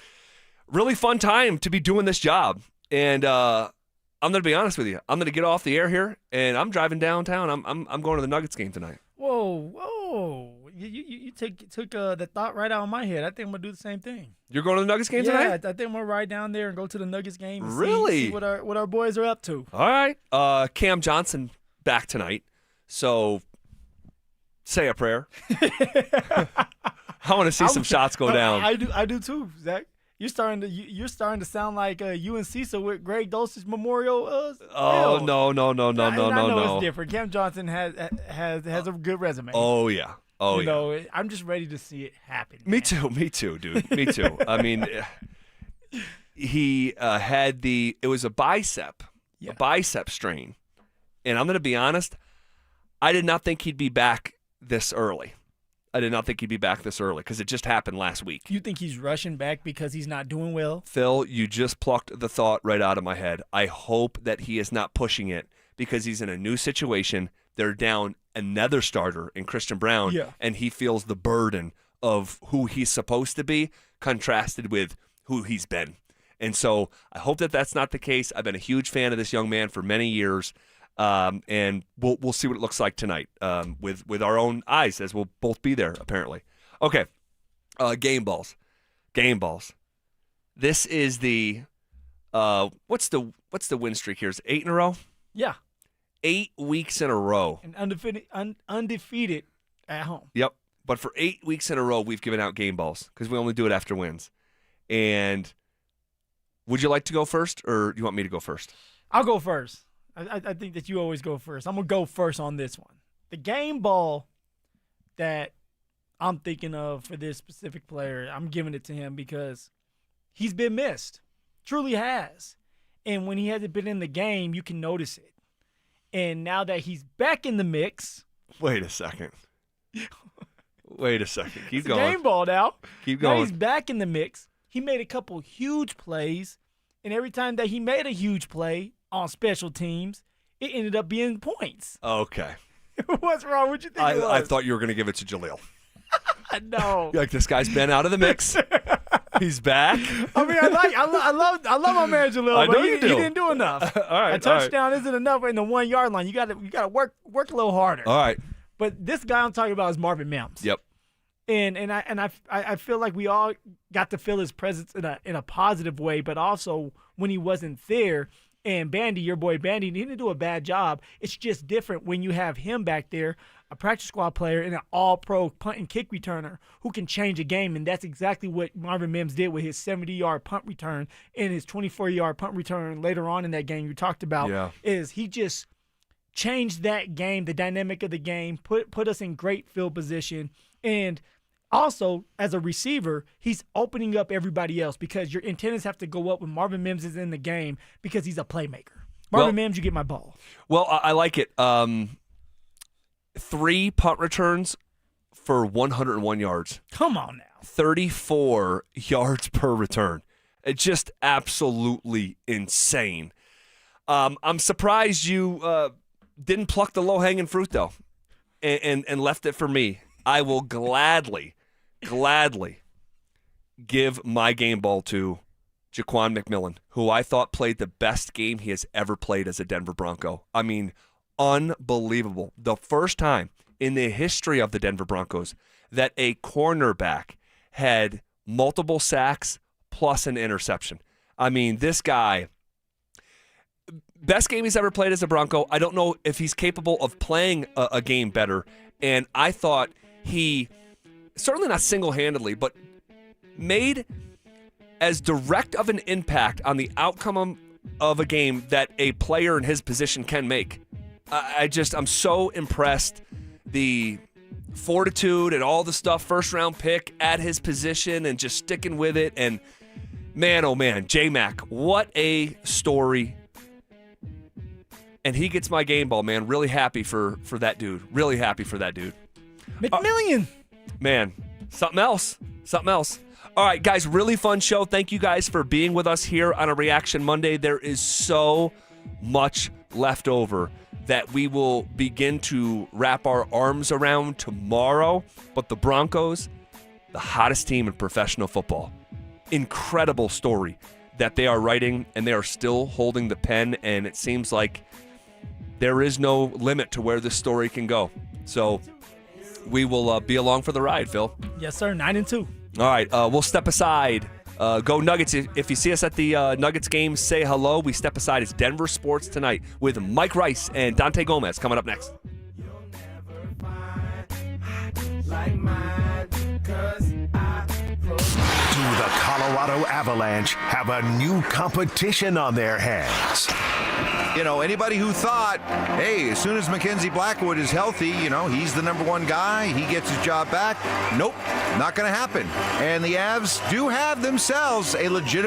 really fun time to be doing this job. And I'm going to be honest with you. I'm going to get off the air here, and I'm driving downtown. I'm going to the Nuggets game tonight. Whoa. You took the thought right out of my head. I think I'm going to do the same thing. You're going to the Nuggets game tonight? Yeah, I think I'm going to ride down there and go to the Nuggets game and really? see what our boys are up to. All right. Cam Johnson back tonight. So say a prayer. I want to see some shots go down. I do too, Zach. You're starting to sound like UNC. So with Greg Dulcich's Memorial. No. I know it's different. Cam Johnson has a good resume. Oh yeah. You know, I'm just ready to see it happen. Me too, dude. Me too. I mean, he had it was a bicep strain. And I'm going to be honest, I did not think he'd be back this early. Because it just happened last week. You think he's rushing back because he's not doing well? Phil, you just plucked the thought right out of my head. I hope that he is not pushing it because he's in a new situation. They're down another starter in Christian Brown, and he feels the burden of who he's supposed to be contrasted with who he's been. And so I hope that that's not the case. I've been a huge fan of this young man for many years. And we'll see what it looks like tonight with our own eyes, as we'll both be there apparently. Okay, game balls. This is the what's the win streak here? Is it 8 in a row? Yeah, 8 weeks in a row. And undefeated at home. Yep. But for 8 weeks in a row, we've given out game balls because we only do it after wins. And would you like to go first, or do you want me to go first? I'll go first. I think that you always go first. I'm going to go first on this one. The game ball that I'm thinking of for this specific player, I'm giving it to him because he's been missed. Truly has. And when he hasn't been in the game, you can notice it. And now that he's back in the mix. Wait a second. Keep going. Game ball now. Keep going. Now he's back in the mix. He made a couple huge plays. And every time that he made a huge play on special teams, it ended up being points. Okay. What's wrong? What you think it was? I thought you were going to give it to Jaleel. No. Like, this guy's been out of the mix. He's back. I mean, I love my man Jaleel, but he didn't do enough. All right. A touchdown isn't enough in the 1 yard line. You got to work a little harder. All right. But this guy I'm talking about is Marvin Mims. Yep. And I feel like we all got to feel his presence in a positive way, but also when he wasn't there. And Bandy, your boy Bandy, he didn't do a bad job. It's just different when you have him back there, a practice squad player and an all-pro punt and kick returner who can change a game. And that's exactly what Marvin Mims did with his 70-yard punt return and his 24-yard punt return later on in that game you talked about. Is he just changed that game, the dynamic of the game, put us in great field position. And also, as a receiver, he's opening up everybody else because your antennas have to go up when Marvin Mims is in the game because he's a playmaker. Marvin Mims, you get my ball. Well, I like it. 3 punt returns for 101 yards. Come on now. 34 yards per return. It's just absolutely insane. I'm surprised you didn't pluck the low-hanging fruit, though, and left it for me. I will gladly give my game ball to Jaquan McMillan, who I thought played the best game he has ever played as a Denver Bronco. I mean, unbelievable. The first time in the history of the Denver Broncos that a cornerback had multiple sacks plus an interception. I mean, this guy, best game he's ever played as a Bronco. I don't know if he's capable of playing a game better. And I thought he, certainly not single-handedly, but made as direct of an impact on the outcome of a game that a player in his position can make. I'm so impressed. The fortitude and all the stuff, first-round pick at his position and just sticking with it. And man, oh man, J-Mac, what a story. And he gets my game ball, man. Really happy for that dude. Really happy for that dude. McMillian. Man, something else. Something else. All right, guys, really fun show. Thank you guys for being with us here on a Reaction Monday. There is so much left over that we will begin to wrap our arms around tomorrow. But the Broncos, the hottest team in professional football. Incredible story that they are writing, and they are still holding the pen, and it seems like there is no limit to where this story can go. So we will be along for the ride, Phil. Yes, sir. 9-2. All right, we'll step aside. Go Nuggets. If you see us at the Nuggets game, say hello. We step aside. It's Denver Sports Tonight with Mike Rice and Dante Gomez coming up next. The Colorado Avalanche have a new competition on their hands. You know, anybody who thought, hey, as soon as Mackenzie Blackwood is healthy, you know, he's the number one guy, he gets his job back. Nope, not going to happen. And the Avs do have themselves a legitimate